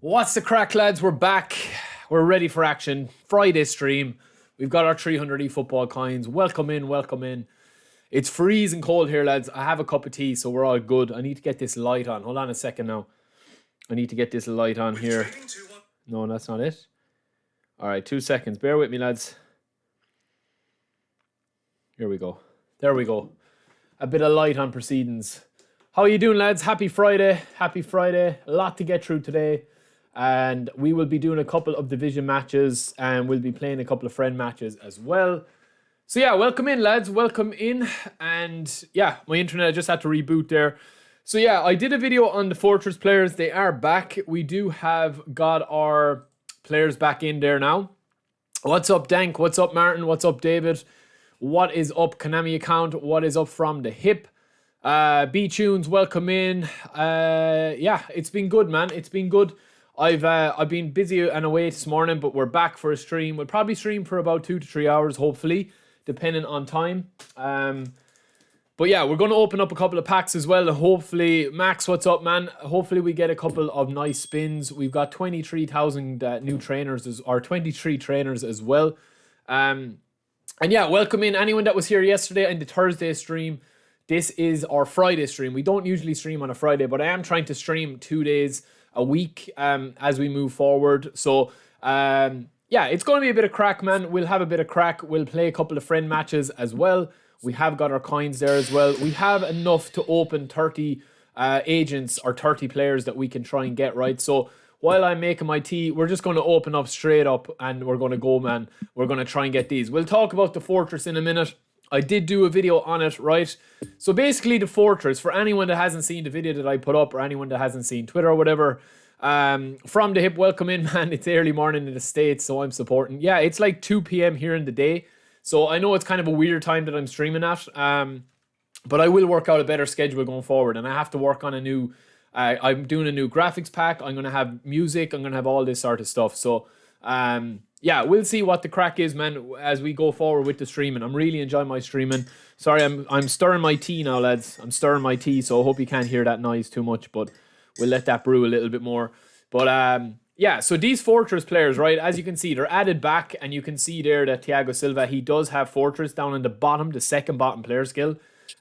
What's the crack, lads? We're back. We're ready for action. Friday stream. We've got our 300 eFootball coins. Welcome in, welcome in. It's freezing cold here, lads. I have a cup of tea, so we're all good. I need to get this light on. Hold on a second now. I need to get this light on here. No, that's not it. All right, 2 seconds. Bear with me, lads. Here we go. There we go. A bit of light on proceedings. How are you doing, lads? Happy Friday. Happy Friday. A lot to get through today. And we will be doing a couple of division matches and we'll be playing a couple of friend matches as well. So yeah, welcome in, lads. Welcome in. And yeah, my internet just had to reboot there. So yeah, I did a video on the Fortress players. They are back. We do have got our players back in there now. What's up, Dijk? What's up, Martin? What's up, David? What is up, Konami account? What is up from the hip? B-Tunes, welcome in. Yeah, it's been good, man. It's been good. I've been busy and away this morning, but we're back for a stream. We'll probably stream for about 2 to 3 hours, hopefully, depending on time. But yeah, we're going to open up a couple of packs as well. Hopefully, Max, what's up, man? Hopefully we get a couple of nice spins. We've got 23,000 new trainers, or 23 trainers as well. And yeah, welcome in anyone that was here yesterday in the Thursday stream. This is our Friday stream. We don't usually stream on a Friday, but I am trying to stream 2 days a week as we move forward. So yeah, it's going to be a bit of crack, man. We'll have a bit of crack. We'll play a couple of friend matches as well. We have got our coins there as well. We have enough to open 30 agents or 30 players that we can try and get, right? So while I'm making my tea, we're just going to open up straight up and we're going to go, man. We're going to try and get these. We'll talk about the Fortress in a minute. I did do a video on it, right? So basically the Fortress, for anyone that hasn't seen the video that I put up or anyone that hasn't seen Twitter or whatever, from the hip, welcome in, man. It's early morning in the States, so I'm supporting. Yeah, it's like 2 p.m. here in the day. So I know it's kind of a weird time that I'm streaming at. But I will work out a better schedule going forward. And I have to work on a new, I'm doing a new graphics pack. I'm going to have music. I'm going to have all this sort of stuff. So yeah, we'll see what the crack is, man, as we go forward with the streaming. I'm really enjoying my streaming. Sorry, I'm stirring my tea now, lads. I'm stirring my tea, so I hope you can't hear that noise too much, but we'll let that brew a little bit more. But yeah, so these Fortress players, right, as you can see, they're added back, and you can see there that Thiago Silva, he does have Fortress down in the bottom, the second bottom player skill,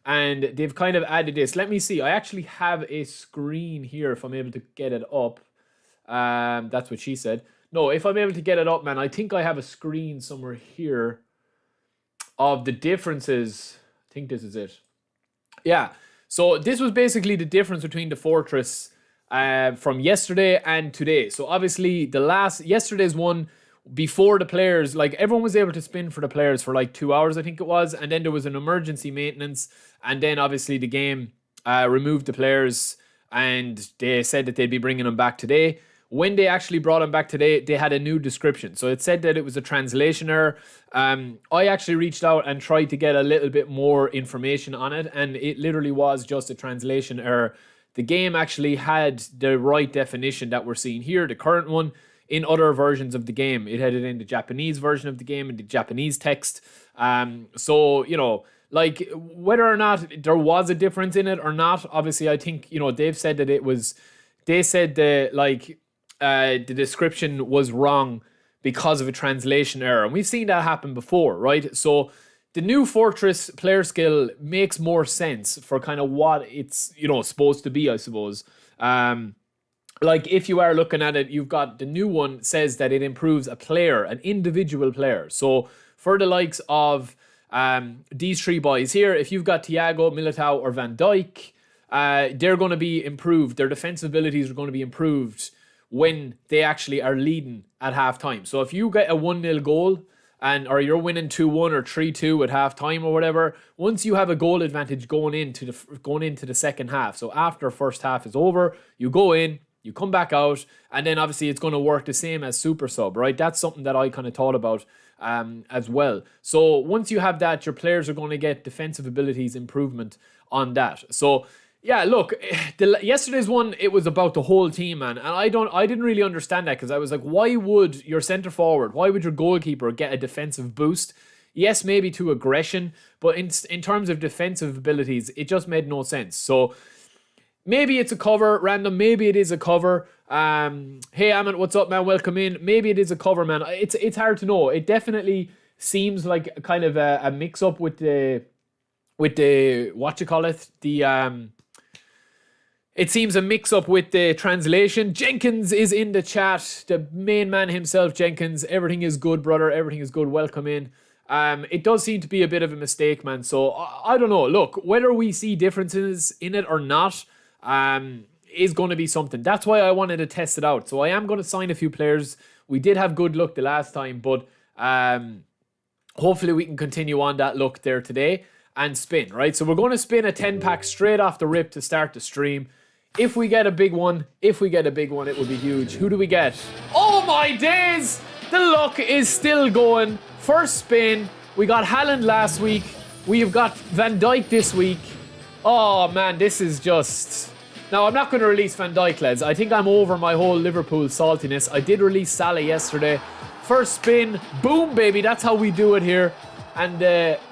and they've kind of added this. Let me see. I actually have a screen here if I'm able to get it up. That's what she said. No, if I'm able to get it up, man, I think I have a screen somewhere here of the differences. I think this is it. Yeah, so this was basically the difference between the Fortress from yesterday and today. So obviously yesterday's one before the players, like everyone was able to spin for the players for like 2 hours, I think it was. And then there was an emergency maintenance. And then obviously the game removed the players and they said that they'd be bringing them back today. When they actually brought them back today, they had a new description. So it said that it was a translation error. I actually reached out and tried to get a little bit more information on it. And it literally was just a translation error. The game actually had the right definition that we're seeing here, the current one, in other versions of the game. It had it in the Japanese version of the game, in the Japanese text. So, you know, like whether or not there was a difference in it or not, obviously I think, you know, they've said that it was, they said that like, the description was wrong because of a translation error. And we've seen that happen before, right? So the new Fortress player skill makes more sense for kind of what it's, you know, supposed to be, I suppose. Like if you are looking at it, you've got the new one says that it improves a player, an individual player. So for the likes of these three boys here, if you've got Thiago, Militao or Van Dijk, they're going to be improved. Their defensive abilities are going to be improved when they actually are leading at halftime. So if you get a 1-0 goal or you're winning 2-1 or 3-2 at halftime or whatever, once you have a goal advantage going into the second half. So after first half is over, you go in, you come back out, and then obviously it's going to work the same as Super Sub, right? That's something that I kind of thought about as well. So once you have that, your players are going to get defensive abilities improvement on that. So yeah, look, yesterday's one, it was about the whole team, man. And I didn't really understand that because I was like, why would your centre forward, why would your goalkeeper get a defensive boost? Yes, maybe to aggression, but in terms of defensive abilities, it just made no sense. So maybe it's a cover, random, maybe it is a cover. Hey, Amit, what's up, man? Welcome in. Maybe it is a cover, man. It's hard to know. It definitely seems like kind of a mix-up with the what you call it? It seems a mix-up with the translation. Jenkins is in the chat. The main man himself, Jenkins. Everything is good, brother. Everything is good. Welcome in. It does seem to be a bit of a mistake, man. So, I don't know. Look, whether we see differences in it or not is going to be something. That's why I wanted to test it out. So, I am going to sign a few players. We did have good luck the last time, but hopefully we can continue on that luck there today and spin, right? So, we're going to spin a 10-pack straight off the rip to start the stream. If we get a big one, it would be huge. Who do we get? Oh my days! The luck is still going. First spin. We got Haaland last week. We've got Van Dijk this week. Oh man, this is just... Now, I'm not going to release Van Dijk, lads. I think I'm over my whole Liverpool saltiness. I did release Salah yesterday. First spin. Boom, baby. That's how we do it here. And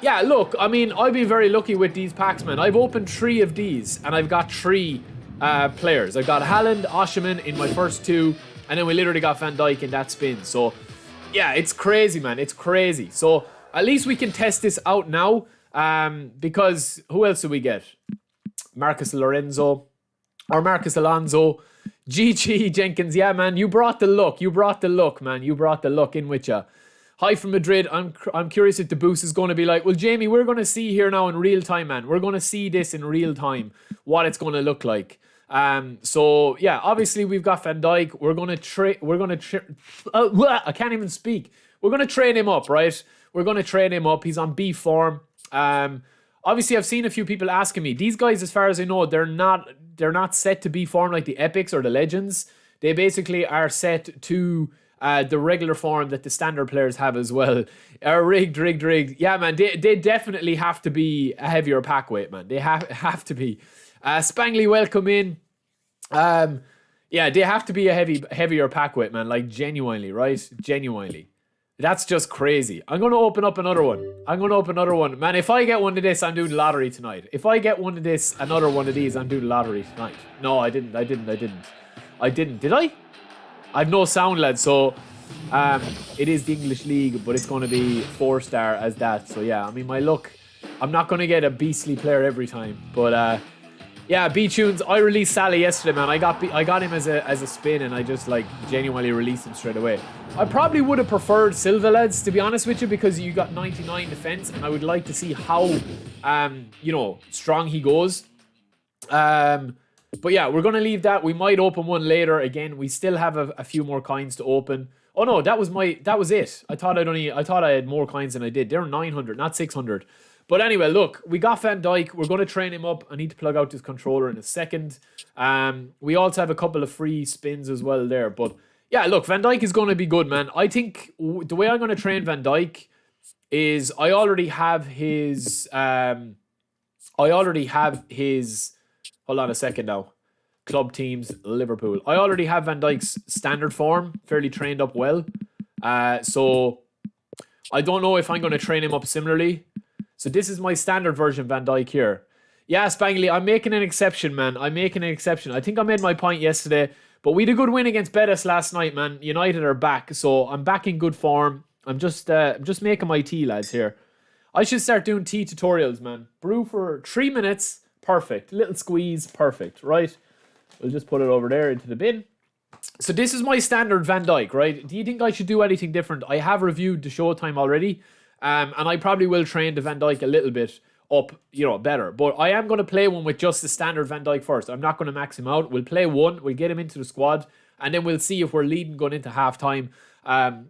yeah, look, I mean, I've been very lucky with these packs, man. I've opened 3 of these, and I've got 3 players. I've got Haaland, Osimhen in my first 2, and then we literally got Van Dijk in that spin. So, yeah, it's crazy, man. It's crazy. So, at least we can test this out now, because who else do we get? Marcus Alonso, GG Jenkins. Yeah, man, you brought the luck. Man. You brought the luck in with you. Hi from Madrid. I'm curious if the boost is going to be like, well, Jamie, we're going to see here now in real time, man. We're going to see this in real time, what it's going to look like. So yeah, obviously we've got Van Dijk. I can't even speak. We're going to train him up, right? We're going to train him up. He's on B form. Obviously I've seen a few people asking me, these guys, as far as I know, they're not set to B form like the epics or the legends. They basically are set to the regular form that the standard players have as well. Rigged. Yeah, man, they definitely have to be a heavier pack weight, man. They have to be. Spangley, welcome in. Yeah, they have to be a heavier pack weight, man. Like, genuinely, right? Genuinely. That's just crazy. I'm going to open up another one. Man, if I get one of this, I'm doing the lottery tonight. If I get one of this, another one of these, I'm doing the lottery tonight. No, I didn't. Did I? I've no sound, lad, so it is the English League, but it's going to be 4-star as that. So, yeah, I mean, my luck, I'm not going to get a beastly player every time. But, yeah, B-Tunes, I released Salah yesterday, man. I got him as a spin, and I just, like, genuinely released him straight away. I probably would have preferred Silva, lads, to be honest with you, because you got 99 defense, and I would like to see how, you know, strong he goes. But yeah, we're going to leave that. We might open one later. Again, we still have a few more coins to open. Oh no, that was it. I thought I had more coins than I did. They're 900, not 600. But anyway, look, we got Van Dijk. We're going to train him up. I need to plug out this controller in a second. We also have a couple of free spins as well there. But yeah, look, Van Dijk is going to be good, man. I think the way I'm going to train Van Dijk is I already have his... Hold on a second now. Club teams, Liverpool. I already have Van Dijk's standard form, fairly trained up well. So I don't know if I'm going to train him up similarly. So this is my standard version Van Dijk here. Yeah, Spangley, I'm making an exception, man. I think I made my point yesterday. But we had a good win against Betis last night, man. United are back. So I'm back in good form. I'm just making my tea, lads, here. I should start doing tea tutorials, man. Brew for 3 minutes. Perfect. Little squeeze. Perfect. Right? We'll just put it over there into the bin. So this is my standard Van Dijk, right? Do you think I should do anything different? I have reviewed the Showtime already. And I probably will train the Van Dijk a little bit up, you know, better. But I am going to play one with just the standard Van Dijk first. I'm not going to max him out. We'll play one. We'll get him into the squad. And then we'll see if we're leading going into halftime.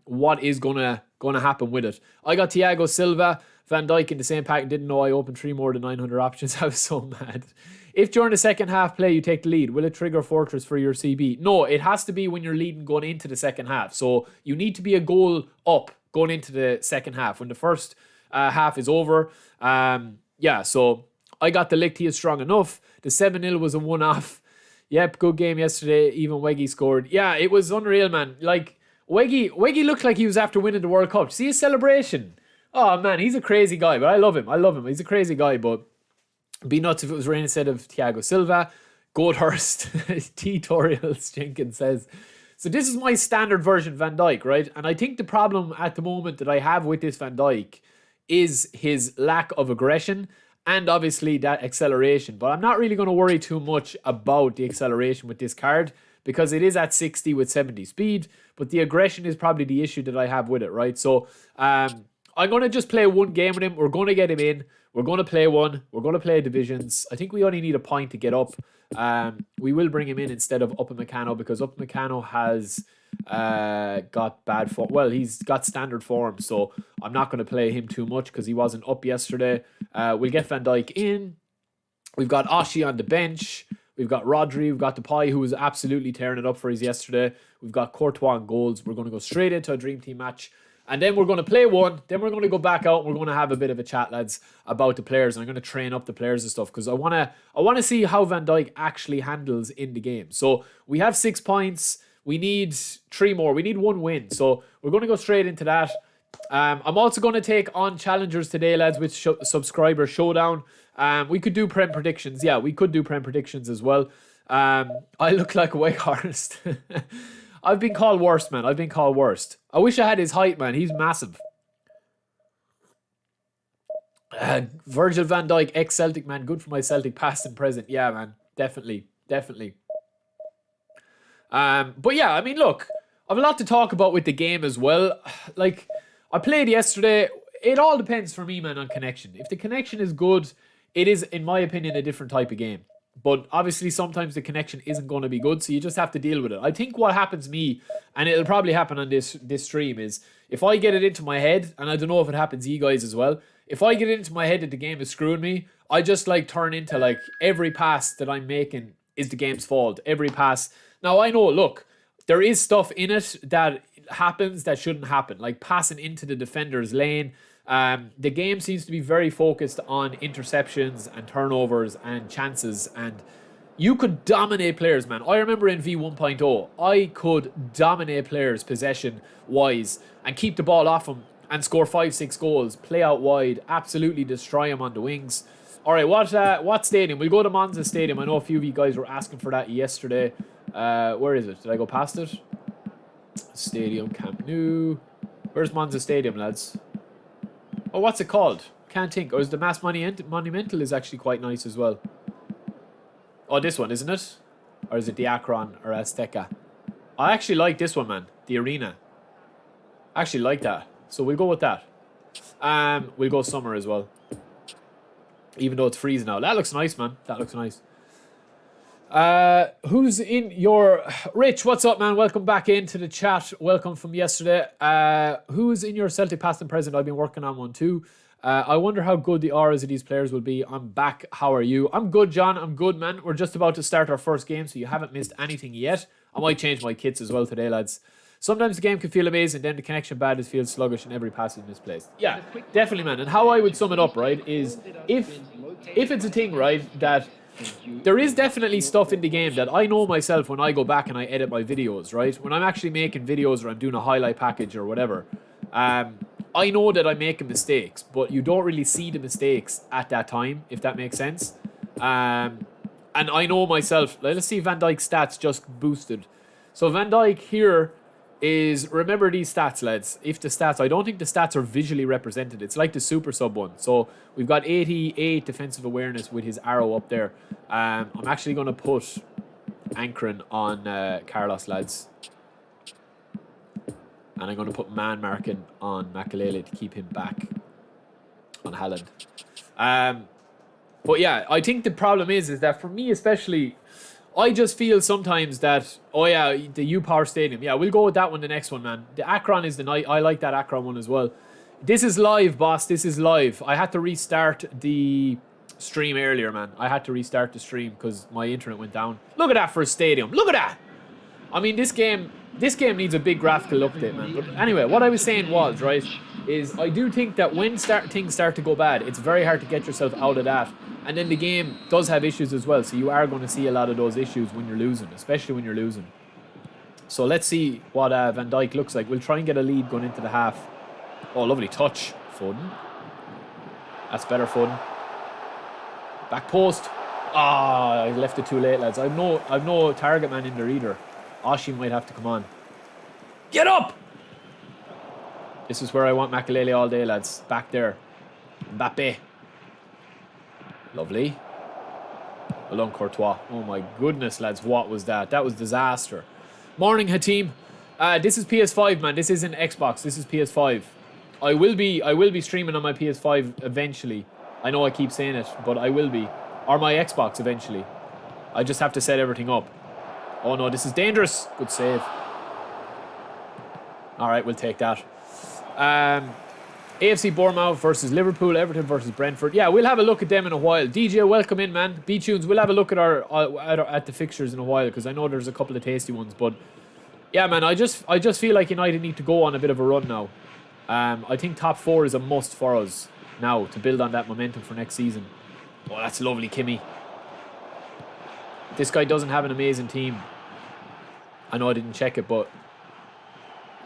What is going to happen with it. I got Thiago Silva, Van Dijk in the same pack, and didn't know I opened 3 more than 900 options. I was so mad. If during the second half play you take the lead, will it trigger Fortress for your CB? No, it has to be when you're leading going into the second half. So you need to be a goal up going into the second half. When the first half is over, yeah, so I got the lick. He is strong enough. The 7-0 was a one-off. Yep, good game yesterday. Even Weggy scored. Yeah, it was unreal, man. Like, Weggy looked like he was after winning the World Cup. See his celebration? Oh, man, he's a crazy guy, but I love him. He's a crazy guy, but be nuts if it was Rain instead of Thiago Silva. Goathurst tutorials, Jenkins says. So this is my standard version Van Dijk, right? And I think the problem at the moment that I have with this Van Dijk is his lack of aggression and obviously that acceleration. But I'm not really going to worry too much about the acceleration with this card because it is at 60 with 70 speed. But the aggression is probably the issue that I have with it, right? So I'm going to just play one game with him. We're going to get him in. We're going to play one. We're going to play divisions. I think we only need a point to get up. We will bring him in instead of Upamecano because Upamecano has got bad form. Well, he's got standard form, so I'm not going to play him too much because he wasn't up yesterday. We'll get Van Dijk in. We've got Oshie on the bench. We've got Rodri. We've got Depay, who was absolutely tearing it up for us yesterday. We've got Courtois on goals. We're going to go straight into a Dream Team match. And then we're going to play one. Then we're going to go back out. And we're going to have a bit of a chat, lads, about the players. And I'm going to train up the players and stuff because I want to see how Van Dijk actually handles in the game. So we have 6 points. We need 3 more. We need 1 win. So we're going to go straight into that. I'm also going to take on challengers today, lads, with subscriber showdown. We could do Prem predictions. Yeah, we could do Prem predictions as well. I look like a Wakehurst. I've been called worst, man. I've been called worst. I wish I had his height, man. He's massive. Virgil van Dijk, ex-Celtic, man. Good for my Celtic past and present. Yeah, man. Definitely. Definitely. But yeah, I mean, look. I have a lot to talk about with the game as well. Like, I played yesterday. It all depends for me, man, on connection. If the connection is good, it is, in my opinion, a different type of game. But obviously, sometimes the connection isn't going to be good, so you just have to deal with it. I think what happens to me, and it'll probably happen on this stream, is if I get it into my head, and I don't know if it happens to you guys as well, if I get it into my head that the game is screwing me, I just like turn into like every pass that I'm making is the game's fault. Every pass. Now, I know, look, there is stuff in it that happens that shouldn't happen, like passing into the defender's lane. The game seems to be very focused on interceptions and turnovers and chances, and you could dominate players, man. I remember in V1.0, I could dominate players possession-wise and keep the ball off them and score 5-6 goals, play out wide, absolutely destroy them on the wings. All right, what stadium? We'll go to Monza Stadium. I know a few of you guys were asking for that yesterday. Where is it? Did I go past it? Stadium, Camp Nou. Where's Monza Stadium, lads? Oh, what's it called? Can't think. Or is the Mass Monumental is actually quite nice as well. Oh, this one, isn't it? Or is it the Akron or Azteca? I actually like this one, man. The Arena. I actually like that. So we'll go with that. We'll go summer as well. Even though it's freezing now. That looks nice, man. That looks nice. Who's in your... Rich, what's up, man? Welcome back into the chat. Welcome from yesterday. Who's in your Celtic past and present? I've been working on one too. I wonder how good the auras of these players will be. I'm back. How are you? I'm good, John. I'm good, man. We're just about to start our first game, so you haven't missed anything yet. I might change my kits as well today, lads. Sometimes the game can feel amazing, then the connection bad, it feels sluggish, and every pass is misplaced. Yeah, definitely, man. And how I would sum it up, right, is if it's a thing, right, that there is definitely stuff in the game that I know myself when I go back and I edit my videos, right? When I'm actually making videos or I'm doing a highlight package or whatever, I know that I'm making mistakes, but you don't really see the mistakes at that time, if that makes sense. And I know myself, let's see Van Dijk's stats just boosted. So Van Dijk here is, remember these stats, lads. If the stats, I don't think the stats are visually represented. It's like the super sub one. So we've got 88 defensive awareness with his arrow up there. I'm actually going to put Ankron on Carlos, lads. And I'm going to put man marking on Makalele to keep him back on Haaland. But yeah, I think the problem is that for me especially, I just feel sometimes that, oh yeah, the U-Power Stadium. Yeah, we'll go with that one, the next one, man. The Akron is the night. I like that Akron one as well. This is live, boss. This is live. I had to restart the stream earlier, man. I had to restart the stream because my internet went down. Look at that for a stadium. Look at that. I mean, this game needs a big graphical update, man. But anyway, what I was saying was, right, is I do think that when things start to go bad, it's very hard to get yourself out of that. And then the game does have issues as well. So you are going to see a lot of those issues when you're losing, especially when you're losing. So let's see what Van Dijk looks like. We'll try and get a lead going into the half. Oh, lovely touch. Foden. That's better, Foden. Back post. Ah, I left it too late, lads. I've no target man in there either. Oshie might have to come on. Get up! This is where I want Makelele all day, lads. Back there. Mbappe. Lovely. Well done, Courtois. Oh my goodness, lads. What was that? That was disaster. Morning, Hateem. This is PS5, man. This isn't Xbox. This is PS5. I will be streaming on my PS5 eventually. I know I keep saying it, but I will be. Or my Xbox eventually. I just have to set everything up. Oh no, this is dangerous. Good save. Alright, we'll take that. AFC Bournemouth versus Liverpool, Everton versus Brentford. Yeah, we'll have a look at them in a while. DJ, welcome in, man. B-Tunes, we'll have a look at at the fixtures in a while, because I know there's a couple of tasty ones. But yeah, man, I just feel like United need to go on a bit of a run now. I think top 4 is a must for us now to build on that momentum for next season. Oh, that's lovely, Kimmy. This guy doesn't have an amazing team. I know I didn't check it, but...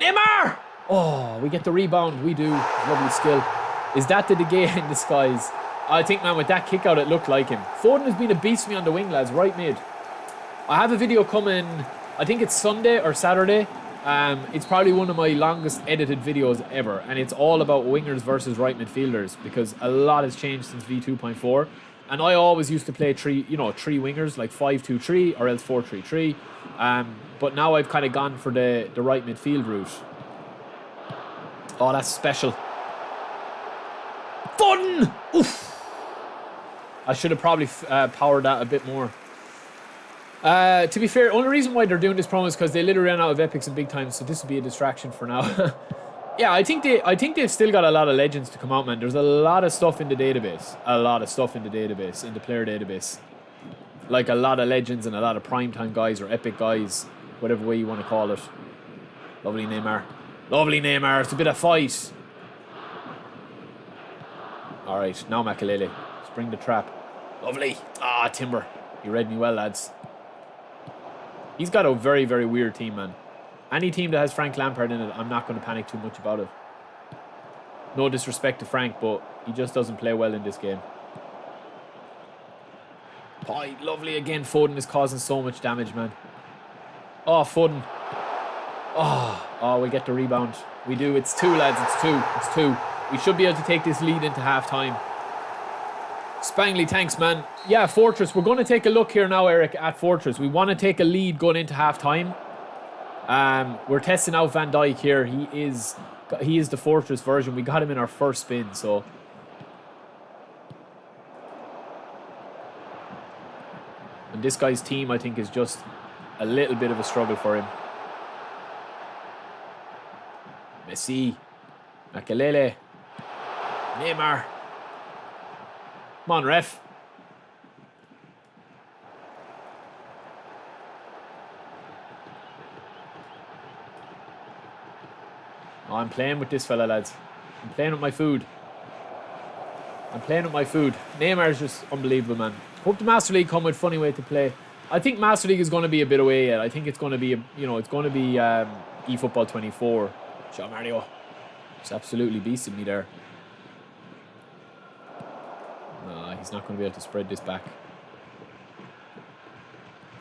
Neymar! Oh, we get the rebound. We do. Lovely skill. Is that the Dijk in disguise? I think, man, with that kick out, it looked like him. Foden has been a beast for me on the wing, lads. Right mid. I have a video coming, I think it's Sunday or Saturday. It's probably one of my longest edited videos ever. And it's all about wingers versus right midfielders, because a lot has changed since V2.4. And I always used to play three wingers, like 5-2-3 or else 4-3-3. But now I've kind of gone for the right midfield route. Oh, that's special. Fun! Oof! I should have probably powered that a bit more. To be fair, only reason why they're doing this promo is because they literally ran out of epics and big times, so this will be a distraction for now. Yeah, I think they've still got a lot of legends to come out, man. There's a lot of stuff in the database. A lot of stuff in the database, in the player database. Like a lot of legends and a lot of primetime guys or epic guys, whatever way you want to call it. Lovely Neymar. Lovely Neymar. It's a bit of fight. All right, now Makelele. Spring the trap. Lovely. Ah, Timber. You read me well, lads. He's got a very, very weird team, man. Any team that has Frank Lampard in it, I'm not going to panic too much about it. No disrespect to Frank, but he just doesn't play well in this game. Boy, lovely again. Foden is causing so much damage, man. Oh, Foden. Oh, we get the rebound. We do. It's 2, lads. It's 2. It's 2. We should be able to take this lead into half-time. Spangly, thanks, man. Yeah, Fortress. We're going to take a look here now, Eric, at Fortress. We want to take a lead going into half-time. We're testing out Van Dijk here. He is the Fortress version. We got him in our first spin, so... And this guy's team, I think, is just a little bit of a struggle for him. Messi. Makelele. Neymar. Come on, ref. Oh, I'm playing with this fella, lads. I'm playing with my food. I'm playing with my food. Neymar is just unbelievable, man. Hope the Master League come with funny way to play. I think Master League is going to be a bit away yet. I think it's going to be, it's going to be eFootball 24. Shout Mario. Just absolutely beasted me there. No, he's not going to be able to spread this back.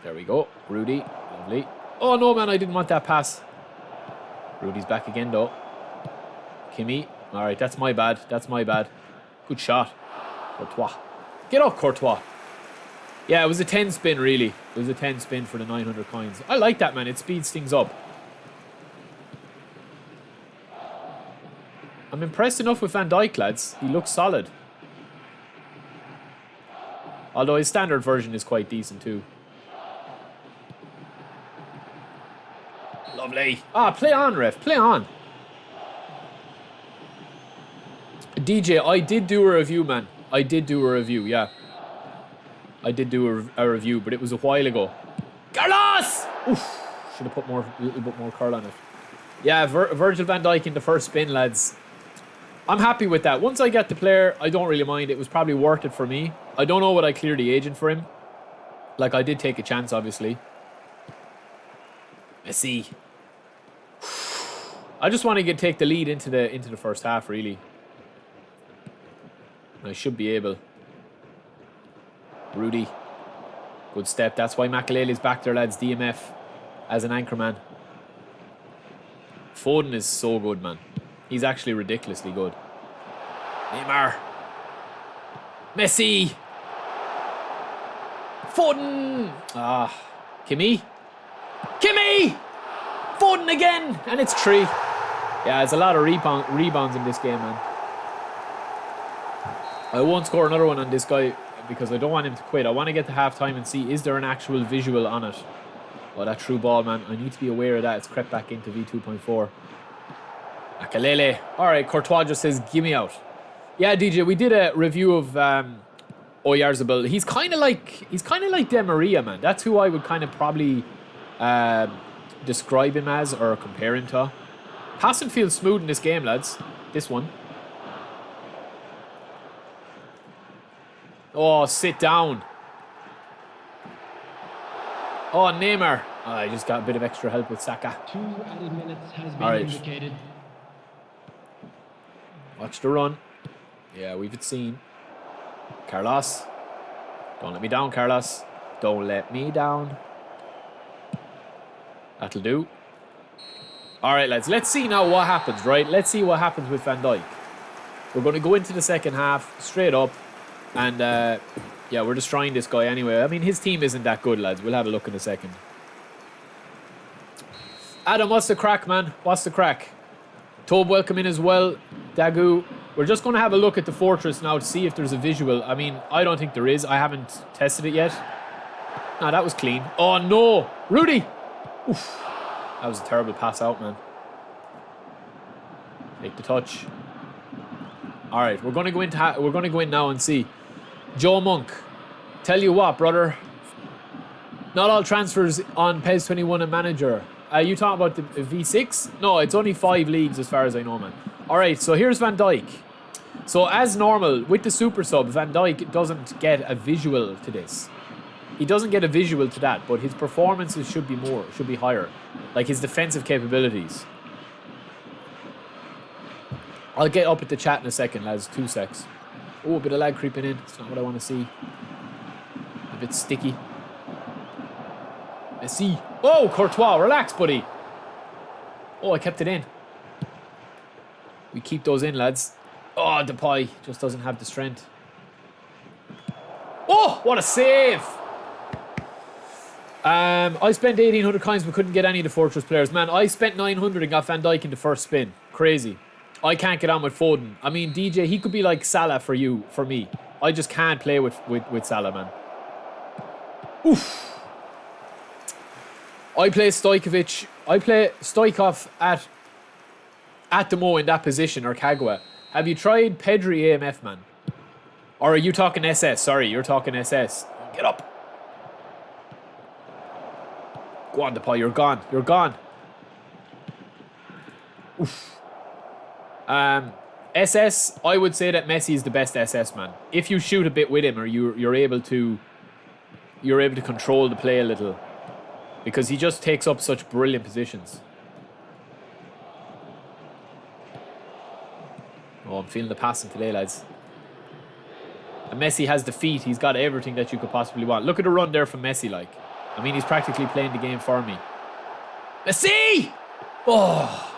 There we go. Rudy. Lovely. Oh, no, man. I didn't want that pass. Rudy's back again, though. Kimmy. All right, that's my bad. That's my bad. Good shot. Courtois. Get up, Courtois. Yeah, it was a 10 spin, really. It was a 10 spin for the 900 coins. I like that, man. It speeds things up. I'm impressed enough with Van Dijk, lads. He looks solid. Although his standard version is quite decent, too. Lovely. Ah, play on, ref. Play on. DJ, I did do a review, man. I did do a review, yeah. I did do a review, but it was a while ago. Carlos! Oof. Should have put a little bit more curl on it. Yeah, Virgil van Dijk in the first spin, lads. I'm happy with that. Once I get the player, I don't really mind. It was probably worth it for me. I don't know what I cleared the agent for him. Like, I did take a chance, obviously. Messi. I just want to take the lead into the first half, really. I should be able. Rudy. Good step. That's why Makelele's back there, lads. DMF as an anchor man. Foden is so good, man. He's actually ridiculously good. Neymar. Messi. Foden. Kimi. Foden again. And it's 3. Yeah, there's a lot of rebounds in this game, man. I won't score another one on this guy because I don't want him to quit. I want to get to half-time and see, is there an actual visual on it? Oh, that through ball, man. I need to be aware of that. It's crept back into V2.4. Makelele. All right, Courtois just says, give me out. Yeah, DJ, we did a review of Oyarzabal. He's kind of like Di Maria, man. That's who I would kind of probably describe him as or compare him to. Passing feels smooth in this game, lads. This one. Oh, sit down. Oh, Neymar. Oh, I just got a bit of extra help with Saka. 2 added minutes has been indicated. Watch the run. Yeah, we've seen. Carlos. Don't let me down, Carlos. Don't let me down. That'll do. All right, lads. Let's see now what happens, right? Let's see what happens with Van Dijk. We're going to go into the second half straight up. And, yeah, we're destroying this guy anyway. I mean, his team isn't that good, lads. We'll have a look in a second. Adam, what's the crack, man? What's the crack? Tobe, welcome in as well. Dagu. We're just going to have a look at the fortress now to see if there's a visual. I mean, I don't think there is. I haven't tested it yet. No, that was clean. Oh, no. Rudy. Oof. That was a terrible pass out, man. Take the touch. All right, we're going to go in now and see. Joe Monk. Tell you what, brother. Not all transfers on PES 21 and Manager. You talking about the V6? No, it's only 5 leagues as far as I know, man. All right, so here's Van Dijk. So as normal, with the Super Sub, Van Dijk doesn't get a visual to this. He doesn't get a visual to that, but his performances should be higher. Like his defensive capabilities. I'll get up at the chat in a second, lads. 2 secs. Oh, a bit of lag creeping in. It's not what I want to see. A bit sticky. Messi. Oh, Courtois. Relax, buddy. Oh, I kept it in. We keep those in, lads. Oh, Depay just doesn't have the strength. Oh, what a save. I spent 1,800 coins but couldn't get any of the Fortress players. Man, I spent 900 and got Van Dijk in the first spin. Crazy. I can't get on with Foden. I mean, DJ, he could be like Salah for me. I just can't play with Salah, man. Oof. I play Stojkovic. I play Stoikov at the Mo in that position, or Kagawa. Have you tried Pedri AMF, man? Or are you talking SS? Sorry, you're talking SS. Get up. Go on, Depay. You're gone. You're gone. Oof. SS, I would say that Messi is the best SS, man. If you shoot a bit with him, or you're able to control the play a little, because he just takes up such brilliant positions. Oh, I'm feeling the passing today, lads. And Messi has the feet. He's got everything that you could possibly want. Look at the run there from Messi, like. I mean, he's practically playing the game for me. Messi! Oh.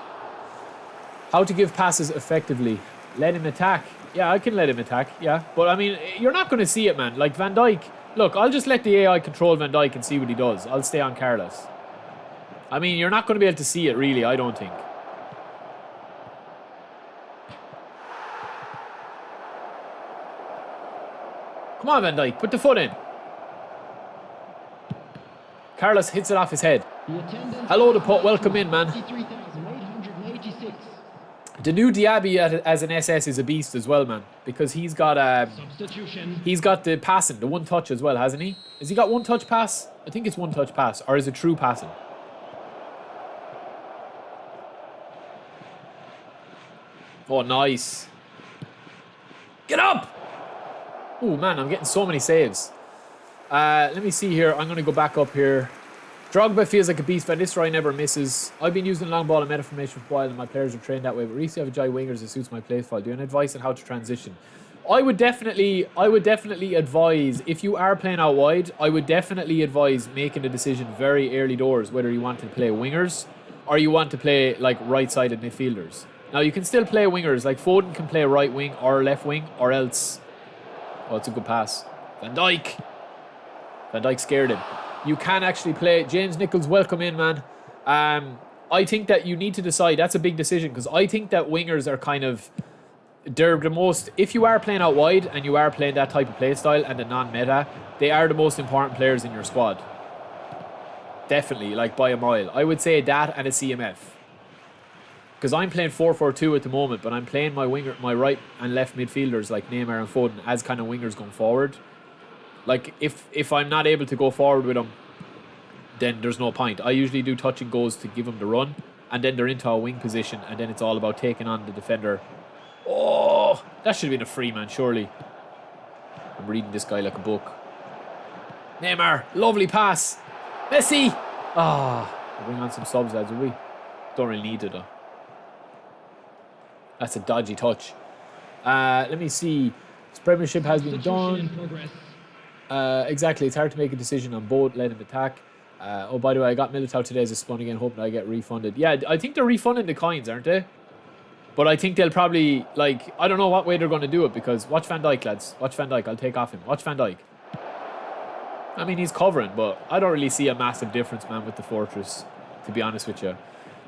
How to give passes effectively. Let him attack. Yeah, I can let him attack. Yeah. But, I mean, you're not going to see it, man. Like, Van Dijk. Look, I'll just let the AI control Van Dijk and see what he does. I'll stay on Carlos. I mean, you're not going to be able to see it, really, I don't think. Come on, Van Dijk. Put the foot in. Carlos hits it off his head. Hello, the pot. Welcome in, man. The new Diaby as an SS is a beast as well, man. Because he's got the passing, the one touch as well, hasn't he? Has he got one touch pass? I think it's one touch pass. Or is it true passing? Oh, nice. Get up! Oh, man, I'm getting so many saves. Let me see here. I'm going to go back up here. Drogba feels like a beast. Van Nistelrooy never misses. I've been using long ball and meta formation for a while, and my players are trained that way. But recently, I have a Jai wingers that suits my play style. Do you have any advice on how to transition? I would definitely advise, if you are playing out wide, I would definitely advise making a decision very early doors whether you want to play wingers or you want to play like right-sided midfielders. Now you can still play wingers, like Foden can play right wing or left wing, or else. Oh, it's a good pass. Van Dijk. Van Dijk scared him. You can actually play. James Nichols, welcome in, man. I think that you need to decide. That's a big decision because I think that wingers are kind of. They're the most, if you are playing out wide and you are playing that type of play style and the non-meta, they are the most important players in your squad. Definitely, like by a mile. I would say that and a CMF. Because I'm playing 4-4-2 at the moment, but I'm playing my right and left midfielders like Neymar and Foden as kind of wingers going forward. Like, if I'm not able to go forward with them, then there's no point. I usually do touch and goes to give them the run, and then they're into a wing position, and then it's all about taking on the defender. Oh, that should have been a free, man, surely. I'm reading this guy like a book. Neymar, lovely pass. Messi. We'll bring on some subs, lads, will we? Don't really need it, though. That's a dodgy touch. Let me see. This Premiership has been done. Exactly, it's hard to make a decision on both. Let him attack. Oh, by the way, I got Militao today as a spawn again, hoping I get refunded. Yeah, I think they're refunding the coins, aren't they? But I think they'll probably, like, I don't know what way they're going to do it because watch Van Dijk, lads. Watch Van Dijk. I'll take off him. Watch Van Dijk. I mean, he's covering, but I don't really see a massive difference, man, with the Fortress, to be honest with you. Do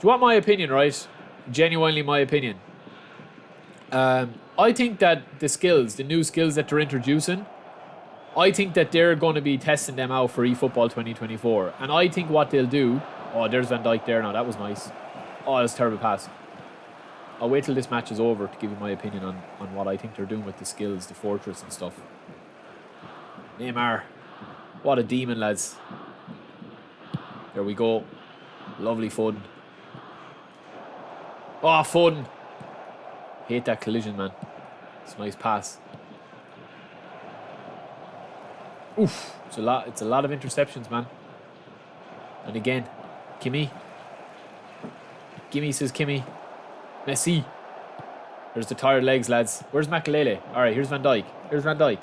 you want my opinion, right? Genuinely my opinion. I think that the new skills that they're introducing, I think that they're going to be testing them out for eFootball 2024. And I think what they'll do... Oh, there's Van Dijk there now. That was nice. Oh, that's a terrible pass. I'll wait till this match is over to give you my opinion on what I think they're doing with the skills, the Fortress and stuff. Neymar. What a demon, lads. There we go. Lovely Foden. Oh, Foden. Hate that collision, man. It's a nice pass. Oof. It's a lot of interceptions, man. And again, Kimmy. Gimme, says Kimmy. Messi. There's the tired legs, lads. Where's Makelele? Alright, here's Van Dijk. Here's Van Dijk.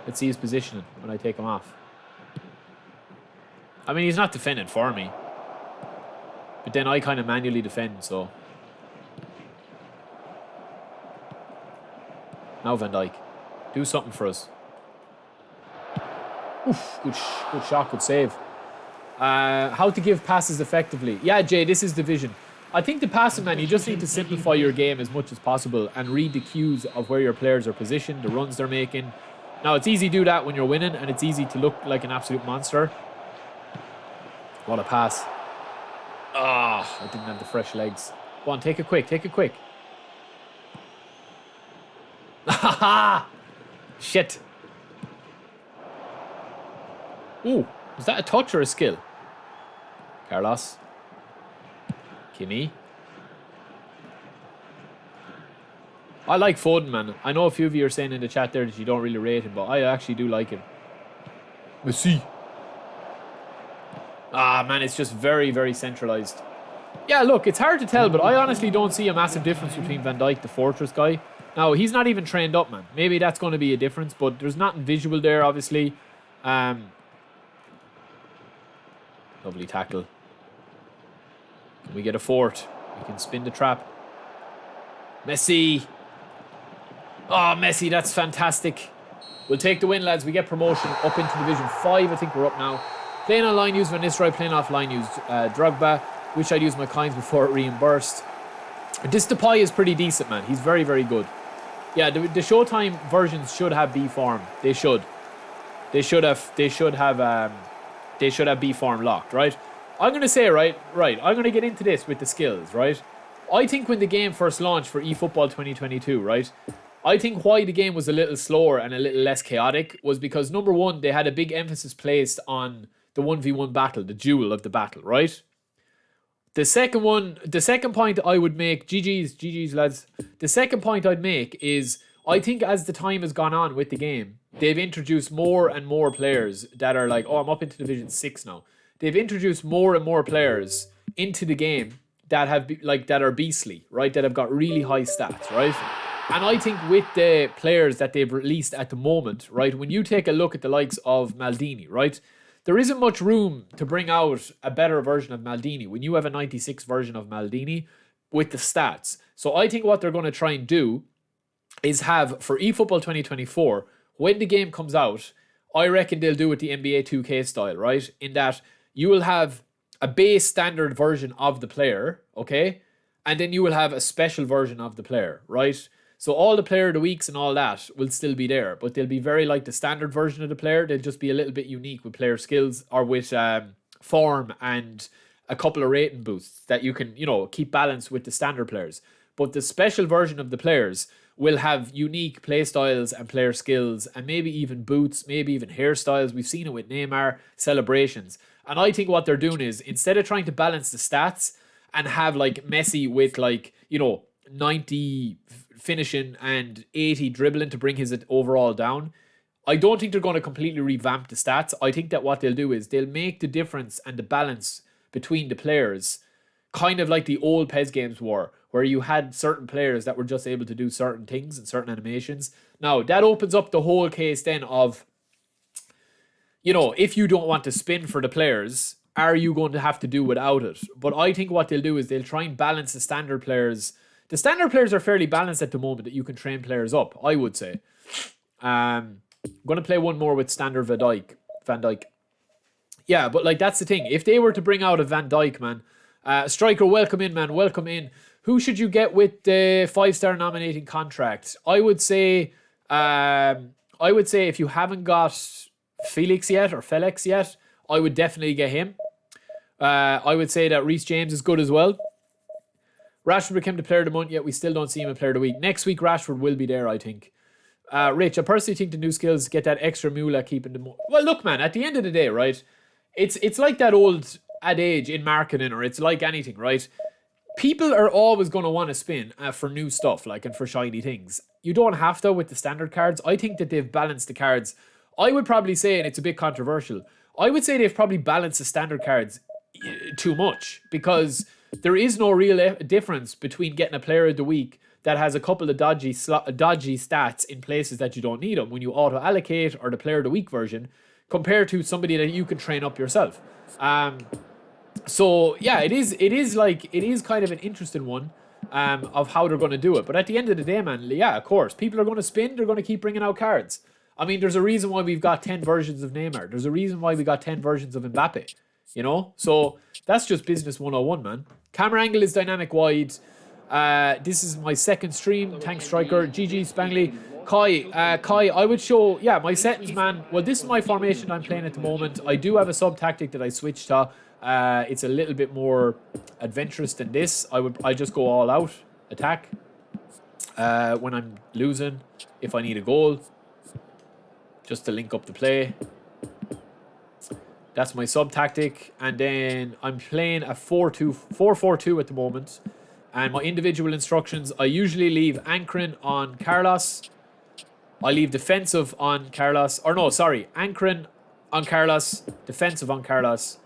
Let's see his positioning when I take him off. I mean, he's not defending for me. But then I kind of manually defend, so. Now Van Dijk. Do something for us. Oof, good shot, good save. How to give passes effectively. Yeah, Jay, this is division. I think the passing, man, you just need to simplify your game as much as possible and read the cues of where your players are positioned, the runs they're making. Now, it's easy to do that when you're winning, and it's easy to look like an absolute monster. What a pass. I didn't have the fresh legs. Go on, take it quick, take it quick. Shit. Ooh, was that a touch or a skill? Carlos. Kimmy. I like Foden, man. I know a few of you are saying in the chat there that you don't really rate him, but I actually do like him. Messi. Man, it's just very, very centralised. Yeah, look, it's hard to tell, but I honestly don't see a massive difference between Van Dijk, the Fortress guy. Now, he's not even trained up, man. Maybe that's going to be a difference, but there's nothing visual there, obviously. Lovely tackle. Can we get a fort? We can spin the trap. Messi. Oh, Messi, that's fantastic. We'll take the win, lads. We get promotion up into Division 5. I think we're up now. Playing online, use Van Nistelrooy. Playing offline, use Drogba. Wish I'd used my coins before it reimbursed. This Depay is pretty decent, man. He's very, very good. Yeah, the Showtime versions should have B form. They should. They should have B form locked, right? I'm going to say, right, I'm going to get into this with the skills, right? I think when the game first launched for eFootball 2022, right, I think why the game was a little slower and a little less chaotic was because, number one, they had a big emphasis placed on the 1v1 battle, the duel of the battle, right? The second point I would make, GG's lads. The second point I'd make is, I think as the time has gone on with the game, they've introduced more and more players that are like, oh, I'm up into Division 6 now. They've introduced more and more players into the game that have that are beastly, right? That have got really high stats, right? And I think with the players that they've released at the moment, right, when you take a look at the likes of Maldini, right, there isn't much room to bring out a better version of Maldini when you have a 96 version of Maldini with the stats. So I think what they're going to try and do is have, for eFootball 2024, when the game comes out, I reckon they'll do it the NBA 2K style, right? In that you will have a base standard version of the player, okay? And then you will have a special version of the player, right? So all the player of the weeks and all that will still be there, but they'll be very like the standard version of the player. They'll just be a little bit unique with player skills or with form and a couple of rating boosts that you can, keep balanced with the standard players. But the special version of the players will have unique play styles and player skills and maybe even boots, maybe even hairstyles. We've seen it with Neymar, celebrations. And I think what they're doing is, instead of trying to balance the stats and have like Messi with 90 finishing and 80 dribbling to bring his overall down, I don't think they're going to completely revamp the stats. I think that what they'll do is they'll make the difference and the balance between the players kind of like the old PES games were, where you had certain players that were just able to do certain things and certain animations. Now, that opens up the whole case then of, if you don't want to spin for the players, are you going to have to do without it? But I think what they'll do is they'll try and balance the standard players. The standard players are fairly balanced at the moment that you can train players up, I would say. I'm going to play one more with standard Van Dijk. Yeah, but that's the thing. If they were to bring out a Van Dijk, man, Striker, welcome in, man. Welcome in. Who should you get with the 5-star nominating contract? I would say if you haven't got Felix yet, I would definitely get him. I would say that Reece James is good as well. Rashford became the player of the month, yet we still don't see him a player of the week. Next week, Rashford will be there, I think. Rich, I personally think the new skills get that extra moolah keeping them. Well, look, man, at the end of the day, right? It's like that old adage in marketing, or it's like anything, right? People are always going to want to spin for new stuff, and for shiny things. You don't have to with the standard cards. I think that they've balanced the cards. I would probably say, and it's a bit controversial, I would say they've probably balanced the standard cards too much, because there is no real difference between getting a player of the week that has a couple of dodgy stats in places that you don't need them when you auto-allocate, or the player of the week version, compared to somebody that you can train up yourself. So yeah, it is kind of an interesting one of how they're going to do it. But at the end of the day, man, yeah, of course, people are going to spin. They're going to keep bringing out cards. I mean, there's a reason why we've got 10 versions of Neymar. There's a reason why we got 10 versions of Mbappe. So that's just business 101, man. Camera angle is dynamic wide. This is my second stream. Thanks, Striker. GG Spangly. Kai, I would show, my settings, man. Well, this is my formation I'm playing at the moment. I do have a sub-tactic that I switched to. It's a little bit more adventurous than this. I just go all out, attack. When I'm losing, if I need a goal, just to link up the play. That's my sub-tactic. And then I'm playing a 4-4-2 at the moment. And my individual instructions, I usually leave anchoring on Carlos. I leave defensive on Carlos. Or no, sorry. Anchoring on Carlos. Defensive on Carlos.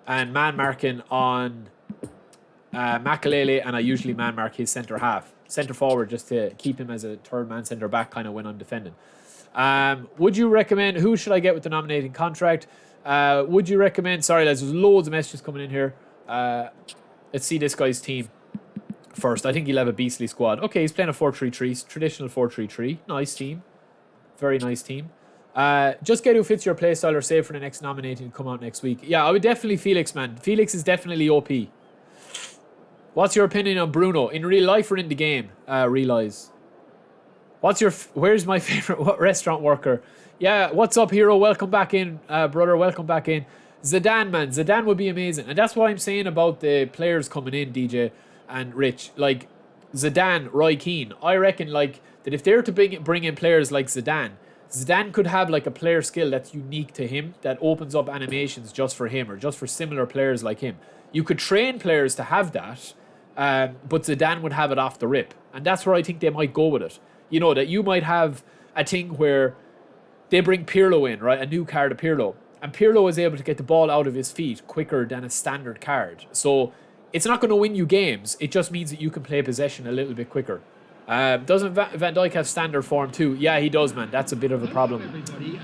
And man marking on Makalele. And I usually man mark his centre half. Centre forward, just to keep him as a third man centre back kind of when I'm defending. Would you recommend, who should I get with the nominating contract? Would you recommend, sorry lads, there's loads of messages coming in here. Let's see this guy's team first. I think he'll have a beastly squad. Okay, he's playing a 4-3-3, traditional 4-3-3. Nice team. Very nice team. Just get who fits your playstyle or save for the next nominating to come out next week. Yeah, I would definitely Felix, man. Felix is definitely OP. What's your opinion on Bruno? In real life or in the game? Realize. Where's my favorite restaurant worker? Yeah, what's up, hero? Welcome back in, brother. Welcome back in. Zidane, man. Zidane would be amazing. And that's what I'm saying about the players coming in, DJ and Rich. Like, Zidane, Roy Keane. I reckon, that if they were to bring in players like Zidane could have, a player skill that's unique to him, that opens up animations just for him or just for similar players like him. You could train players to have that, but Zidane would have it off the rip. And that's where I think they might go with it. That you might have a thing where they bring Pirlo in, right? A new card of Pirlo. And Pirlo is able to get the ball out of his feet quicker than a standard card. So it's not going to win you games. It just means that you can play possession a little bit quicker. Doesn't Van Dijk have standard form too? Yeah, he does, man. That's a bit of a problem.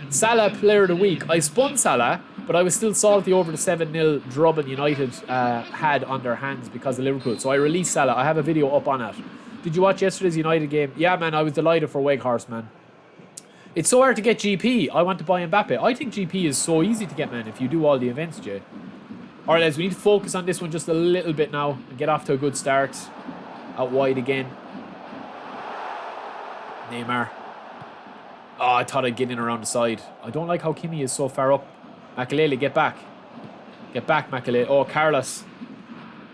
Salah, player of the week. I spun Salah, but I was still salty over the 7-0 drubbing United had on their hands because of Liverpool. So I released Salah. I have a video up on it. Did you watch yesterday's United game? Yeah, man, I was delighted for Weghorst, man. It's so hard to get GP. I want to buy Mbappe. I think GP is so easy to get, man, if you do all the events, Jay. All right, lads, we need to focus on this one just a little bit now and get off to a good start. Out wide again. Neymar. Oh, I thought I'd get in around the side. I don't like how Kimi is so far up. Makelele, get back. Get back, Makelele. Oh, Carlos.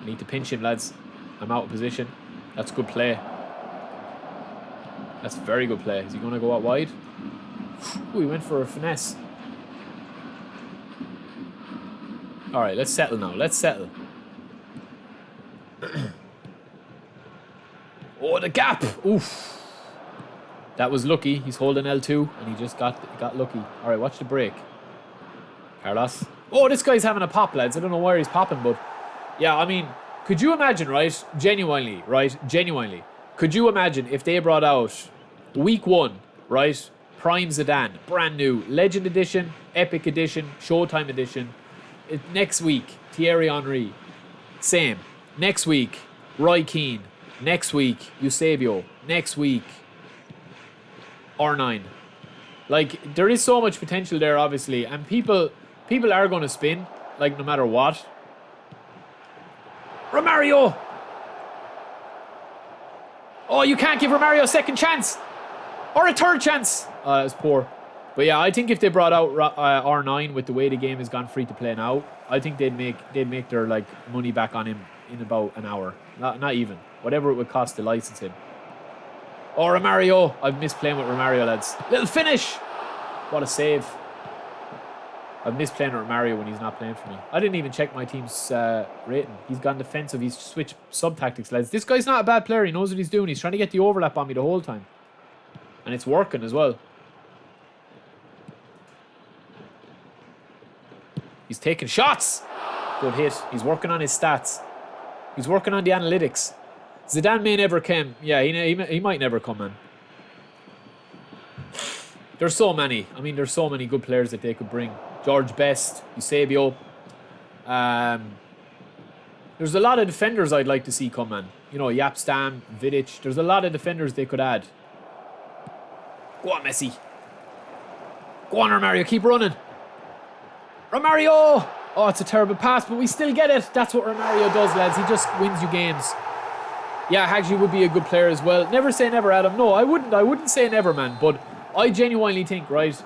I need to pinch him, lads. I'm out of position. That's good play. That's very good play. Is he going to go out wide? Ooh, he went for a finesse. All right, let's settle now. Let's settle. Oh, the gap. Oof. That was lucky. He's holding L2, and he just got lucky. All right, watch the break. Carlos. Oh, this guy's having a pop, lads. I don't know where he's popping, but... Yeah, I mean, could you imagine, right? Genuinely, right? Genuinely. Could you imagine if they brought out week 1, right? Prime Zidane, brand new. Legend Edition, Epic Edition, Showtime Edition. Next week, Thierry Henry. Same. Next week, Roy Keane. Next week, Eusebio. Next week... R9. Like, there is so much potential there, obviously, and people are going to spin, like, no matter what. Romario! Oh, you can't give Romario a second chance! Or a third chance! It's poor. But yeah, I think if they brought out R9 with the way the game has gone free to play now, I think they'd make their, like, money back on him in about an hour. Not even. Whatever it would cost to license him. Oh, Romario. I've missed playing with Romario, lads. Little finish. What a save. I've missed playing with Romario when he's not playing for me. I didn't even check my team's rating. He's gone defensive. He's switched sub-tactics, lads. This guy's not a bad player. He knows what he's doing. He's trying to get the overlap on me the whole time. And it's working as well. He's taking shots. Good hit. He's working on his stats. He's working on the analytics. Zidane may never come. Yeah, he might never come, man. There's so many. I mean, there's so many good players that they could bring. George Best, Eusebio. There's a lot of defenders I'd like to see come, man. You know, Yap Stam, Vidic. There's a lot of defenders they could add. Go on, Messi. Go on, Romario. Keep running. Romario! Oh, it's a terrible pass, but we still get it. That's what Romario does, lads. He just wins you games. Yeah, Hagji would be a good player as well. Never say never, Adam. No, I wouldn't say never, man. But I genuinely think, right,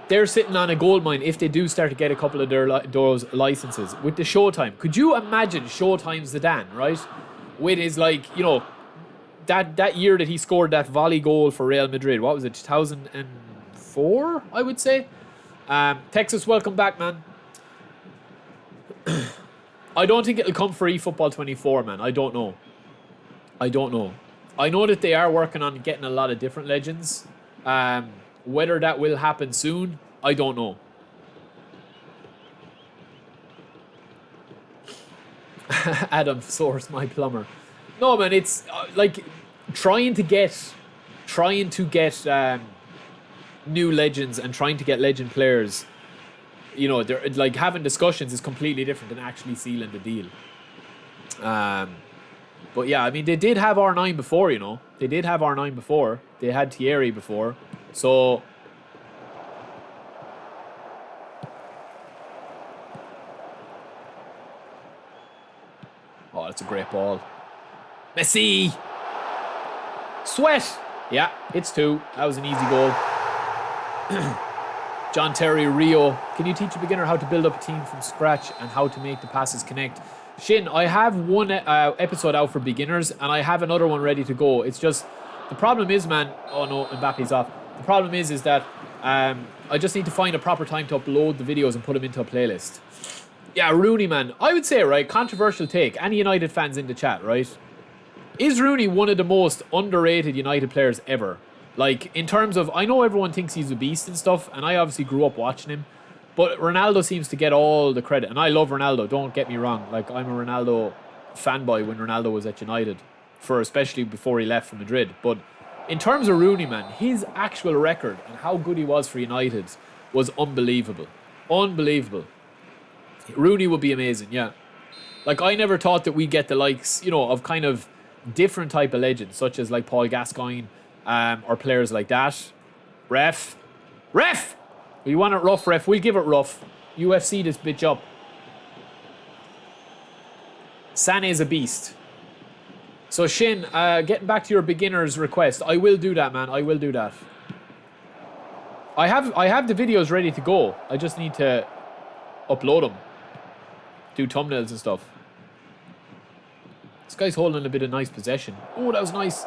they're sitting on a goldmine if they do start to get a couple of those licenses. With the Showtime. Could you imagine Showtime Zidane, right? With his, like, you know, that year that he scored that volley goal for Real Madrid. What was it, 2004, I would say? Texas, welcome back, man. I don't think it'll come for eFootball 24, man. I don't know. I know that they are working on getting a lot of different legends. Whether that will happen soon, I don't know. Adam Source, my plumber. No, man, it's like trying to get new legends and trying to get legend players. You know, they're like having discussions is completely different than actually sealing the deal. But yeah, I mean, they did have R9 before, you know. They did have R9 before. They had Thierry before. So... Oh, that's a great ball. Messi! Sweat! Yeah, it's 2. That was an easy goal. John Terry, Rio. Can you teach a beginner how to build up a team from scratch and how to make the passes connect? Shin, I have one episode out for beginners and I have another one ready to go. It's just, the problem is, man... Oh no, Mbappe's off. The problem is that I just need to find a proper time to upload the videos and put them into a playlist. Yeah, Rooney, man. I would say, right, controversial take. Any United fans in the chat, right? Is Rooney one of the most underrated United players ever? Like, in terms of... I know everyone thinks he's a beast and stuff, and I obviously grew up watching him. But Ronaldo seems to get all the credit. And I love Ronaldo, don't get me wrong. Like, I'm a Ronaldo fanboy when Ronaldo was at United. for especially before he left for Madrid. But in terms of Rooney, man, his actual record and how good he was for United was unbelievable. Unbelievable. Rooney would be amazing, yeah. Like, I never thought that we'd get the likes, you know, of kind of different type of legends, such as like Paul Gascoigne, or players like that. Ref! You want it rough, ref? We'll give it rough. UFC this bitch up. Sané's a beast. So Shin, getting back to your beginner's request, I will do that, man. I will do that. I have the videos ready to go. I just need to upload them. Do thumbnails and stuff. This guy's holding a bit of nice possession. Oh, that was nice.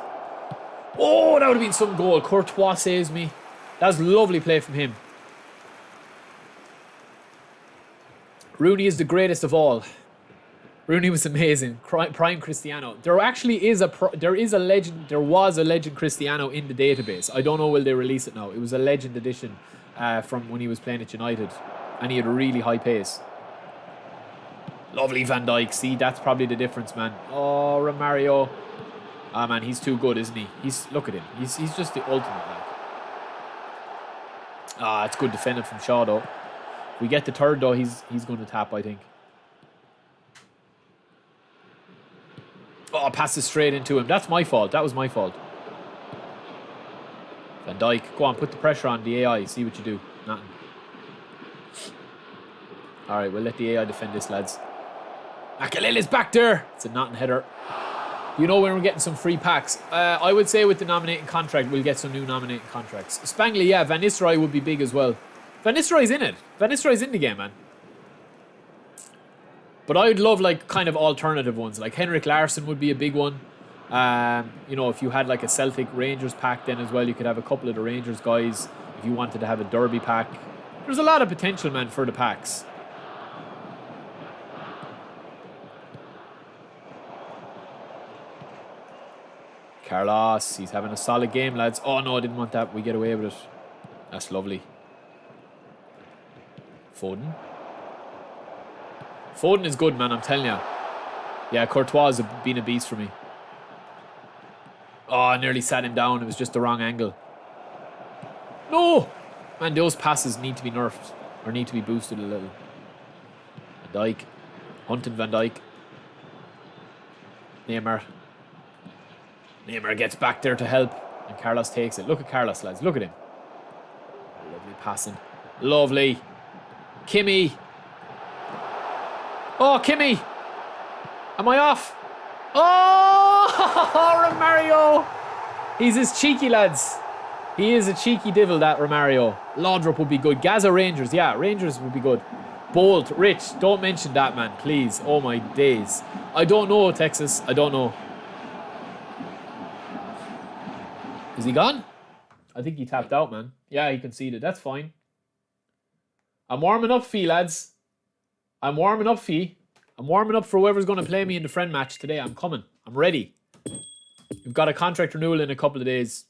Oh, that would have been some goal. Courtois saves me. That was lovely play from him. Rooney is the greatest of all. Rooney was amazing. Prime Cristiano. There actually is a legend. There was a legend Cristiano in the database. I don't know will they release it now. It was a legend edition from when he was playing at United, and he had a really high pace. Lovely Van Dijk. See, that's probably the difference, man. Oh, Romario. Ah, man, he's too good, isn't he? Look at him. He's just the ultimate, like. Ah, it's good defending from Shaw, though. If we get the third, though, he's going to tap, I think. Oh, passes straight into him. That's my fault. That was my fault. Van Dijk. Go on, put the pressure on the AI. See what you do. Nothing. Alright, we'll let the AI defend this, lads. Makelele's back there. It's a Notting header. You know when we're getting some free packs. I would say with the nominating contract, we'll get some new nominating contracts. Spangley, yeah, Van Nistelrooy would be big as well. Van Nistelrooy's in it. Van Nistelrooy's in the game, man. But I would love, like, kind of alternative ones. Like, Henrik Larsson would be a big one. You know, if you had, like, a Celtic Rangers pack then as well, you could have a couple of the Rangers guys if you wanted to have a Derby pack. There's a lot of potential, man, for the packs. Carlos, he's having a solid game, lads. Oh, no, I didn't want that. We get away with it. That's lovely. Foden. Foden is good, man, I'm telling you. Yeah, Courtois has been a beast for me. Oh, I nearly sat him down. It was just the wrong angle. No! Man, those passes need to be nerfed. Or need to be boosted a little. Van Dijk. Hunting Van Dijk. Neymar. Neymar gets back there to help. And Carlos takes it. Look at Carlos, lads. Look at him. Lovely passing. Lovely. Kimmy. Oh, Kimmy. Am I off? Oh, Romario. He's as cheeky, lads. He is a cheeky devil, that Romario. Laudrup would be good. Gaza Rangers. Yeah, Rangers would be good. Bolt, Rich. Don't mention that, man, please. Oh, my days. I don't know, Texas. I don't know. Is he gone? I think he tapped out, man. Yeah, he conceded. That's fine. I'm warming up, Fee, lads. I'm warming up, Fee. I'm warming up for whoever's going to play me in the friend match today. I'm coming. I'm ready. We've got a contract renewal in a couple of days.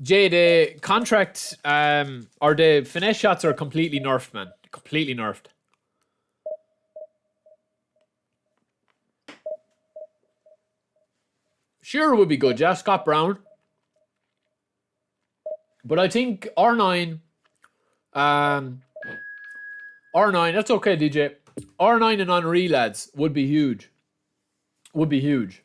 Jay, the contract or the finesse shots are completely nerfed, man. Completely nerfed. Shearer would be good, yeah. Scott Brown. But I think R9... R9, that's okay, DJ. R9 and Henry, lads, would be huge. Would be huge.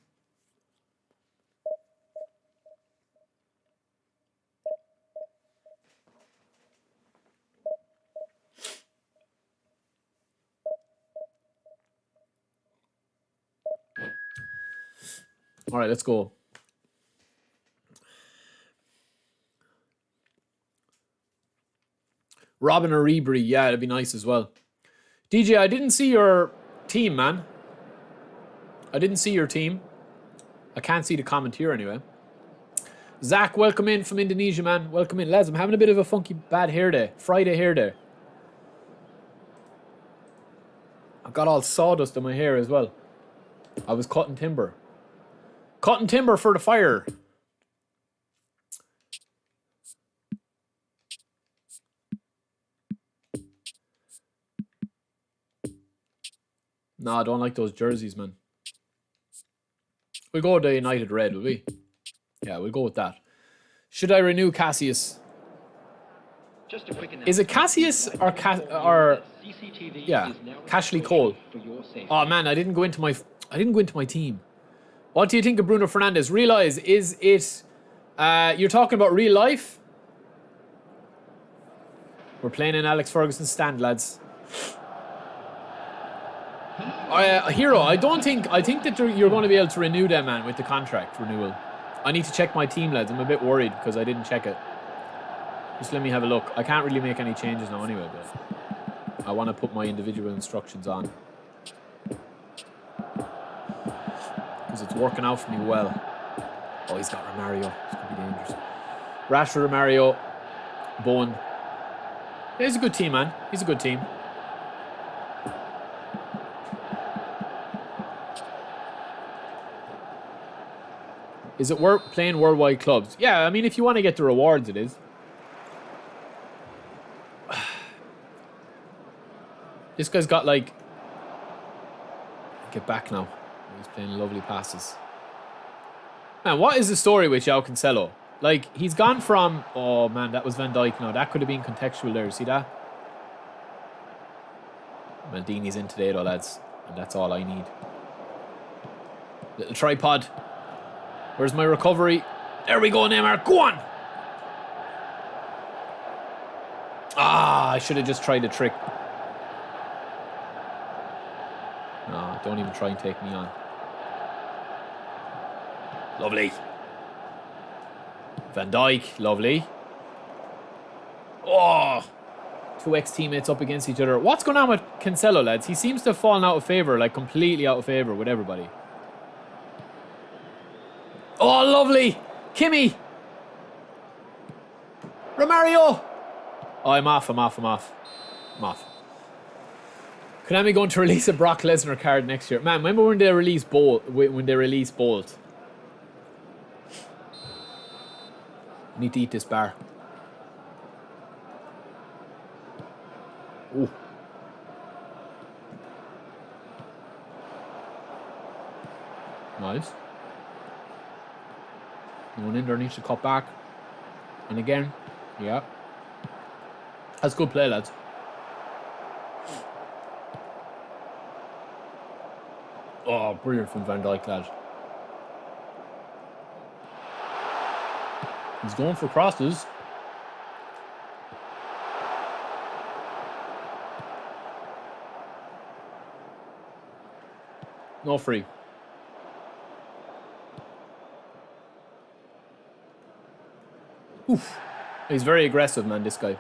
All right, let's go. Robin or Ribery, yeah, it'd be nice as well. DJ, I didn't see your team, man. I didn't see your team. I can't see the comment here anyway. Zach, welcome in from Indonesia, man. Welcome in. Lads, I'm having a bit of a funky bad hair day. Friday hair day. I've got all sawdust in my hair as well. I was cutting timber. Cutting timber for the fire. No, I don't like those jerseys, man. We'll go with the United red, will we? Yeah, we'll go with that. Should I renew Cassius? Is it Cassius or yeah, Cashley Cole? Oh man, I didn't go into my team. What do you think of Bruno Fernandes? Realize, is it you're talking about real life? We're playing in Alex Ferguson's stand, lads. Hero, I think that you're going to be able to renew them, man, with the contract renewal. I need to check my team, lads. I'm a bit worried because I didn't check it. Just let me have a look. I can't really make any changes now anyway, but I want to put my individual instructions on. Because it's working out for me well. Oh, he's got Romario. It's going to be dangerous. Rashford, Romario, Bowen. Yeah, he's a good team, man. He's a good team. Is it worth playing worldwide clubs? Yeah, I mean, if you want to get the rewards, it is. This guy's got, like... Get back now. He's playing lovely passes. Man, what is the story with João Cancelo? Like, he's gone from... Oh, man, that was Van Dijk now. That could have been contextual there. See that? Maldini's in today, though, lads. And that's all I need. Little tripod. Where's my recovery? There we go, Neymar. Go on! Ah, I should have just tried a trick. No, don't even try and take me on. Lovely. Van Dijk, lovely. Oh! Two ex-teammates up against each other. What's going on with Cancelo, lads? He seems to have fallen out of favour, like completely out of favour with everybody. Oh, lovely! Kimmy! Romario! Oh, I'm off. Konami going to release a Brock Lesnar card next year. Man, remember when they released Bolt? I need to eat this bar. Ooh. Nice. Going in there, needs to cut back. And again. Yeah. That's good play, lads. Oh, brilliant from Van Dijk, lad. He's going for crosses. No free. Oof. He's very aggressive, man, this guy.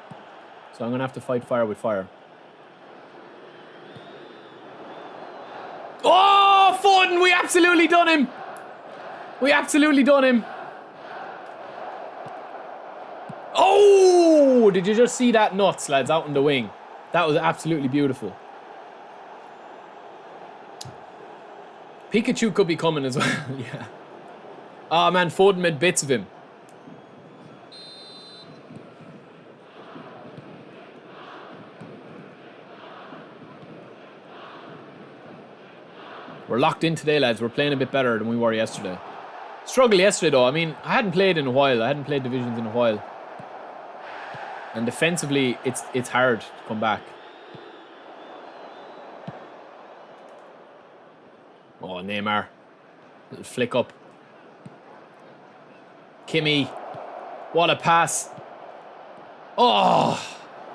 So I'm going to have to fight fire with fire. Oh, Foden! We absolutely done him! Oh! Did you just see that nuts, lads, out in the wing? That was absolutely beautiful. Pikachu could be coming as well, yeah. Oh, man, Foden made bits of him. We're locked in today, lads. We're playing a bit better than we were yesterday. Struggled yesterday, though. I mean, I hadn't played in a while. I hadn't played divisions in a while. And defensively, it's hard to come back. Oh, Neymar. Little flick up. Kimmy. What a pass. Oh.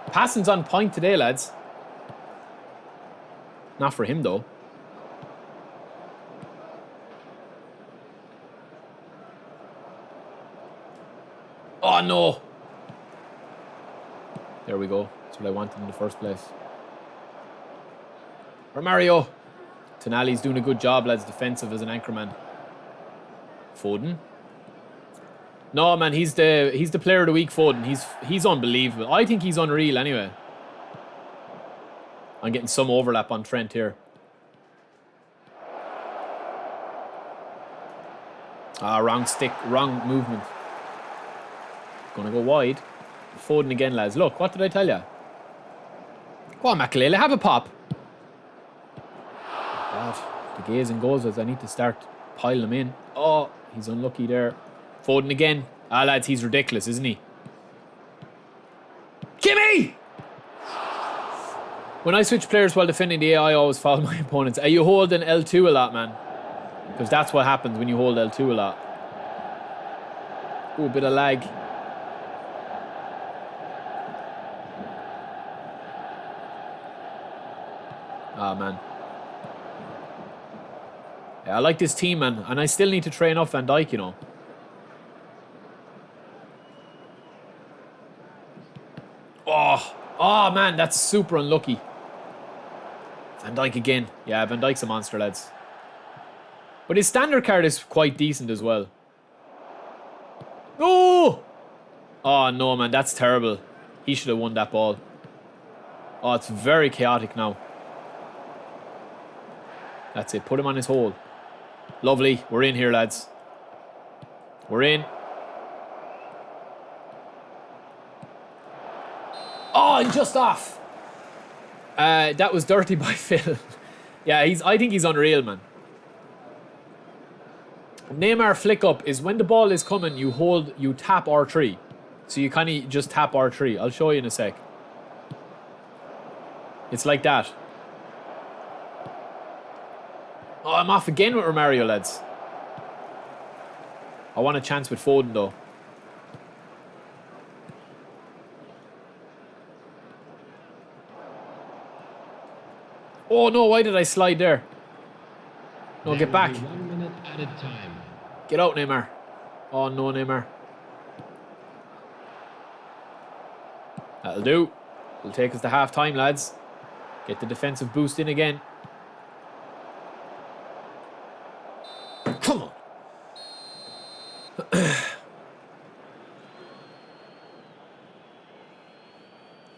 Passing's on point today, lads. Not for him, though. Oh, no. There we go. That's what I wanted in the first place. Romario. Tonali's doing a good job, lads, defensive as an anchorman. Foden. No, man, he's the player of the week, Foden. He's unbelievable. I think he's unreal anyway. I'm getting some overlap on Trent here. Ah, wrong stick, wrong movement. Gonna go wide. Foden again, lads. Look, what did I tell you? Go on, Makelele, have a pop. God, the gaze and goals as I need to start Pile him in. Oh, he's unlucky there. Foden again. Ah, lads, he's ridiculous, isn't he? Gimme! When I switch players while defending the AI, I always follow my opponents. Are you holding L2 a lot, man? Because that's what happens when you hold L2 a lot. Ooh, a bit of lag. Ah, man. Yeah, I like this team, man. And I still need to train up Van Dijk, you know. Oh, man, that's super unlucky. Van Dijk again. Yeah, Van Dijk's a monster, lads. But his standard card is quite decent as well. Oh! Oh, no, man, that's terrible. He should have won that ball. Oh, it's very chaotic now. That's it. Put him on his hole. Lovely. We're in here, lads. We're in. Oh, and just off. That was dirty by Phil. Yeah, I think he's unreal, man. Neymar flick up is when the ball is coming, you tap R3. So you kind of just tap R3. I'll show you in a sec. It's like that. Oh, I'm off again with Romario, lads. I want a chance with Foden, though. Oh, no, why did I slide there? No, get back. 1 minute added time. Get out, Neymar. Oh, no, Neymar. That'll do. It'll take us to half-time, lads. Get the defensive boost in again. Come on.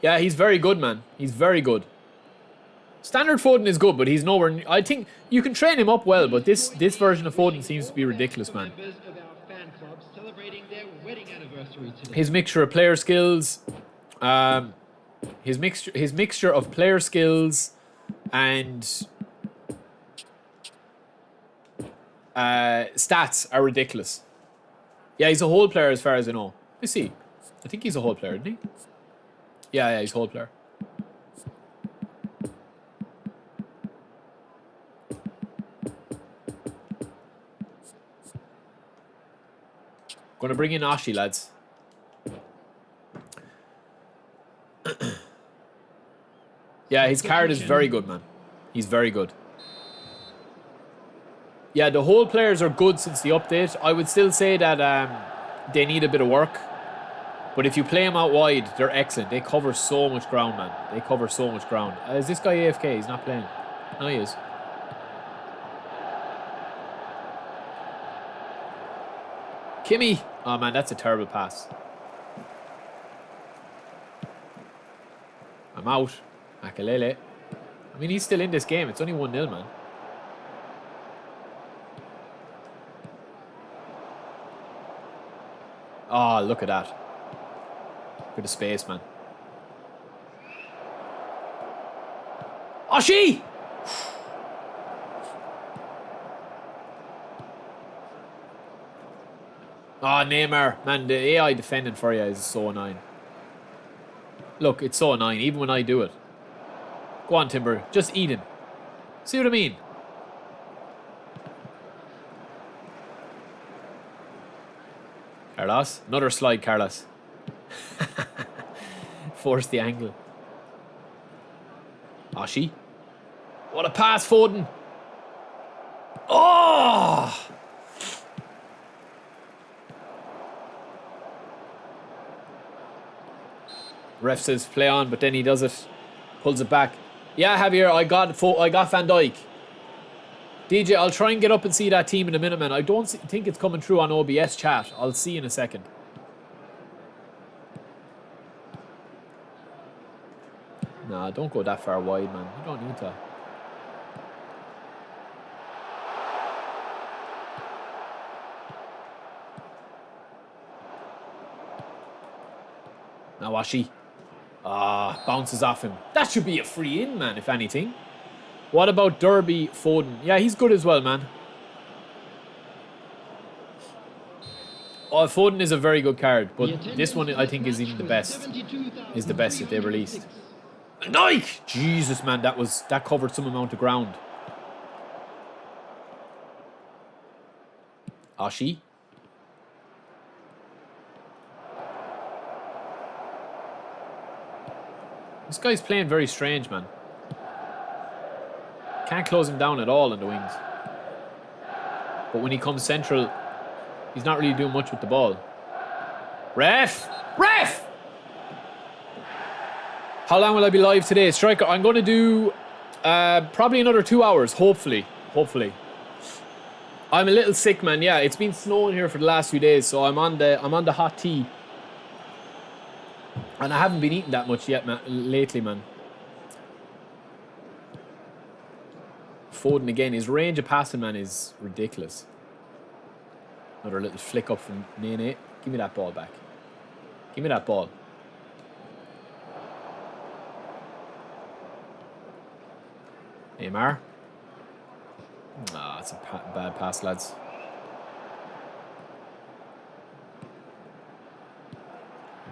Yeah, he's very good, man. He's very good. Standard Foden is good, but he's nowhere near. I think you can train him up well, but this version of Foden seems to be ridiculous, man. His mixture of player skills, his mixture of player skills and stats are ridiculous. Yeah, he's a whole player as far as I know. Let's see. I think he's a whole player, isn't he? Yeah, he's a whole player. Gonna bring in Ashi, lads. Yeah, his card is very good, man. He's very good. Yeah, the whole players are good since the update. I would still say that they need a bit of work. But if you play them out wide, they're excellent. They cover so much ground, man. They cover so much ground. Is this guy AFK? He's not playing. No, he is. Kimmy. Oh, man, that's a terrible pass. I'm out. Makalele. I mean, he's still in this game. It's only 1-0, man. Oh, look at that. Look at the space, man. Ashi! Oh, Neymar. Man, the AI defending for you is so annoying. Look, it's so annoying, even when I do it. Go on, Timber. Just eat him. See what I mean? Carlos. Another slide, Carlos. Force the angle. Ashi. What a pass, Foden. Oh! Ref says play on, but then he does it. Pulls it back. Yeah, Javier, I got Van Dijk. DJ, I'll try and get up and see that team in a minute, man. I don't think it's coming through on OBS chat. I'll see in a second. Nah, don't go that far wide, man. You don't need to. Now Ashi. Bounces off him. That should be a free in, man, if anything. What about Derby Foden? Yeah, he's good as well, man. Oh, Foden is a very good card, but The this one I think is attendance even the was best. Is the best that they've released. Dijk! Jesus, man, that covered some amount of ground. Ashi. This guy's playing very strange, man. Can't close him down at all on the wings. But when he comes central, he's not really doing much with the ball. Ref! Ref! How long will I be live today? Striker, I'm going to do probably another 2 hours, hopefully. Hopefully. I'm a little sick, man. Yeah, it's been snowing here for the last few days, so I'm on the hot tea. And I haven't been eating that much yet, man, lately, man. Foden again. His range of passing, man, is ridiculous. Another little flick up from Nene. Give me that ball back. Give me that ball. Neymar. Ah, it's a bad pass, lads.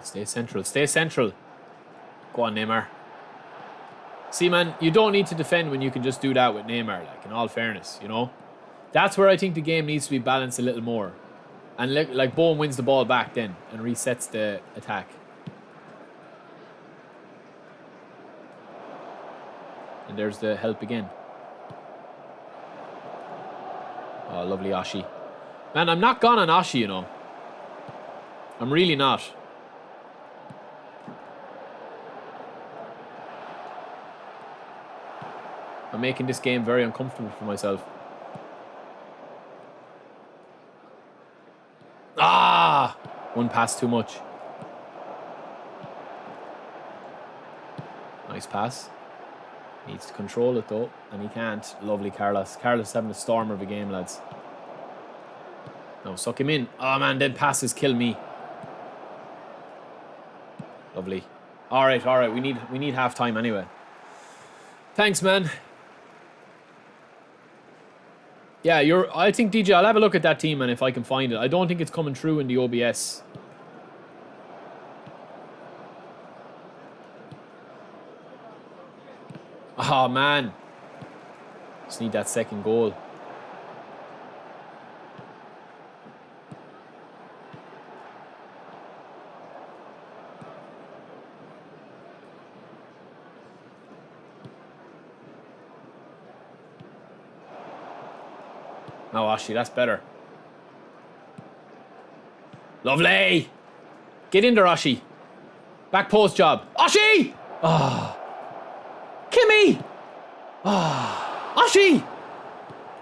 Stay central. Stay central. Go on, Neymar. See, man, you don't need to defend when you can just do that with Neymar, like, in all fairness, you know? That's where I think the game needs to be balanced a little more. And, like, Bowen wins the ball back then and resets the attack. And there's the help again. Oh, lovely Ashi. Man, I'm not gone on Ashi, you know. I'm really not. I'm making this game very uncomfortable for myself. Ah! One pass too much. Nice pass. Needs to control it though, and he can't. Lovely Carlos. Carlos having a stormer of a game, lads. No, suck him in. Oh man, dead passes kill me. Lovely. Alright, alright. We need half time anyway. Thanks, man. Yeah, I think DJ, I'll have a look at that team, man, if I can find it. I don't think it's coming through in the OBS. Oh, man. Just need that second goal. Oh, Ashi, that's better. Lovely! Get in there, Ashi. Back post job. Ashi! Ah. Oh. Kimmy! Ah. Oh. Ashi!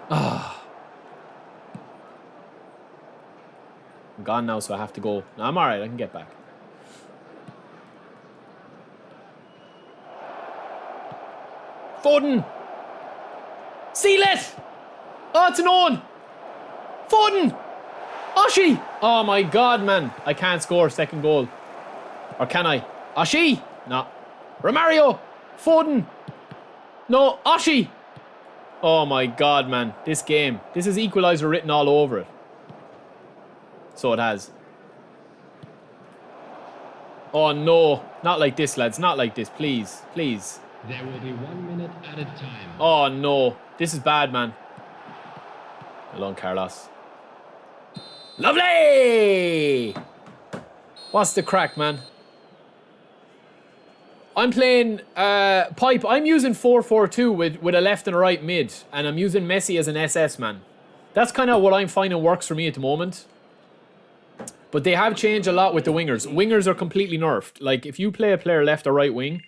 Ah. Oh. I'm gone now, so I have to go. No, I'm alright, I can get back. Foden! Seal it! Oh, it's an on! Foden! Ashi! Oh my god, man. I can't score second goal. Or can I? Ashi! No. Romario! Foden! No, Ashi! Oh my god, man. This game. This is equaliser written all over it. So it has. Oh no. Not like this, lads. Not like this. Please. Please. There will be 1 minute at a time. Oh no. This is bad, man. Well done, Carlos. Lovely! What's the crack, man? I'm playing pipe. I'm using 4-4-2 with a left and a right mid. And I'm using Messi as an SS, man. That's kind of what I'm finding works for me at the moment. But they have changed a lot with the wingers. Wingers are completely nerfed. Like, if you play a player left or right wing,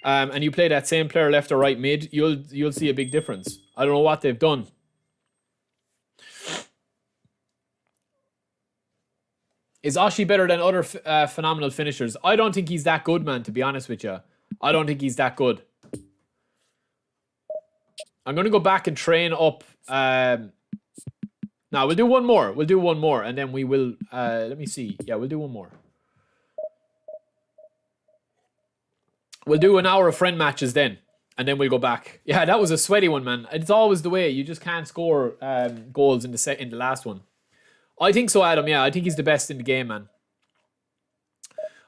and you play that same player left or right mid, you'll see a big difference. I don't know what they've done. Is Ashi better than other phenomenal finishers? I don't think he's that good, man, to be honest with you. I don't think he's that good. I'm going to go back and train up. Now, we'll do one more. We'll do one more, and then we will... let me see. Yeah, we'll do one more. We'll do an hour of friend matches then, and then we'll go back. Yeah, that was a sweaty one, man. It's always the way. You just can't score goals in the last one. I think so, Adam. Yeah, I think he's the best in the game, man.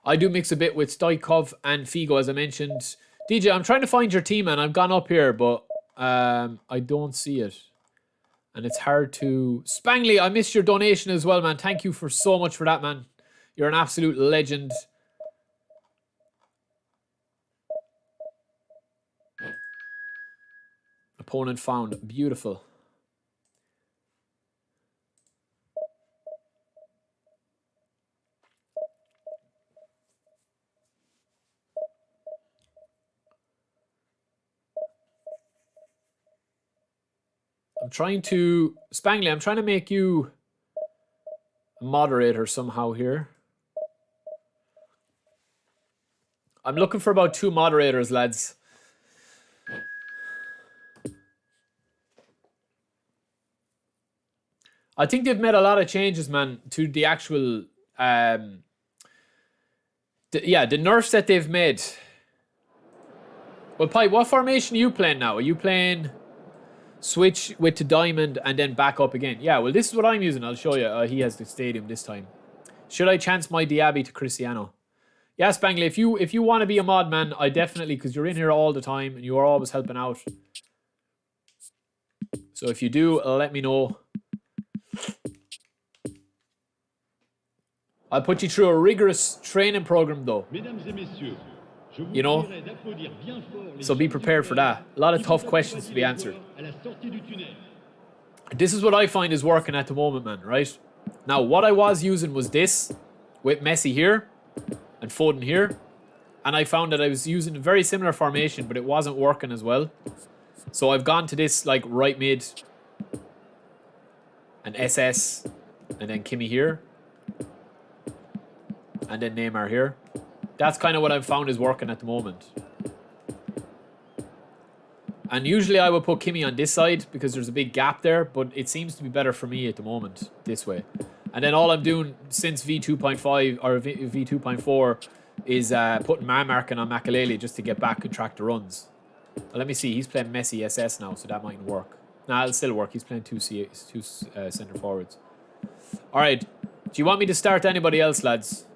I do mix a bit with Dijk and Figo, as I mentioned. DJ, I'm trying to find your team, man. I've gone up here, but I don't see it. And it's hard to... Spangley, I missed your donation as well, man. Thank you for so much for that, man. You're an absolute legend. Opponent found. Beautiful. I'm trying to... Spangley, I'm trying to make you a moderator somehow here. I'm looking for about 2 moderators, lads. I think they've made a lot of changes, man, to the actual... the nerfs that they've made. Well, Pi, what formation are you playing now? Are you playing... Switch with to diamond and then back up again? Yeah, well, this is what I'm using. I'll show you. He has the stadium this time. Should I chance my Diaby to Cristiano? Yeah, Spangley, if you want to be a mod, man, I definitely, because you're in here all the time and you are always helping out. So if you do, let me know. I'll put you through a rigorous training program, though. You know, so be prepared for that. A lot of tough questions to be answered. This is what I find is working at the moment, man, right? Now, what I was using was this, with Messi here, and Foden here. And I found that I was using a very similar formation, but it wasn't working as well. So I've gone to this, like, right mid, and SS, and then Kimi here. And then Neymar here. That's kind of what I've found is working at the moment. And usually I would put Kimi on this side because there's a big gap there, but it seems to be better for me at the moment this way. And then all I'm doing since V2.5 or V2.4 is putting man marking on Makaleli just to get back and track the runs. Well, let me see. He's playing Messi SS now, so that mightn't work. Nah, it'll still work. He's playing two centre forwards. All right. Do you want me to start anybody else, lads?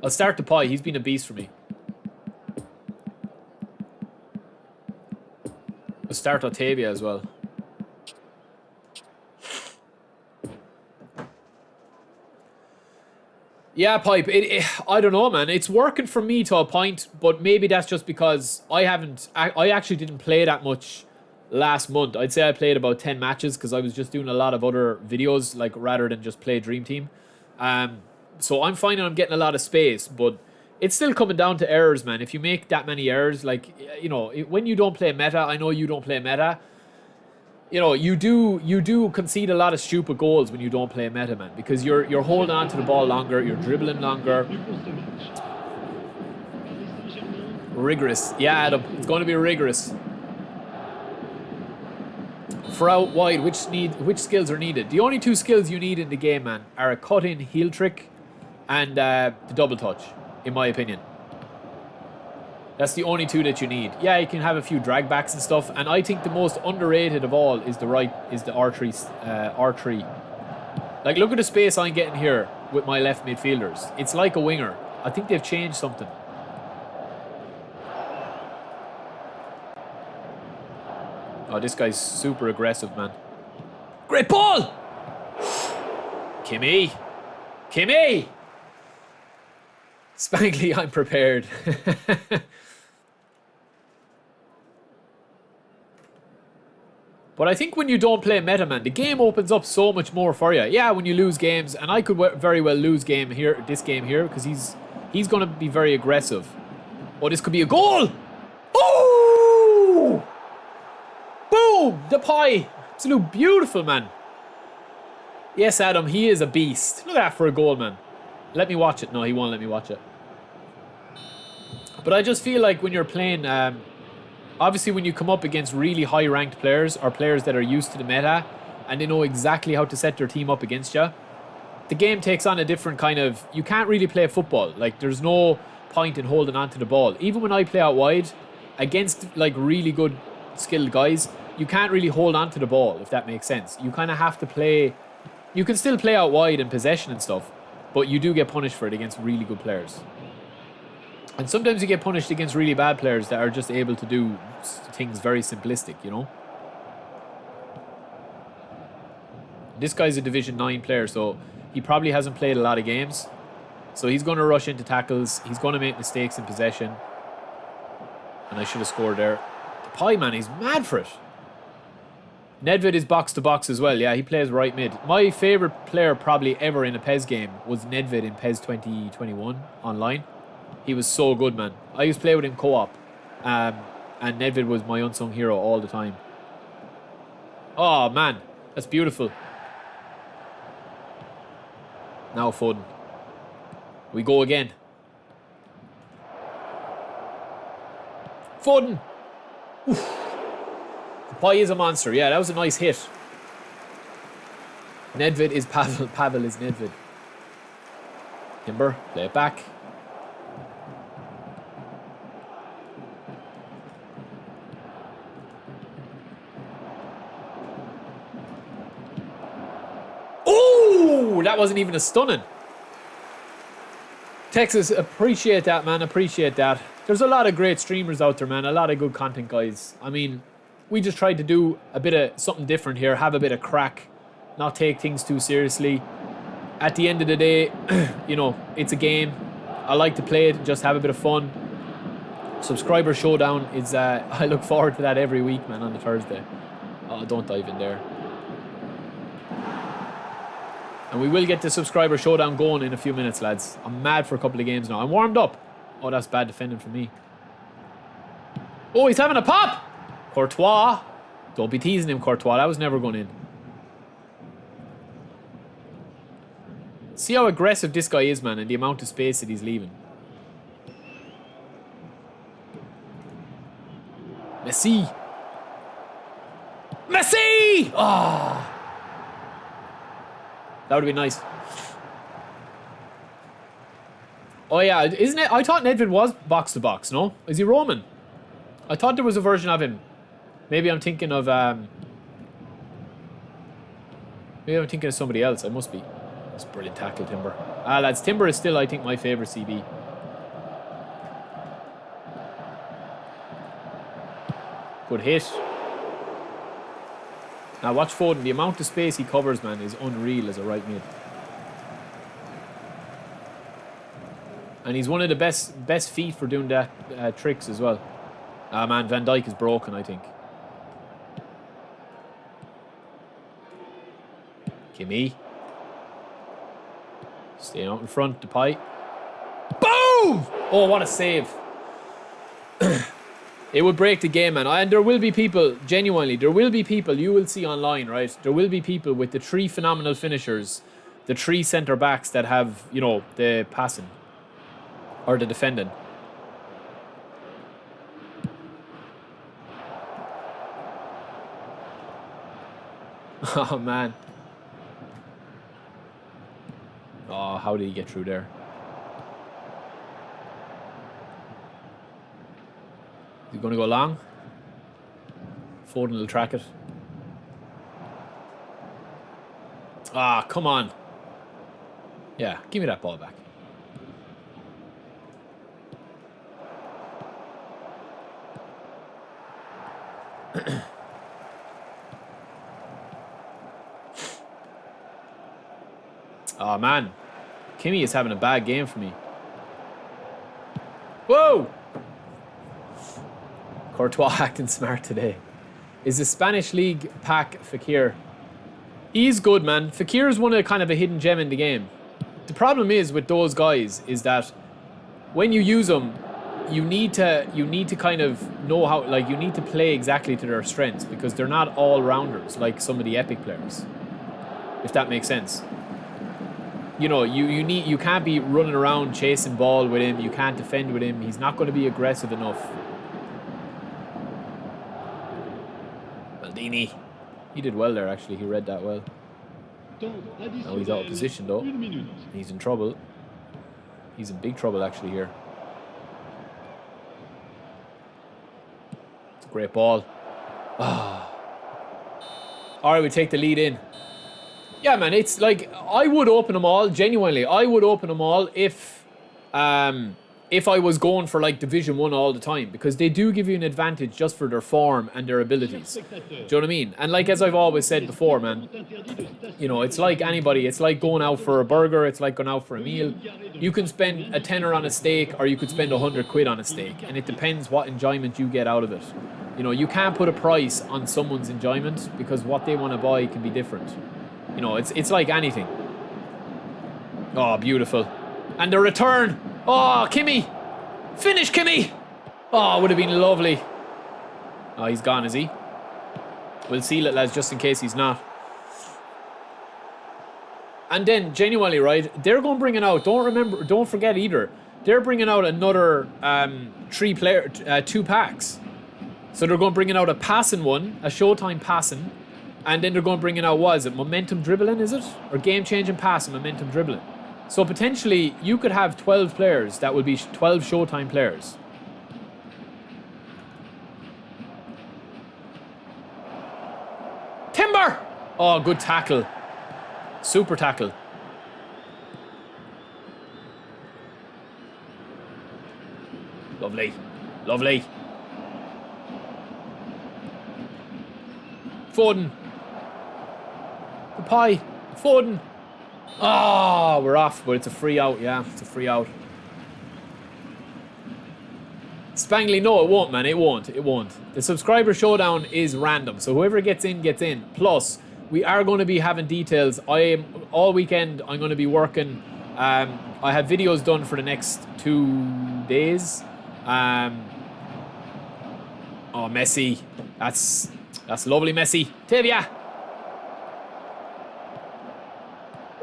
I'll start the Pi. He's been a beast for me. I'll start Otavia as well. Yeah, Pipe. I don't know, man. It's working for me to a point, but maybe that's just because I actually didn't play that much last month. I'd say I played about 10 matches because I was just doing a lot of other videos, like rather than just play Dream Team. So I'm finding I'm getting a lot of space, but it's still coming down to errors, man. If you make that many errors, like, you know, when you don't play meta, I know you don't play meta. You know, you do concede a lot of stupid goals when you don't play meta, man, because you're holding on to the ball longer, you're dribbling longer. Rigorous. Yeah, Adam, it's going to be rigorous. For out wide, which skills are needed? The only 2 skills you need in the game, man, are a cut-in heel trick and the double touch, in my opinion. That's the only 2 that you need. Yeah, you can have a few drag backs and stuff, and I think the most underrated of all is the R3. Like, look at the space I'm getting here with my left midfielders. It's like a winger. I think they've changed something. Oh, this guy's super aggressive, man. Great ball! Kimi! Kimi! Spangley, I'm prepared. But I think when you don't play meta, man, the game opens up so much more for you. Yeah, when you lose games, and I could very well lose this game here, because he's going to be very aggressive. Oh, this could be a goal! Oh! Boom! The Pi. Absolute beautiful, man. Yes, Adam, he is a beast. Look at that for a goal, man. Let me watch it. No, he won't let me watch it. But I just feel like when you're playing... obviously, when you come up against really high-ranked players or players that are used to the meta and they know exactly how to set their team up against you, the game takes on a different kind of... You can't really play football. Like, there's no point in holding on to the ball. Even when I play out wide, against, like, really good skilled guys, you can't really hold on to the ball, if that makes sense. You kind of have to play You can still play out wide and possession and stuff, but you do get punished for it against really good players. And sometimes you get punished against really bad players that are just able to do things very simplistic, you know? This guy's a Division 9 player, so he probably hasn't played a lot of games. So he's going to rush into tackles. He's going to make mistakes in possession. And I should have scored there. Depay, man, he's mad for it. Nedved is box to box as well. Yeah, he plays right mid. My favourite player probably ever in a PES game was Nedved in PES 2021 online. He was so good, man. I used to play with him co-op. And Nedved was my unsung hero all the time. Oh, man. That's beautiful. Now Foden. We go again. Foden! Oof. Depay is a monster. Yeah, that was a nice hit. Nedved is Pavel. Pavel is Nedved. Timber, play it back. Oh, that wasn't even a stunning. Texas, appreciate that, man. Appreciate that. There's a lot of great streamers out there, man. A lot of good content, guys. I mean, we just tried to do a bit of something different here. Have a bit of crack. Not take things too seriously. At the end of the day, you know, it's a game. I like to play it. Just have a bit of fun. Subscriber showdown is... I look forward to that every week, man, on the Thursday. Oh, don't dive in there. And we will get the subscriber showdown going in a few minutes, lads. I'm mad for a couple of games now. I'm warmed up. Oh, that's bad defending for me. Oh, he's having a pop! Courtois. Don't be teasing him, Courtois. That was never going in. See how aggressive this guy is, man, and the amount of space that he's leaving. Messi! Messi! Ah! Oh. That would be nice. Oh yeah, isn't it? I thought Nedved was box to box, no? Is he Roman? I thought there was a version of him. Maybe I'm thinking of somebody else. I must be. That's brilliant tackle, Timber. Lads, Timber is still, I think, my favourite CB. Good hit. Now watch Foden. The amount of space he covers, man, is unreal as a right mid. And he's one of the best feet for doing that tricks as well. Ah, man, Van Dijk is broken, I think. Kimmy. Staying out in front, Depay. Boom! Oh, what a save. It would break the game, man. And there will be people, genuinely, there will be people you will see online, right? There will be people with the 3 phenomenal finishers, the 3 centre-backs that have, you know, the passing. Or the defending. Oh, man. Oh, how did he get through there? Is he going to go long? Foden will track it. Ah, come on. Yeah, give me that ball back. Oh, man. Kimmy is having a bad game for me. Whoa! Courtois acting smart today. Is the Spanish League pack Fekir? He's good, man. Fekir is one of kind of a hidden gem in the game. The problem is with those guys is that when you use them, you need to kind of know how, like, you need to play exactly to their strengths because they're not all rounders like some of the epic players. If that makes sense. You know, you can't be running around chasing ball with him. You can't defend with him. He's not going to be aggressive enough. Maldini. He did well there, actually. He read that well. Now he's out of position, though. He's in trouble. He's in big trouble, actually, here. It's a great ball. Ah. All right, we take the lead in. Yeah, man, it's like, I would open them all, genuinely. I would open them all if I was going for like Division 1 all the time, because they do give you an advantage just for their form and their abilities. Do you know what I mean? And like, as I've always said before, man, you know, it's like anybody. It's like going out for a burger. It's like going out for a meal. You can spend a tenner on a steak, or you could spend 100 quid on a steak, and it depends what enjoyment you get out of it. You know, you can't put a price on someone's enjoyment, because what they want to buy can be different. You know, it's like anything. Oh, beautiful. And the return. Oh, Kimmy. Finish, Kimmy. Oh, would have been lovely. Oh, he's gone, is he? We'll seal it, lads, just in case he's not. And then, genuinely, right, they're going to bring it out. Don't forget either. They're bringing out another 2 packs. So they're going to bring it out a passing one, a Showtime passing. And then they're going to bring it out, what is it? Momentum dribbling, is it? Or game-changing passing, momentum dribbling. So potentially, you could have 12 players that will be 12 Showtime players. Timber! Oh, good tackle. Super tackle. Lovely. Lovely. Foden. The pie. Foden. Oh, we're off, but it's a free out. Yeah, it's a free out. Spangly, no, it won't, man. It won't. It won't. The subscriber showdown is random, so whoever gets in, gets in. Plus, we are going to be having details. All weekend, I'm going to be working. I have videos done for the next 2 days. Oh, Messi. That's lovely, Messi. Tibia.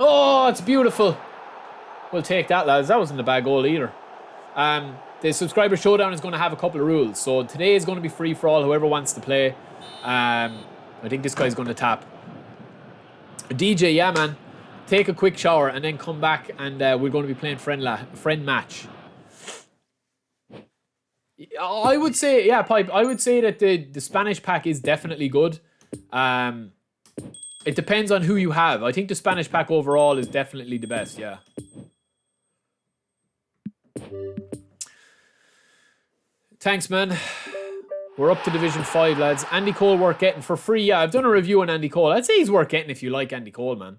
Oh, it's beautiful. We'll take that, lads. That wasn't a bad goal either. The subscriber showdown is going to have a couple of rules. So today is going to be free for all, whoever wants to play. I think this guy's going to tap. DJ, yeah, man. Take a quick shower and then come back, and we're going to be playing friend match. I would say, yeah, Pipe. I would say that the Spanish pack is definitely good. It depends on who you have. I think the Spanish pack overall is definitely the best, yeah. Thanks, man. We're up to Division 5, lads. Andy Cole worth getting for free. Yeah, I've done a review on Andy Cole. I'd say he's worth getting if you like Andy Cole, man.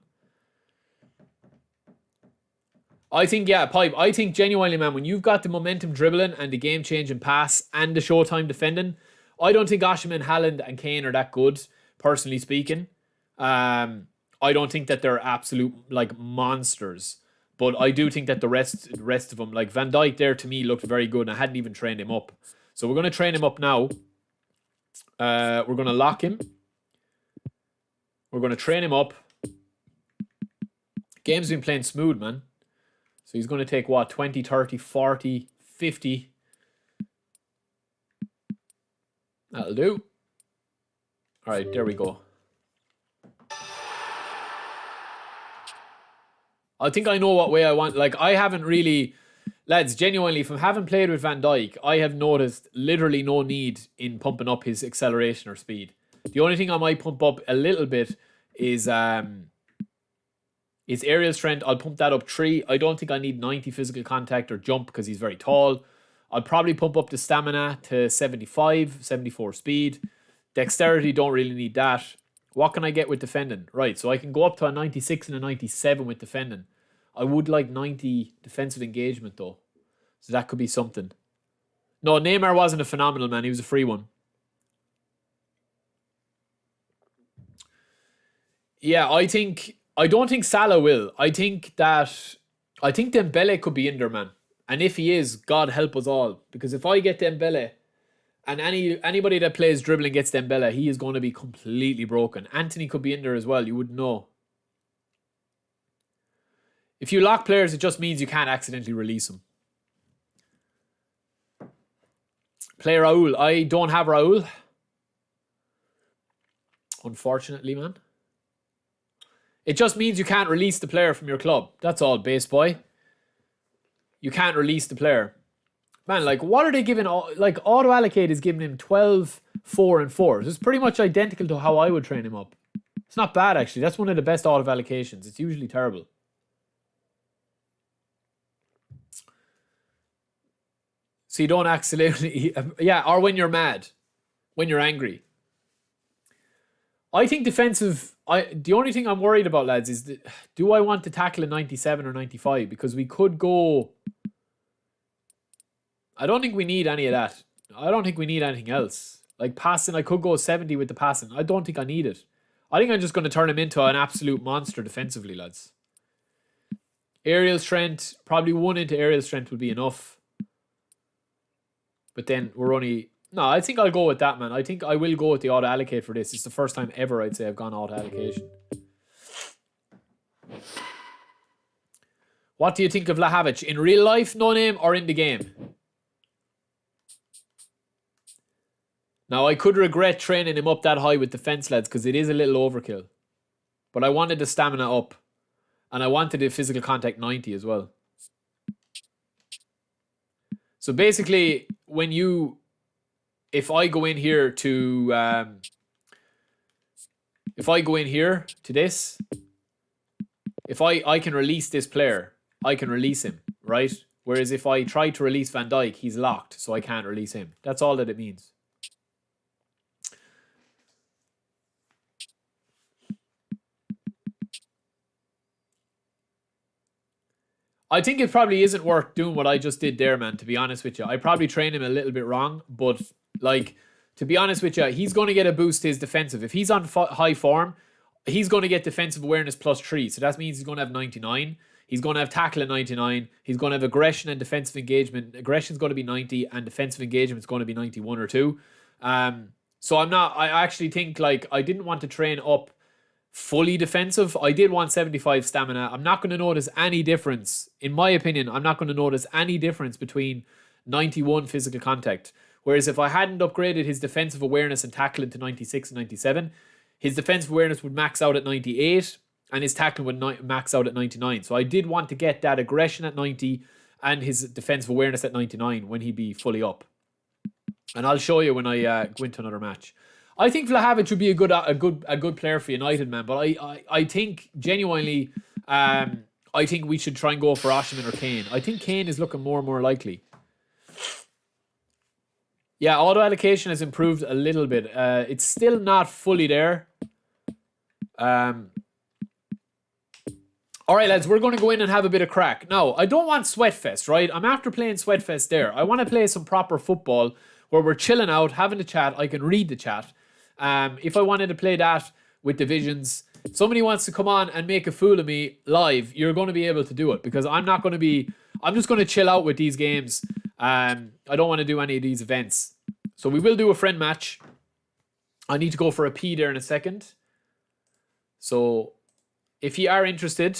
I think, yeah, Pipe, I think genuinely, man, when you've got the momentum dribbling and the game-changing pass and the Showtime defending, I don't think Osimhen, Haaland and Kane are that good, personally speaking. I don't think that they're absolute, like, monsters. But I do think that the rest of them, like Van Dijk there, to me, looked very good. And I hadn't even trained him up. So we're going to train him up now. We're going to lock him. We're going to train him up. Game's been playing smooth, man. So he's going to take, what, 20, 30, 40, 50. That'll do. All right, there we go. I think I know what way I want. Like, I haven't really... Lads, genuinely, from having played with Van Dijk, I have noticed literally no need in pumping up his acceleration or speed. The only thing I might pump up a little bit is aerial strength. I'll pump that up 3. I don't think I need 90 physical contact or jump because he's very tall. I'll probably pump up the stamina to 75, 74 speed. Dexterity, don't really need that. What can I get with defending? Right, so I can go up to a 96 and a 97 with defending. I would like 90 defensive engagement, though. So that could be something. No, Neymar wasn't a phenomenal, man. He was a free one. Yeah, I don't think Salah will. I think Dembele could be in there, man. And if he is, God help us all. Because if I get Dembele... And anybody that plays dribbling gets Dembele, he is going to be completely broken. Anthony could be in there as well. You wouldn't know. If you lock players, it just means you can't accidentally release them. Play Raul. I don't have Raul. Unfortunately, man. It just means you can't release the player from your club. That's all, base boy. You can't release the player. Man, like, what are they giving? Like, auto-allocate is giving him 12, 4, and 4. So it's pretty much identical to how I would train him up. It's not bad, actually. That's one of the best out of allocations. It's usually terrible. So you don't accidentally... Yeah, or when you're mad. When you're angry. I think defensive... The only thing I'm worried about, lads, is... Do I want to tackle a 97 or 95? Because we could go... I don't think we need any of that. I don't think we need anything else. Like passing, I could go 70 with the passing. I don't think I need it. I think I'm just going to turn him into an absolute monster defensively, lads. Aerial strength, probably 1 into aerial strength would be enough. But then we're only... No, I think I'll go with that, man. I think I will go with the auto-allocate for this. It's the first time ever I'd say I've gone auto-allocation. What do you think of Vlahovic? In real life, no name, or in the game? Now, I could regret training him up that high with defense, lads, because it is a little overkill. But I wanted the stamina up. And I wanted the physical contact 90 as well. So basically, when you... If I go in here to... if I go in here to this... If I can release this player, I can release him, right? Whereas if I try to release Van Dijk, he's locked, so I can't release him. That's all that it means. I think it probably isn't worth doing what I just did there, man, to be honest with you. I probably trained him a little bit wrong, but, like, to be honest with you, he's going to get a boost to his defensive. If he's on high form, he's going to get defensive awareness +3. So that means he's going to have 99. He's going to have tackle at 99. He's going to have aggression and defensive engagement. Aggression's going to be 90, and defensive engagement's going to be 91 or 2. So I actually think, like, I didn't want to train up fully defensive. I did want 75 stamina. I'm not going to notice any difference. In my opinion, I'm not going to notice any difference between 91 physical contact. Whereas if I hadn't upgraded his defensive awareness and tackling to 96 and 97, his defensive awareness would max out at 98 and his tackling would max out at 99. So I did want to get that aggression at 90 and his defensive awareness at 99 when he'd be fully up. And I'll show you when I go into another match. I think Vlahovic would be a good player for United, man. But I think genuinely, I think we should try and go for Osimhen or Kane. I think Kane is looking more and more likely. Yeah, auto allocation has improved a little bit. It's still not fully there. All right, lads, we're going to go in and have a bit of crack. Now, I don't want Sweatfest, right? I'm after playing Sweatfest there. I want to play some proper football where we're chilling out, having a chat. I can read the chat. If I wanted to play that with divisions, somebody wants to come on and make a fool of me live, you're going to be able to do it because I'm not going to be... I'm just going to chill out with these games. I don't want to do any of these events. So we will do a friend match. I need to go for a pee there in a second. So if you are interested,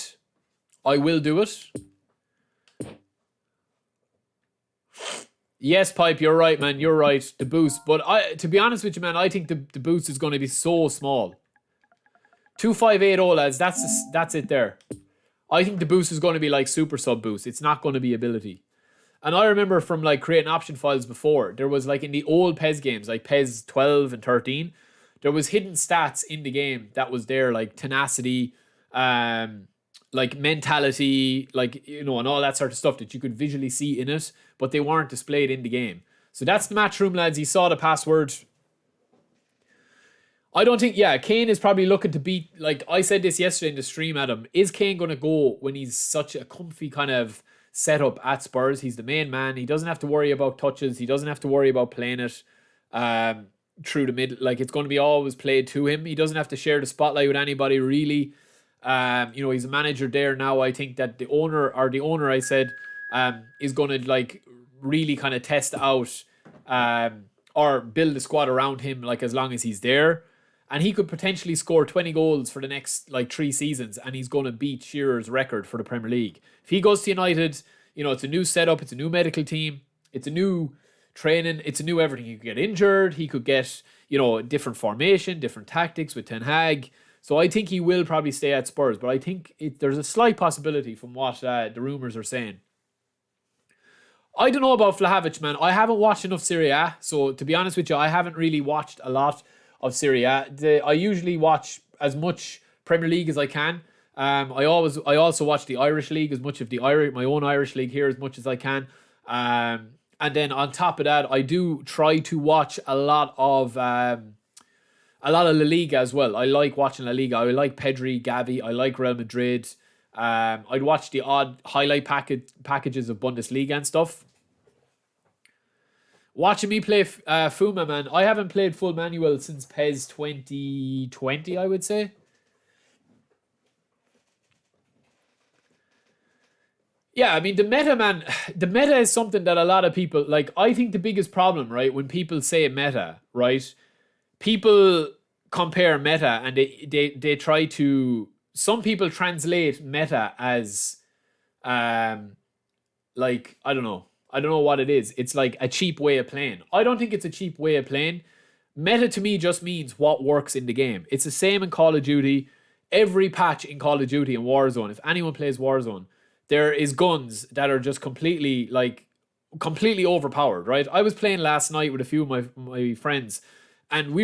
I will do it. Yes, Pipe, you're right, man. You're right. The boost. But to be honest with you, man, I think the boost is going to be so small. 2580, lads. That's it there. I think the boost is going to be like super sub boost. It's not going to be ability. And I remember from like creating option files before, there was like in the old PES games, like PES 12 and 13, there was hidden stats in the game that was there, like tenacity, like mentality, like, you know, and all that sort of stuff that you could visually see in it, but they weren't displayed in the game. So that's the match room, lads. You saw the password. I don't think, yeah, Kane is probably looking to beat, like I said this yesterday in the stream, Adam, is Kane going to go when he's such a comfy kind of setup at Spurs? He's the main man. He doesn't have to worry about touches. He doesn't have to worry about playing it through the middle. Like, it's going to be always played to him. He doesn't have to share the spotlight with anybody, really. You know, he's a manager there now. I think that the owner I said, is going to like really kind of test out or build a squad around him, like as long as he's there. And he could potentially score 20 goals for the next like 3 seasons, and he's going to beat Shearer's record for the Premier League. If he goes to United, you know, it's a new setup, it's a new medical team, it's a new training, it's a new everything. He could get injured, he could get, you know, different formation, different tactics with Ten Hag. So I think he will probably stay at Spurs, but I think there's a slight possibility from what the rumours are saying. I don't know about Vlahovic, man. I haven't watched enough Serie A, so to be honest with you, I haven't really watched a lot of Serie A. I usually watch as much Premier League as I can. I also watch the Irish League, as much of my own Irish League here as much as I can. And then on top of that, I do try to watch a lot of La Liga as well. I like watching La Liga. I like Pedri, Gavi. I like Real Madrid. I'd watch the odd highlight packages of Bundesliga and stuff. Watching me play Fuma, man. I haven't played full manual since PES 2020, I would say. Yeah, I mean, the meta, man, the meta is something that a lot of people, like, I think the biggest problem, right, when people say meta, right, people compare meta and they try to, some people translate meta as, like, I don't know what it is. It's like a cheap way of playing. I don't think it's a cheap way of playing. Meta to me just means what works in the game. It's the same in Call of Duty. Every patch in Call of Duty and Warzone, if anyone plays Warzone, there is guns that are just completely overpowered, right? I was playing last night with a few of my friends, and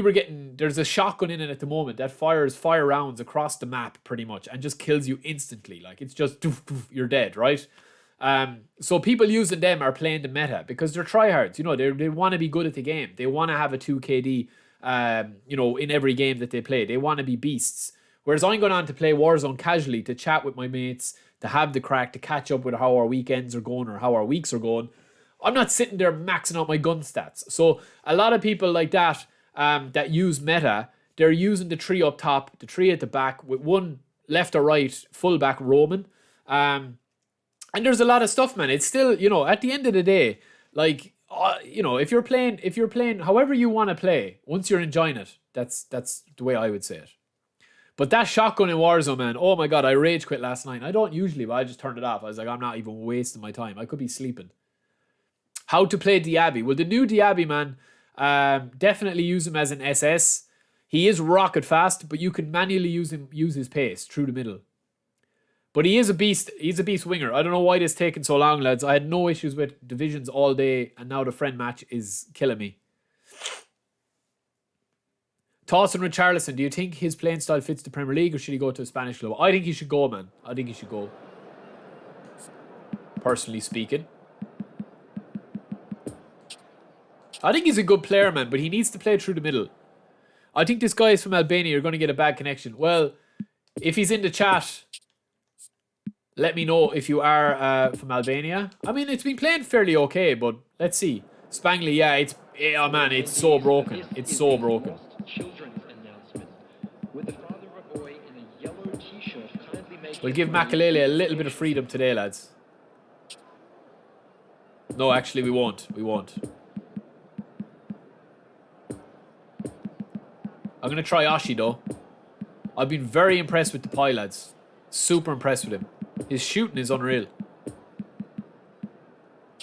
there's a shotgun in it at the moment that fires fire rounds across the map pretty much and just kills you instantly. Like, it's just, doof, doof, you're dead, right? So people using them are playing the meta because they're tryhards, you know, they want to be good at the game. They want to have a 2KD, you know, in every game that they play. They want to be beasts. Whereas I'm going on to play Warzone casually, to chat with my mates, to have the crack, to catch up with how our weekends are going or how our weeks are going. I'm not sitting there maxing out my gun stats. So a lot of people like that, that use meta, they're using the tree up top, the tree at the back, with one left or right fullback roaming. And there's a lot of stuff, man. It's still, you know, at the end of the day, like, you know, if you're playing however you want to play, once you're enjoying it, that's the way I would say it. But that shotgun in Warzone, man, oh my God, I rage quit last night. I don't usually, but I just turned it off. I was like, I'm not even wasting my time. I could be sleeping. How to play Diaby? Well, the new Diaby, man, definitely use him as an SS. He is rocket fast, but you can manually use his pace through the middle. But he is a beast. He's a beast winger. I don't know why this taking so long, lads. I had no issues with divisions all day, and now the friend match is killing me. Tawson Richarlison, do you think his playing style fits the Premier League, or should he go to a Spanish club? I think he should go, man. I think he should go. Personally speaking. I think he's a good player, man, but he needs to play through the middle. I think this guy is from Albania. You're going to get a bad connection. Well, if he's in the chat, let me know if you are from Albania. I mean, it's been playing fairly okay, but let's see. Spangly, yeah, oh man, it's so broken. It's so broken. We'll give Makalele a little bit of freedom today, lads. No, actually, we won't. We won't. I'm going to try Ashi, though. I've been very impressed with the Depay, lads. Super impressed with him. His shooting is unreal.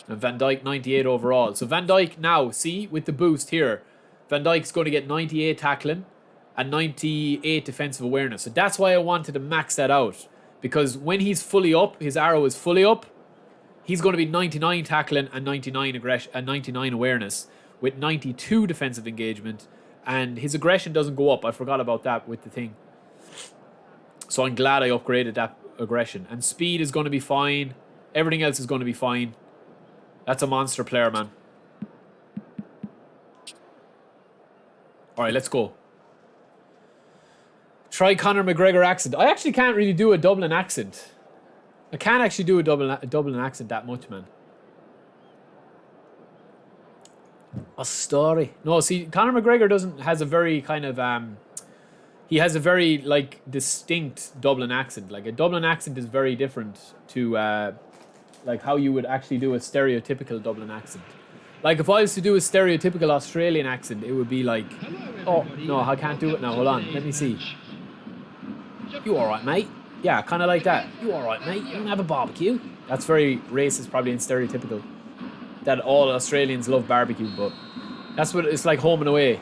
And Van Dijk, 98 overall. So Van Dijk now, see, with the boost here, Van Dijk's going to get 98 tackling and 98 defensive awareness. So that's why I wanted to max that out. Because when he's fully up, his arrow is fully up, he's going to be 99 tackling and 99 aggression and 99 awareness with 92 defensive engagement. And his aggression doesn't go up. I forgot about that with the thing. So I'm glad I upgraded that aggression. And speed is going to be fine. Everything else is going to be fine. That's a monster player, man. Alright, let's go. Try Conor McGregor accent. I actually can't really do a Dublin accent. I can't actually do a Dublin accent that much, man. A story. No, see, Conor McGregor has a very kind of he has a very like distinct Dublin accent. Like a Dublin accent is very different to like how you would actually do a stereotypical Dublin accent. Like if I was to do a stereotypical Australian accent, it would be like, oh no, I can't do it now. Hold on, let me see. You all right, mate? Yeah, kind of like that. You all right, mate? You want to have a barbecue? That's very racist, probably, and stereotypical. That all Australians love barbecue, but that's what it's like, home and away.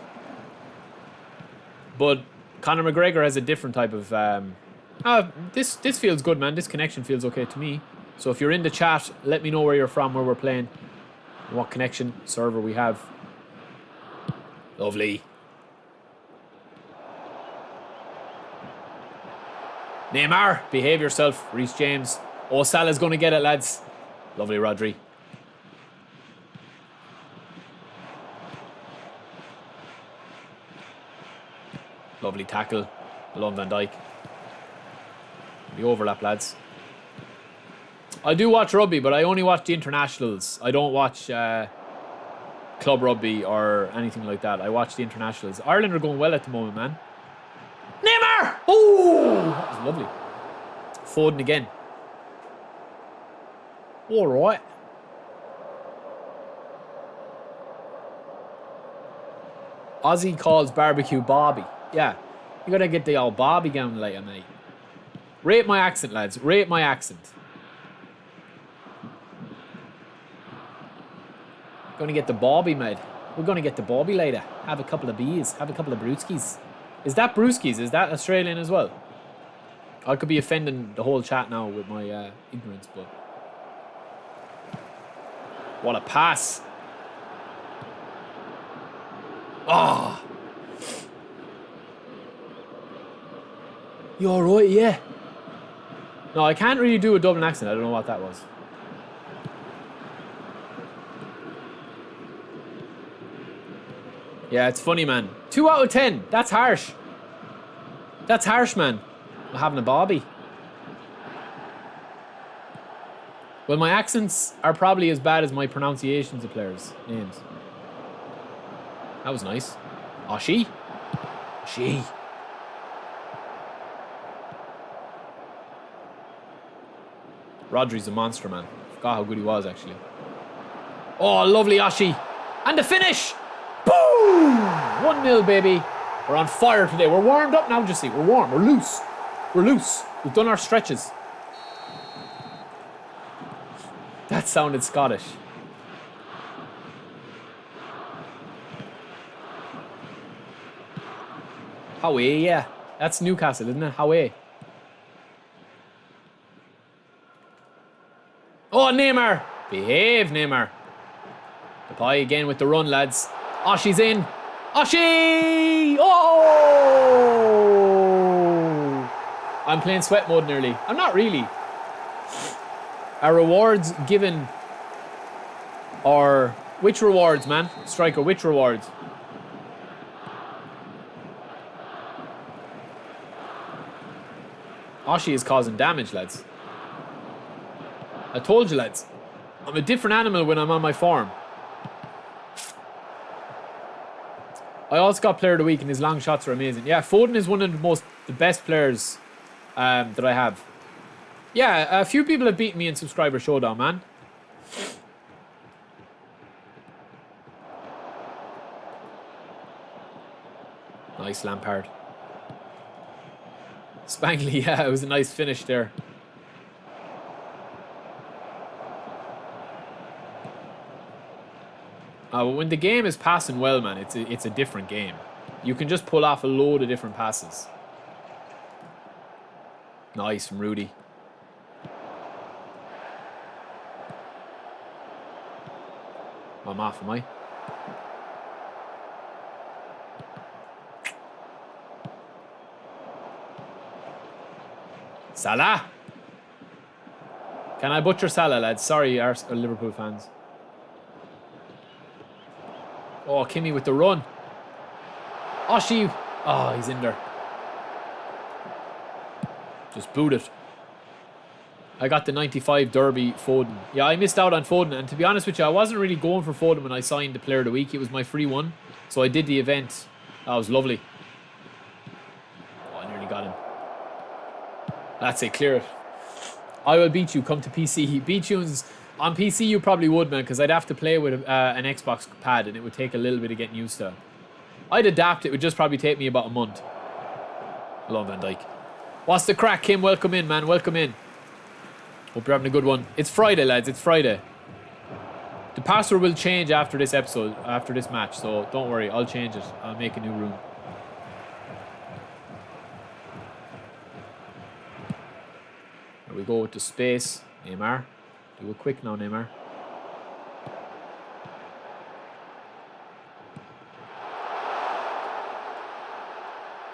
But Conor McGregor has a different type of. This feels good, man. This connection feels okay to me. So if you're in the chat, let me know where you're from, where we're playing, and what connection server we have. Lovely. Neymar, behave yourself. Reece James. Oh, Salah's going to get it, lads. Lovely, Rodri. Lovely tackle. Along Van Dijk. The overlap, lads. I do watch rugby, but I only watch the internationals. I don't watch club rugby or anything like that. I watch the internationals. Ireland are going well at the moment, man. Neymar! Oh, that was lovely. Foden again. All right. Ozzy calls barbecue Bobby. Yeah, you gotta get the old Bobby going later, mate. Rate my accent, lads. Rate my accent. Gonna get the Bobby, mate. We're gonna get the Bobby later. Have a couple of beers. Have a couple of brewskis. Is that brewskis? Is that Australian as well? I could be offending the whole chat now with my ignorance, but... What a pass. Ah. Oh. You alright? Yeah. No, I can't really do a Dublin accent. I don't know what that was. Yeah, it's funny, man. 2 out of 10. That's harsh. That's harsh, man. I'm having a Bobby. Well, my accents are probably as bad as my pronunciations of players' names. That was nice. Oshie. Oshie. Rodri's a monster, man. Forgot how good he was, actually. Oh, lovely Oshie. And the finish. Boom! 1-0, baby. We're on fire today. We're warmed up now, Jesse. We're warm. We're loose. We're loose. We've done our stretches. That sounded Scottish. Howe, yeah. That's Newcastle, isn't it? Howe. Oh, Neymar. Behave, Neymar. Depay again with the run, lads. Oshie's in. Oshie! Oh! I'm playing sweat mode nearly. I'm not really. Are rewards given... Or... Which rewards, man? Striker, which rewards? Oshie is causing damage, lads. I told you, lads. I'm a different animal when I'm on my form. I also got Player of the Week, and his long shots are amazing. Yeah, Foden is one of the best players that I have. Yeah, a few people have beaten me in Subscriber Showdown, man. Nice, Lampard. Spangly, yeah, it was a nice finish there. When the game is passing well, man, it's a different game. You can just pull off a load of different passes. Nice from Rudy. I'm off, am I? Salah! Can I butcher Salah, lads? Sorry, Liverpool fans. Oh, Kimmy with the run. Oshie. Oh, he's in there. Just boot it. I got the 95 Derby Foden. Yeah, I missed out on Foden. And to be honest with you, I wasn't really going for Foden when I signed the Player of the Week. It was my free one. So I did the event. That was lovely. Oh, I nearly got him. That's it, clear it. I will beat you, come to PC. B-Tunes, on PC you probably would, man, because I'd have to play with an Xbox pad and it would take a little bit of getting used to. I'd adapt, it would just probably take me about a month. Hello, Van Dijk. What's the crack, Kim? Welcome in, man, welcome in. Hope you're having a good one. It's Friday, lads, it's Friday. The password will change after this episode, after this match, so don't worry, I'll change it. I'll make a new room. There we go with the space. Neymar. Do it quick now, Neymar.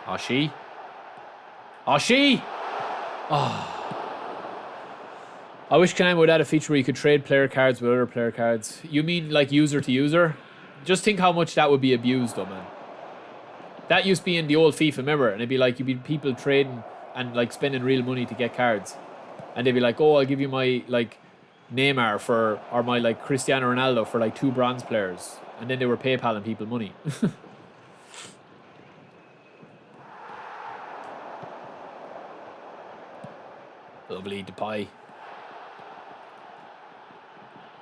Oshie. Oshie! I wish Konami would add a feature where you could trade player cards with other player cards. You mean like user to user? Just think how much that would be abused though, man. That used to be in the old FIFA, remember? And it'd be like, you'd be people trading and like spending real money to get cards. And they'd be like, oh, I'll give you my like Neymar for, or my like Cristiano Ronaldo for like 2 bronze players. And then they were PayPaling people money. Lovely Depay.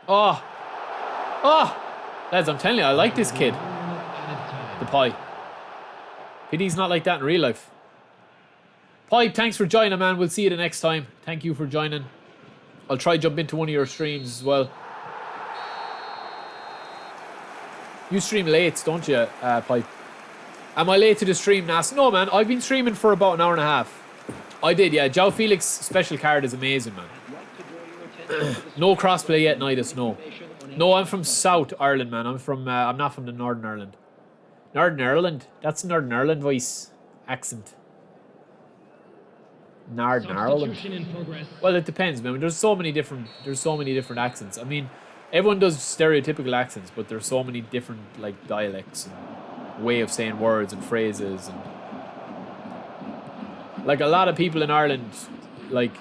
Oh! Oh! Lads, I'm telling you, I like this kid. Depay. Pity he's not like that in real life. Pipe, thanks for joining, man. We'll see you the next time. Thank you for joining. I'll try jump into one of your streams as well. You stream late, don't you, Pipe? Am I late to the stream, Nas? No, man. I've been streaming for about an hour and a half. I did, yeah. João Felix special card is amazing, man. No crossplay yet, Nidus, no. No, I'm from South Ireland, man. I'm not from the Northern Ireland. Northern Ireland? That's Northern Ireland voice accent. Northern Ireland. Well, it depends, man. There's so many different accents. I mean, everyone does stereotypical accents, but there's so many different like dialects and way of saying words and phrases, and like a lot of people in Ireland, like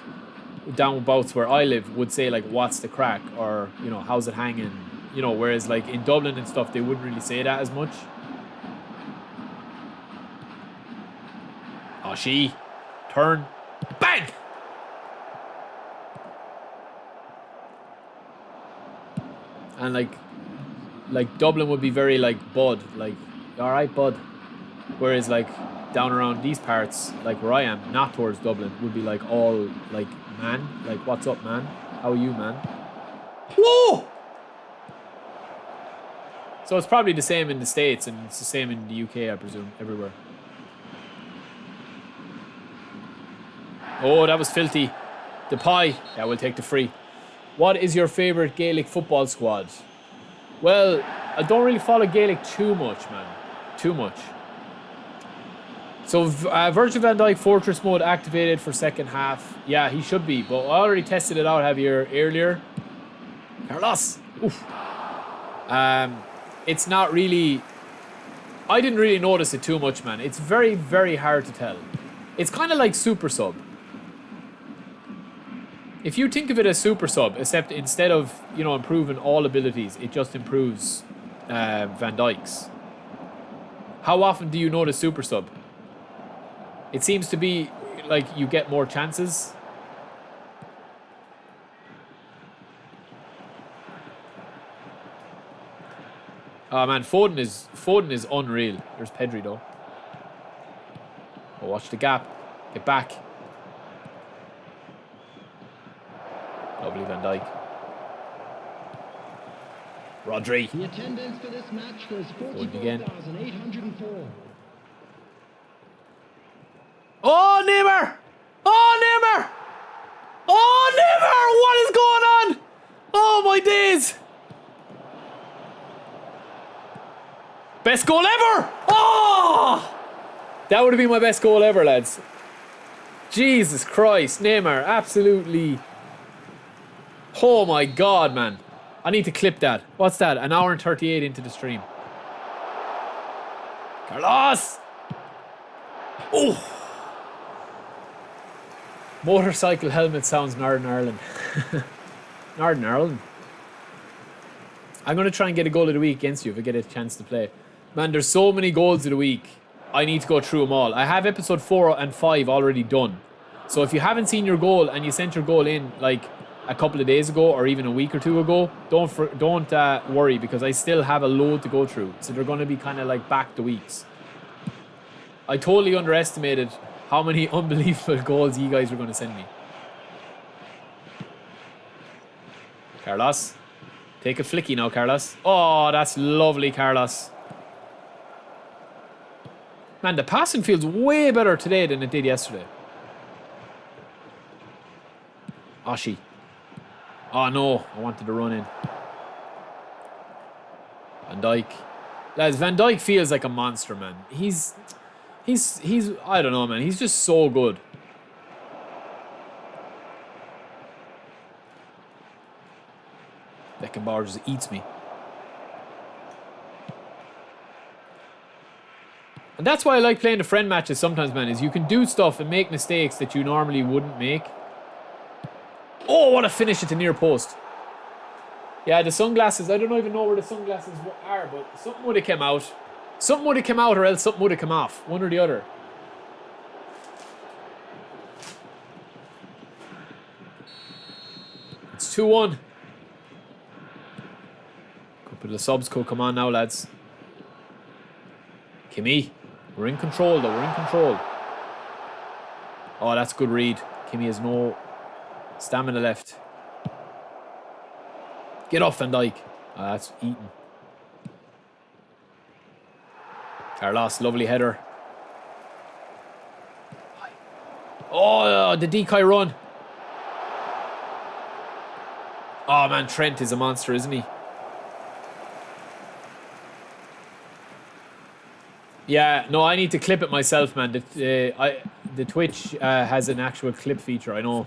downabouts where I live, would say like, what's the crack, or you know, how's it hanging, you know, whereas like in Dublin and stuff they wouldn't really say that as much. Oh, she turn, bang. And like Dublin would be very like bud, like all right bud, whereas like down around these parts, like where I am, not towards Dublin, would be like all like man, like what's up, man? How are you, man? Whoa! So it's probably the same in the States, and it's the same in the UK, I presume, everywhere. Oh, that was filthy. Depay. Yeah, we'll take the free. What is your favourite Gaelic football squad? Well, I don't really follow Gaelic too much, man. Too much. So, Virgil van Dijk Fortress mode activated for second half. Yeah, he should be, but I already tested it out, Javier, earlier. Carlos! Oof. It's not really... I didn't really notice it too much, man. It's very, very hard to tell. It's kind of like Super Sub. If you think of it as Super Sub, except instead of, you know, improving all abilities, it just improves Van Dijk's. How often do you notice Super Sub? It seems to be like you get more chances. Oh man, Foden is unreal. There's Pedri though. Oh, watch the gap. Get back. Lovely Van Dijk. Rodri. The attendance for this match was 44,804. Oh, Neymar! Oh, Neymar! Oh, Neymar! What is going on? Oh, my days! Best goal ever! Oh! That would have been my best goal ever, lads. Jesus Christ, Neymar, absolutely. Oh my God, man. I need to clip that. What's that? An hour and 38 into the stream. Carlos! Oh! Motorcycle helmet sounds Northern Ireland. Northern Ireland. I'm going to try and get a goal of the week against you if I get a chance to play. Man, there's so many goals of the week. I need to go through them all. I have episode 4 and 5 already done. So if you haven't seen your goal and you sent your goal in like a couple of days ago or even a week or two ago, don't worry, because I still have a load to go through. So they're going to be kind of like back to weeks. I totally underestimated how many unbelievable goals you guys were going to send me. Carlos. Take a flicky now, Carlos. Oh, that's lovely, Carlos. Man, the passing feels way better today than it did yesterday. Oshie. Oh no, I wanted to run in. Van Dijk. Lads, Van Dijk feels like a monster, man. He's I don't know, man. He's just so good. Beckenbauer just eats me. And that's why I like playing the friend matches sometimes, man, is you can do stuff and make mistakes that you normally wouldn't make. Oh, what a finish at the near post. Yeah, the sunglasses, I don't even know where the sunglasses are, but something would have come out. Something would have come out or else something would have come off. One or the other. It's 2-1. Couple of subs could come on now, lads. Kimmy. We're in control, though. We're in control. Oh, that's a good read. Kimmy has no stamina left. Get off, Van Dijk. Oh, that's eaten. Carlos, lovely header. Oh, the Dijk run. Oh, man, Trent is a monster, isn't he? Yeah, no, I need to clip it myself, man. The Twitch has an actual clip feature, I know.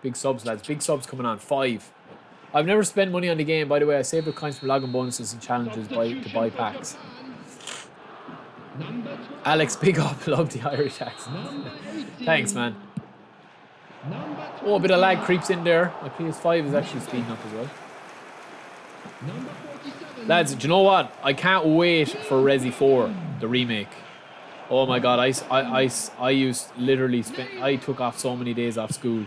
Big subs, lads. Big subs coming on. 5. I've never spent money on the game, by the way. I saved up coins for login bonuses and challenges to buy packs. Alex, big up. Love the Irish accent. Thanks, man. Oh, a bit of lag creeps in there. My PS5 is actually speeding up as well. Lads, do you know what? I can't wait for Resi 4, the remake. Oh my god, I used literally I took off so many days off school.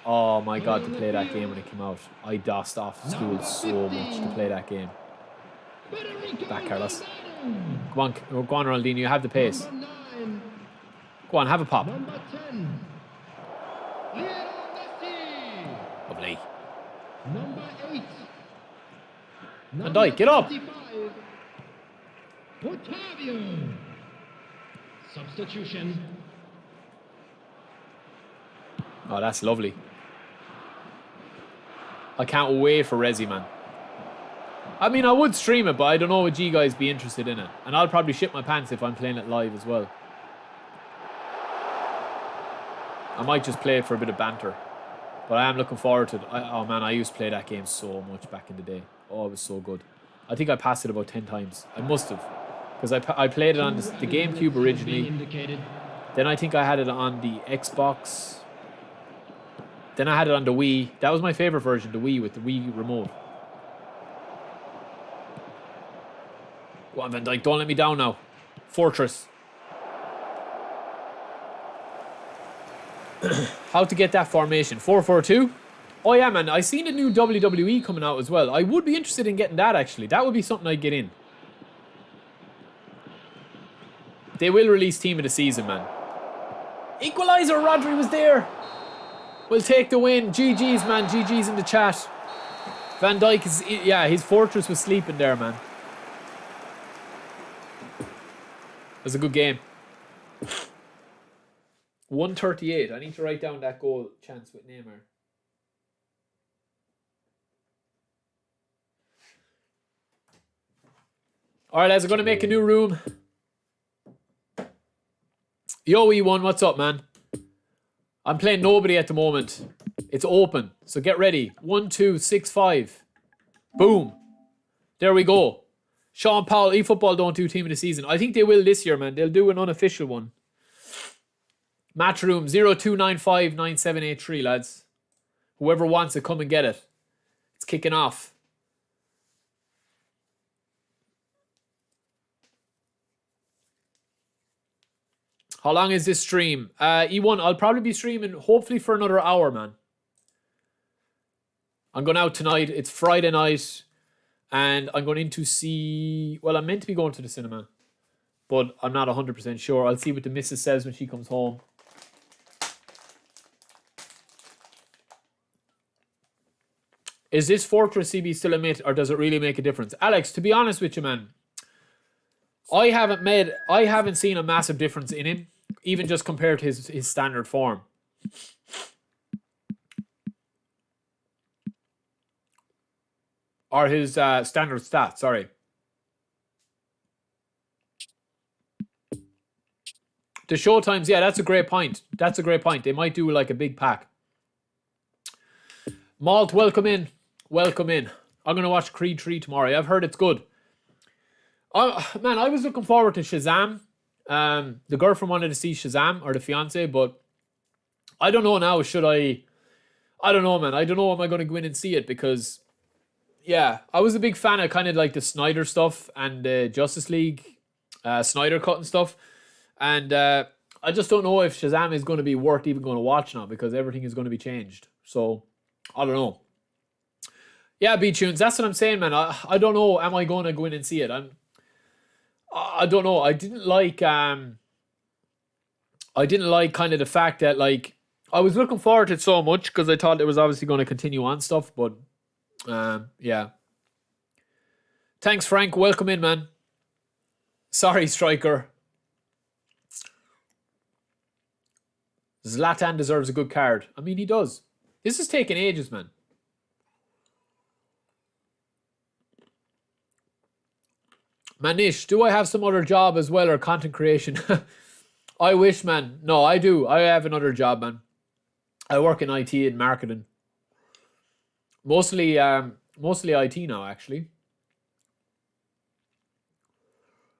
Oh my god, to play that game when it came out. I dosed off school so much to play that game. Back, Carlos. Go on, Ronaldinho, you have the pace. Go on, have a pop. Lovely. Van Dijk, get up! Substitution. Oh, that's lovely. I can't wait for Resi, man. I mean, I would stream it, but I don't know would you guys be interested in it. And I'll probably shit my pants if I'm playing it live as well. I might just play it for a bit of banter. But I am looking forward to it. Oh, man, I used to play that game so much back in the day. Oh, it was so good. I think I passed it about 10 times. I must have. Because I played it on the GameCube originally. Then I think I had it on the Xbox. Then I had it on the Wii. That was my favorite version, the Wii with the Wii remote. Go on, Van Dijk, don't let me down now. Fortress. How to get that formation? 4-4-2? Oh yeah, man, I seen a new WWE coming out as well. I would be interested in getting that, actually. That would be something I'd get in. They will release Team of the Season, man. Equalizer, Rodri was there. We'll take the win. GG's, man. GG's in the chat. Van Dijk is... Yeah, his Fortress was sleeping there, man. It was a good game. 138. I need to write down that goal chance with Neymar. Alright, lads, I'm going to make a new room. Yo, E1, what's up, man? I'm playing nobody at the moment. It's open, so get ready. 1, 2, 6, 5. Boom. There we go. Sean Powell, eFootball don't do Team of the Season. I think they will this year, man. They'll do an unofficial one. Match room 02959783, lads. Whoever wants it, come and get it. It's kicking off. How long is this stream? E1, I'll probably be streaming hopefully for another hour, man. I'm going out tonight. It's Friday night. And I'm going in to see... Well, I'm meant to be going to the cinema. But I'm not 100% sure. I'll see what the missus says when she comes home. Is this Fortress CB still a myth, or does it really make a difference? Alex, to be honest with you, man, I haven't seen a massive difference in him, even just compared to his standard form. Or his standard stats, sorry. The show times, yeah, that's a great point. That's a great point. They might do like a big pack. Malt, welcome in. Welcome in. I'm going to watch Creed 3 tomorrow. I've heard it's good. Man, I was looking forward to Shazam. The girlfriend wanted to see Shazam, or the fiance, but I don't know now. Should I? I don't know, man. I don't know. Am I going to go in and see it? Because, yeah, I was a big fan of kind of like the Snyder stuff and the Justice League Snyder cut and stuff. And I just don't know if Shazam is going to be worth even going to watch now, because everything is going to be changed. So, I don't know. Yeah, B-Tunes, that's what I'm saying, man. I don't know. Am I going to go in and see it? I don't know. I didn't like kind of the fact that, like, I was looking forward to it so much because I thought it was obviously going to continue on stuff, but yeah. Thanks, Frank. Welcome in, man. Sorry, Striker. Zlatan deserves a good card. I mean, he does. This is taking ages, man. Manish, do I have some other job as well, or content creation? I wish, man. No, I do. I have another job, man. I work in IT and marketing. Mostly IT now, actually.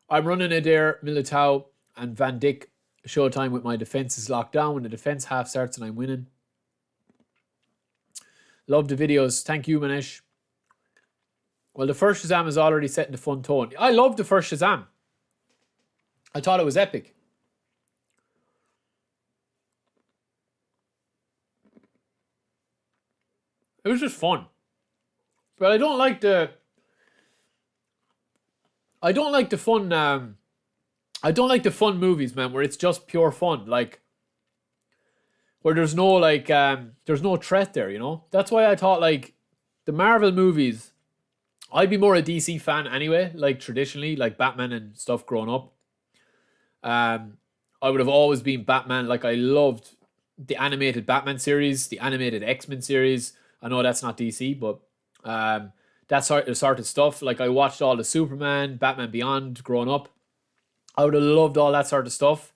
I'm running Adair, Militao, and Van Dijk showtime with my defense is locked down. When the defense half starts and I'm winning. Love the videos. Thank you, Manish. Well, the first Shazam is already setting the fun tone. I loved the first Shazam. I thought it was epic. It was just fun. But I don't like the fun I don't like the fun movies, man, where it's just pure fun, like where there's no like there's no threat there, you know? That's why I thought like the Marvel movies, I'd be more a DC fan anyway, like traditionally, like Batman and stuff growing up. I would have always been Batman. Like I loved the animated Batman series, the animated X-Men series. I know that's not DC, but that sort of stuff. Like I watched all the Superman, Batman Beyond growing up. I would have loved all that sort of stuff.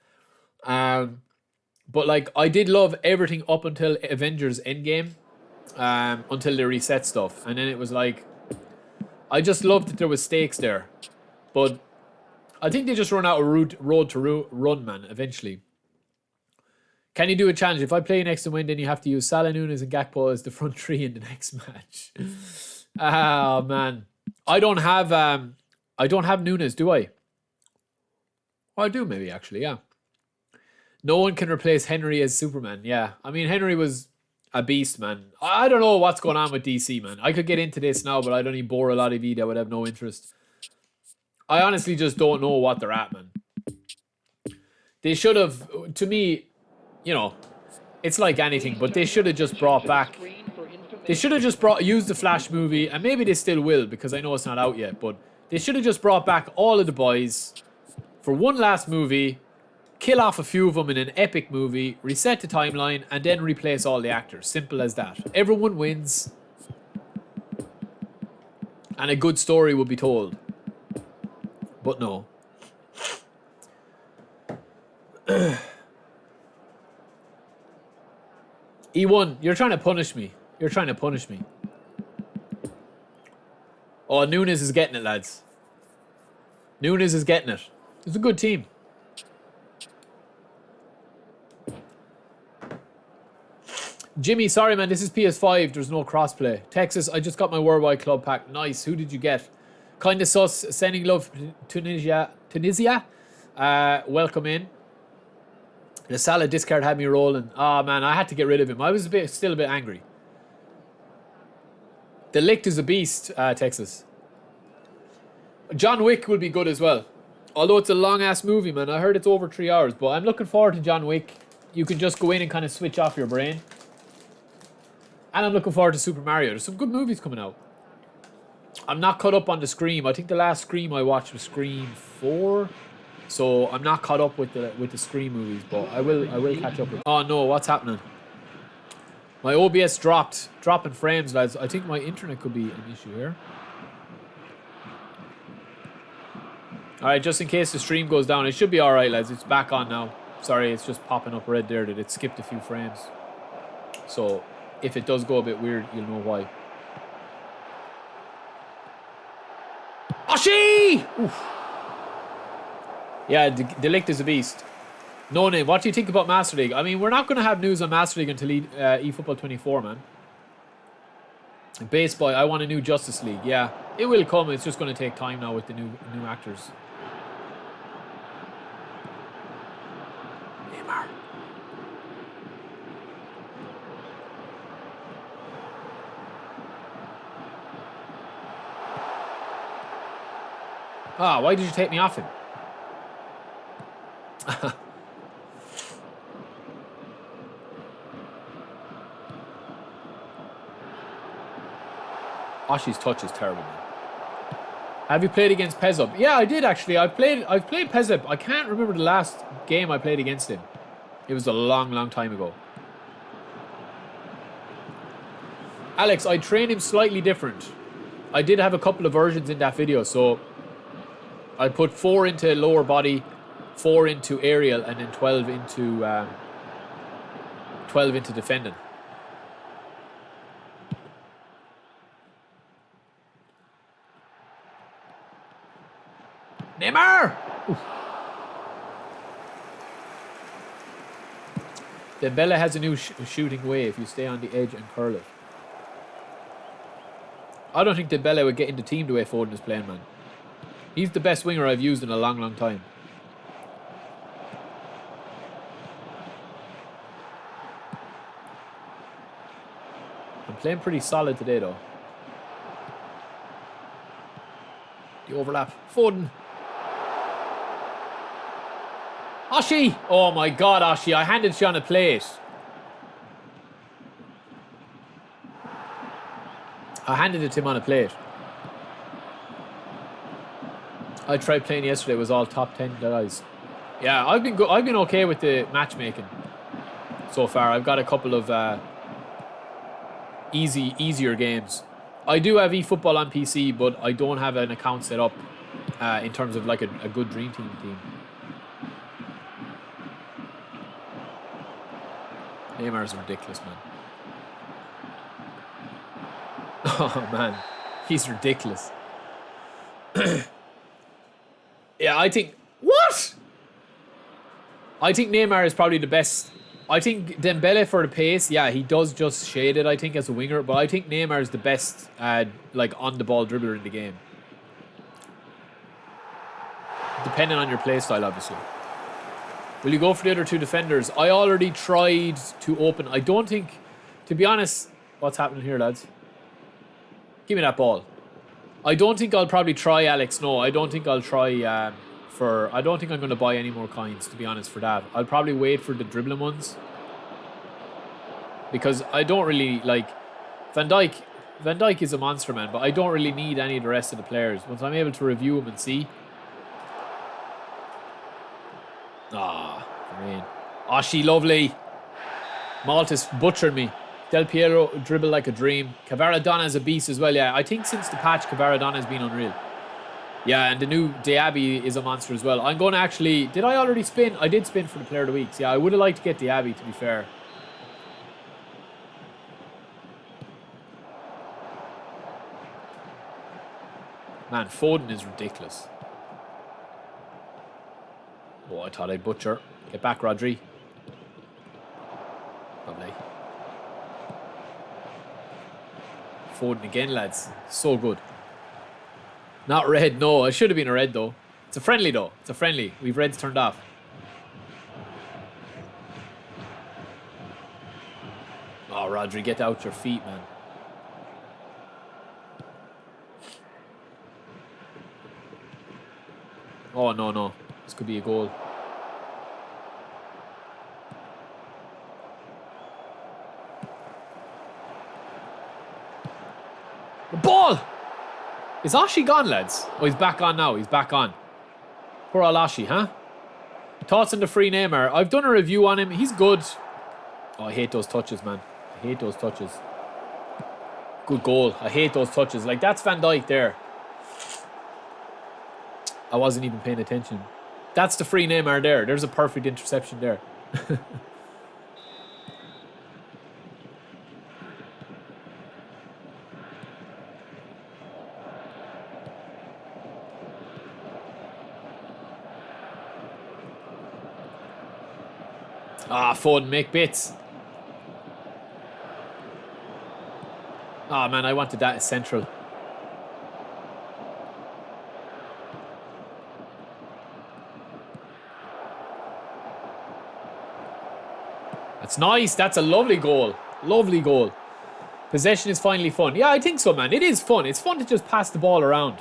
But like I did love everything up until Avengers Endgame, until they reset stuff. And then it was like, I just loved that there was stakes there. But I think they just run out of road to run, man, eventually. Can you do a challenge? If I play next and win, then you have to use Salah, Nunes, and Gakpo as the front three in the next match. Oh, man. I don't have Nunes, do I? Oh, I do maybe, actually, yeah. No one can replace Henry as Superman, yeah. I mean, Henry was a beast, man. I don't know what's going on with DC, man. I could get into this now, but I'd only bore a lot of you that would have no interest. I honestly just don't know what they're at, man. They should have, to me, you know, it's like anything, but they should have just brought back, they should have just used the Flash movie, and maybe they still will, because I know it's not out yet, but they should have just brought back all of the boys for one last movie, kill off a few of them in an epic movie, reset the timeline, and then replace all the actors. Simple as that. Everyone wins, and a good story would be told. But no. E1, you're trying to punish me. You're trying to punish me. Oh, Nunes is getting it, lads. Nunes is getting it. It's a good team. Jimmy, sorry, man. This is PS5. There's no crossplay. Texas, I just got my worldwide club pack. Nice. Who did you get? Kinda sus. Sending love to Tunisia. Welcome in. The Salah discard had me rolling. Oh, man. I had to get rid of him. I was still a bit angry. The Licht is a beast, Texas. John Wick will be good as well. Although it's a long-ass movie, man. I heard it's over 3 hours. But I'm looking forward to John Wick. You can just go in and kind of switch off your brain. And I'm looking forward to Super Mario. There's some good movies coming out. I'm not caught up on the Scream. I think the last Scream I watched was Scream 4. So I'm not caught up with the Scream movies, but I will catch up with. Oh no, what's happening? My OBS dropping frames, lads. I think my internet could be an issue here. Alright, just in case the stream goes down, it should be alright, lads. It's back on now. Sorry, it's just popping up red there that it skipped a few frames. So, if it does go a bit weird, you'll know why. Oshie! Oof. Yeah, Delict is a beast. No name. What do you think about Master League? I mean, we're not going to have news on Master League until eFootball 24, man. Base Boy, I want a new Justice League. Yeah, it will come. It's just going to take time now with the new actors. Neymar. Ah, why did you take me off him? Oshie's touch is terrible, man. Have you played against Pezub? Yeah, I did actually. I've played Pezub. I can't remember the last game I played against him. It was a long, long time ago. Alex, I train him slightly different. I did have a couple of versions in that video, so I put 4 into lower body, 4 into aerial, and then 12 into defending. Neymar! Oof. Dembele has a new shooting way if you stay on the edge and curl it. I don't think Dembele would get in the team the way Foden is playing, man. He's the best winger I've used in a long, long time. I'm playing pretty solid today, though. The overlap. Foden. Oshie! Oh my God, Oshie. I handed you on a plate. I handed it to him on a plate. I tried playing yesterday. It was all top 10 guys. Yeah, I've been I've been okay with the matchmaking so far. I've got a couple of easier games. I do have eFootball on PC, but I don't have an account set up in terms of like a good Dream Team. Neymar's ridiculous, man. Oh, man. He's ridiculous. Yeah, I think... What? I think Neymar is probably the best. I think Dembele for the pace, yeah, he does just shade it, I think, as a winger. But I think Neymar is the best, like, on-the-ball dribbler in the game. Depending on your play style, obviously. Will you go for the other 2 defenders? I already tried to open. I don't think, to be honest, what's happening here, lads? Give me that ball. I don't think I'll probably try Alex. No, I don't think I'll try I don't think I'm going to buy any more coins, to be honest, for that. I'll probably wait for the dribbling ones. Because I don't really, like, Van Dijk is a monster, man, but I don't really need any of the rest of the players. Once I'm able to review them and see. Ah, man. Oshie, lovely. Maltas butchered me. Del Piero dribble like a dream. Cavaradonna is a beast as well. Yeah, I think since the patch, Cavaradonna has been unreal. Yeah, and the new Diaby is a monster as well. I'm going to actually... Did I already spin? I did spin for the player of the week. Yeah, I would have liked to get Diaby, to be fair. Man, Foden is ridiculous. Oh, I thought I'd butcher. Get back, Rodri. Lovely. Foden again, lads. So good. Not red, no. It should have been a red, though. It's a friendly, though. It's a friendly. We've reds turned off. Oh, Rodri, get out your feet, man. Oh, no, no. This could be a goal. The ball! Is Oshie gone, lads? Oh, he's back on now. He's back on. Poor old Oshie, huh? Thoughts on the free Neymar? I've done a review on him. He's good. Oh, I hate those touches, man. I hate those touches. Good goal. I hate those touches. Like, that's Van Dijk there. I wasn't even paying attention. That's the free Neymar there. There's a perfect interception there. Ah, Foden, make bits. Ah, man, I wanted that as central. That's nice. That's a lovely goal. Lovely goal. Possession is finally fun. Yeah, I think so, man. It is fun. It's fun to just pass the ball around.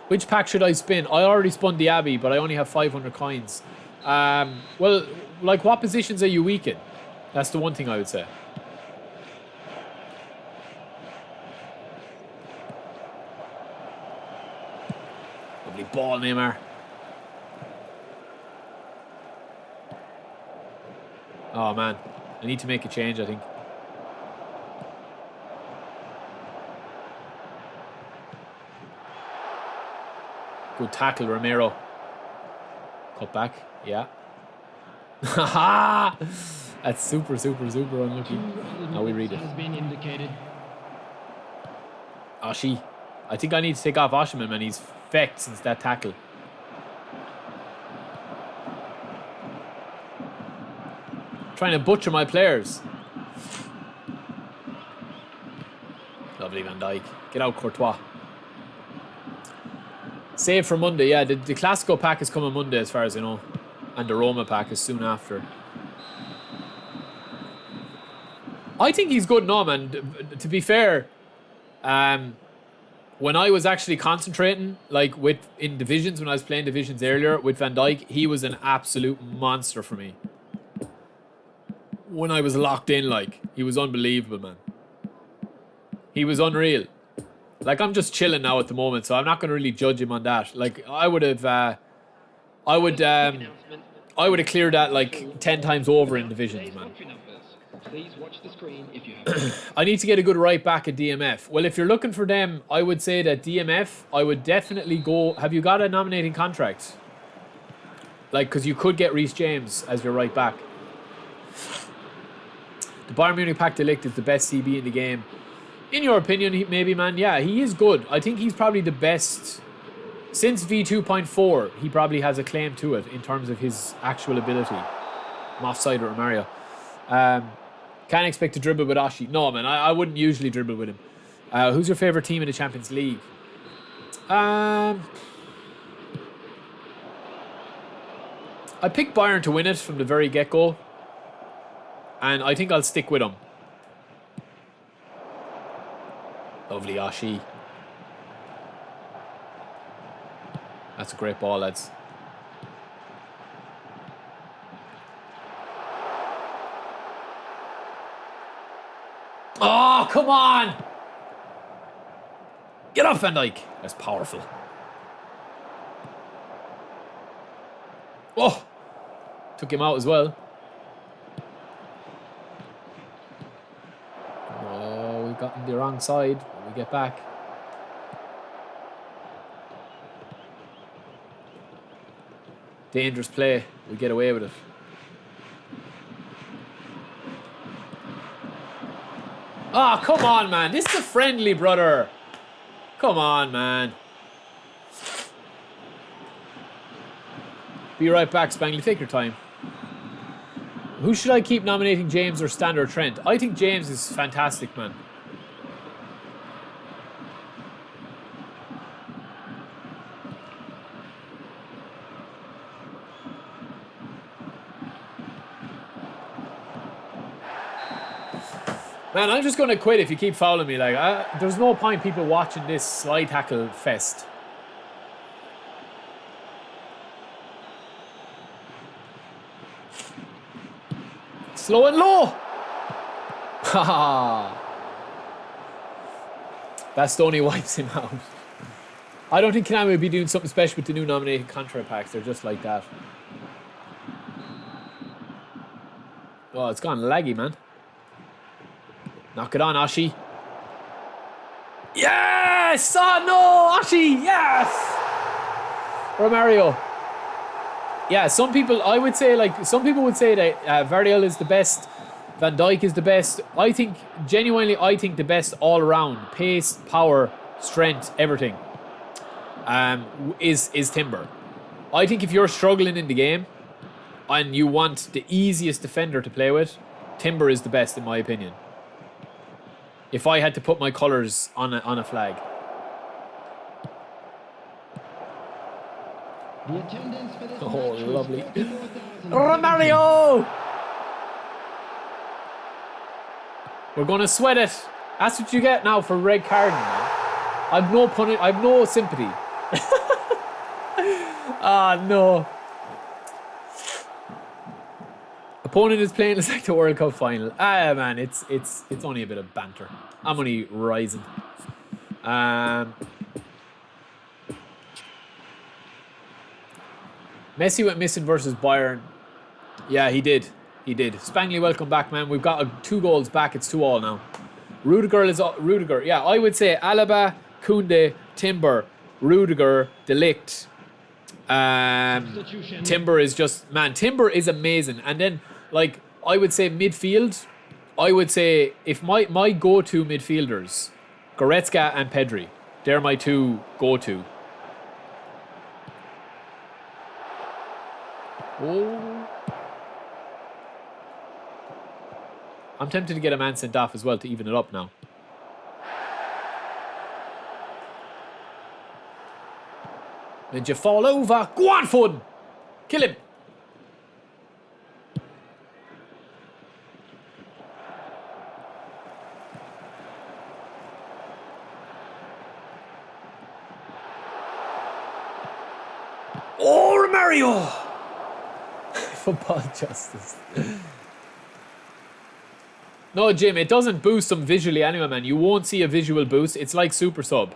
Which pack should I spin? I already spun the Abbey, but I only have 500 coins. Well, like, what positions are you weak in? That's the one thing I would say. Lovely ball, Neymar. Oh, man. I need to make a change, I think. Good tackle, Romero. Cut back. Yeah. Haha! That's super unlucky. Now we read it. Oshie. I think I need to take off Oshiman, man. He's fecked since that tackle. Trying to butcher my players. Lovely Van Dijk. Get out, Courtois. Save for Monday. Yeah, the Classico pack is coming Monday as far as I know. And the Roma pack is soon after. I think he's good now, man. To be fair, when I was actually concentrating, like in divisions, when I was playing divisions earlier with Van Dijk, he was an absolute monster for me. When I was locked in, like, he was unbelievable, man. He was unreal. Like, I'm just chilling now at the moment, so I'm not going to really judge him on that. Like, I would have cleared that like 10 times over in divisions, man. Please watch the screen if you have. I need to get a good right back at DMF. Well, if you're looking for them, I would say that DMF, I would definitely go. Have you got a nominating contract? Like, because you could get Reece James as your right back. The Bayern Munich Pack Delict is the best CB in the game. In your opinion, maybe, man? Yeah, he is good. I think he's probably the best. Since V2.4, he probably has a claim to it in terms of his actual ability. I'm offside with Mario. Can't expect to dribble with Oshie. No, man, I wouldn't usually dribble with him. Who's your favourite team in the Champions League? I picked Bayern to win it from the very get-go. And I think I'll stick with him. Lovely Oshie. That's a great ball, lads. Oh, come on! Get off, Van Dijk. That's powerful. Oh! Took him out as well. Oh, we got on the wrong side. We get back. Dangerous play. We get away with it. Oh, come on, man. This is a friendly, brother. Come on, man. Be right back, Spangly. Take your time. Who should I keep nominating, James or Stan or Trent? I think James is fantastic, man. Man, I'm just going to quit if you keep fouling me. Like, there's no point people watching this slide tackle fest. Slow and low. Haha. Bastoni wipes him out. I don't think Konami would be doing something special with the new nominated contract packs. They're just like that. Oh, it's gone laggy, man. Knock it on, Oshie. Yes! Oh, no! Oshie, yes! Romario. Yeah, some people, I would say, like, some people would say that Vardiel is the best, Van Dijk is the best. I think, genuinely, I think the best all around, pace, power, strength, everything, is Timber. I think if you're struggling in the game and you want the easiest defender to play with, Timber is the best in my opinion. If I had to put my colours on a flag. The attendance for this Oh, match was lovely. 44,000. Romario! We're going to sweat it. That's what you get now for red carding, man. I've no sympathy. Ah, no. Opponent is playing it's like the World Cup final. Ah, man, it's only a bit of banter. I'm only rising. Messi went missing versus Bayern. Yeah, he did. He did. Spangley, welcome back, man. We've got 2 goals back. It's 2-2 now. Rudiger. Yeah, I would say Alaba, Koundé, Timber, Rudiger, De Ligt. Timber is just, man, Timber is amazing. And then, like, I would say midfield. I would say if my go-to midfielders, Goretzka and Pedri, they're my 2 go-to. Oh. I'm tempted to get a man sent off as well to even it up now. Did you fall over? Go on, Foden! Kill him! Oh, Romario! Football justice. No, Jim, it doesn't boost them visually anyway, man. You won't see a visual boost. It's like Super Sub.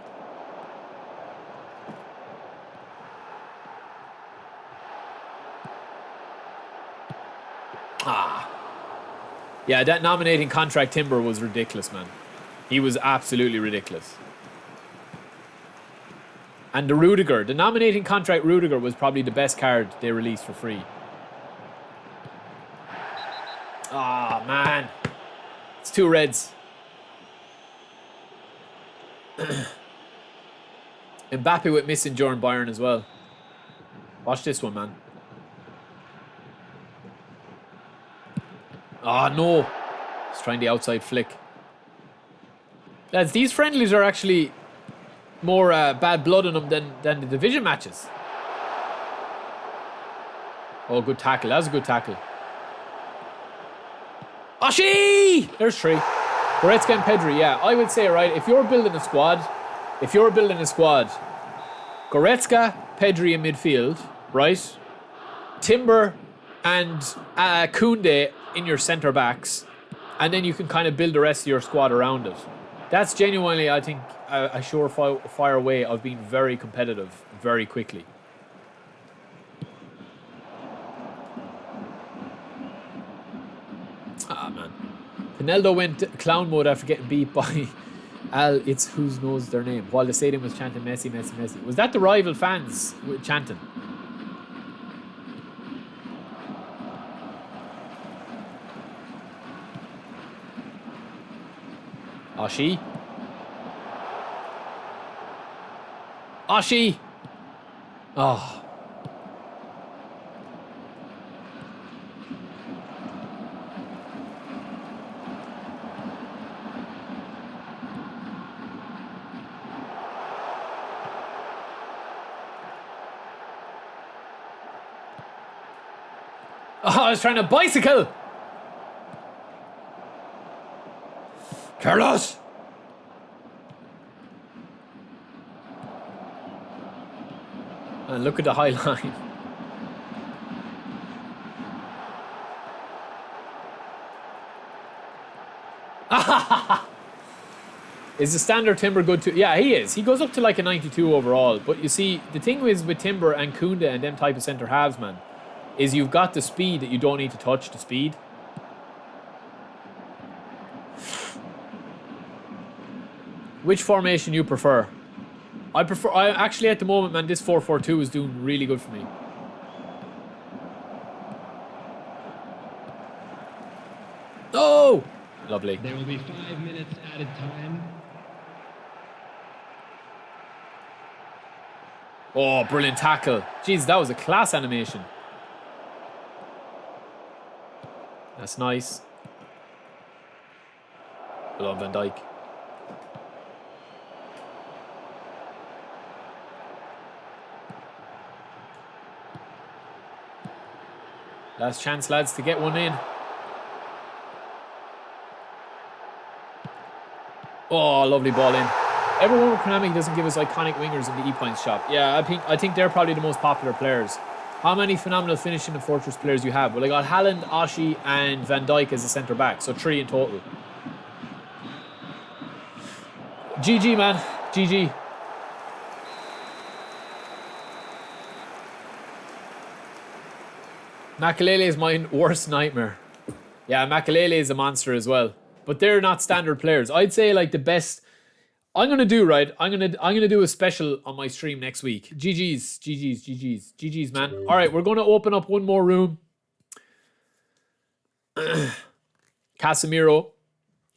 Ah. Yeah, that nominating contract Timber was ridiculous, man. He was absolutely ridiculous. And the Rudiger, the nominating contract Rudiger was probably the best card they released for free. Ah, man. It's 2 reds. Mbappe with missing during Bayern as well. Watch this one, man. Ah, no. He's trying the outside flick. Lads, these friendlies are actually more bad blood in them than the division matches. Oh, good tackle. That was a good tackle. Ashi! There's 3. Goretzka and Pedri, yeah. I would say, right, if you're building a squad, Goretzka, Pedri in midfield, right? Timber and Koundé in your centre backs, and then you can kind of build the rest of your squad around it. That's genuinely, I think, a surefire way of being very competitive very quickly. Ah, man. Pineldo went clown mode after getting beat by It's who knows their name, while the stadium was chanting Messi, Messi, Messi. Was that the rival fans chanting? Ashi. Ashi. Oh. Oh, I was trying to bicycle. Carlos. And look at the high line. Is the standard Timber good too? Yeah, he is. He goes up to like a 92 overall. But you see, the thing is with Timber and Koundé and them type of centre halves, man, is you've got the speed that you don't need to touch the speed. Which formation you prefer? I actually at the moment, man, this 4-4-2 is doing really good for me. Oh! Lovely. There will be 5 minutes added time. Oh, brilliant tackle. Jeez, that was a class animation. That's nice. Well on, Van Dijk. Last chance, lads, to get one in. Oh, lovely ball in. Everyone with Konami doesn't give us iconic wingers in the E-Points shop. Yeah, I think they're probably the most popular players. How many phenomenal finishing and Fortress players you have? Well, I got Haaland, Oshie, and Van Dijk as a centre back, so 3 in total. GG, man. GG. Makelele is my worst nightmare. Yeah, Makelele is a monster as well. But they're not standard players. I'd say like the best. I'm gonna do a special on my stream next week. GG's, man. All right, we're gonna open up one more room. Casemiro,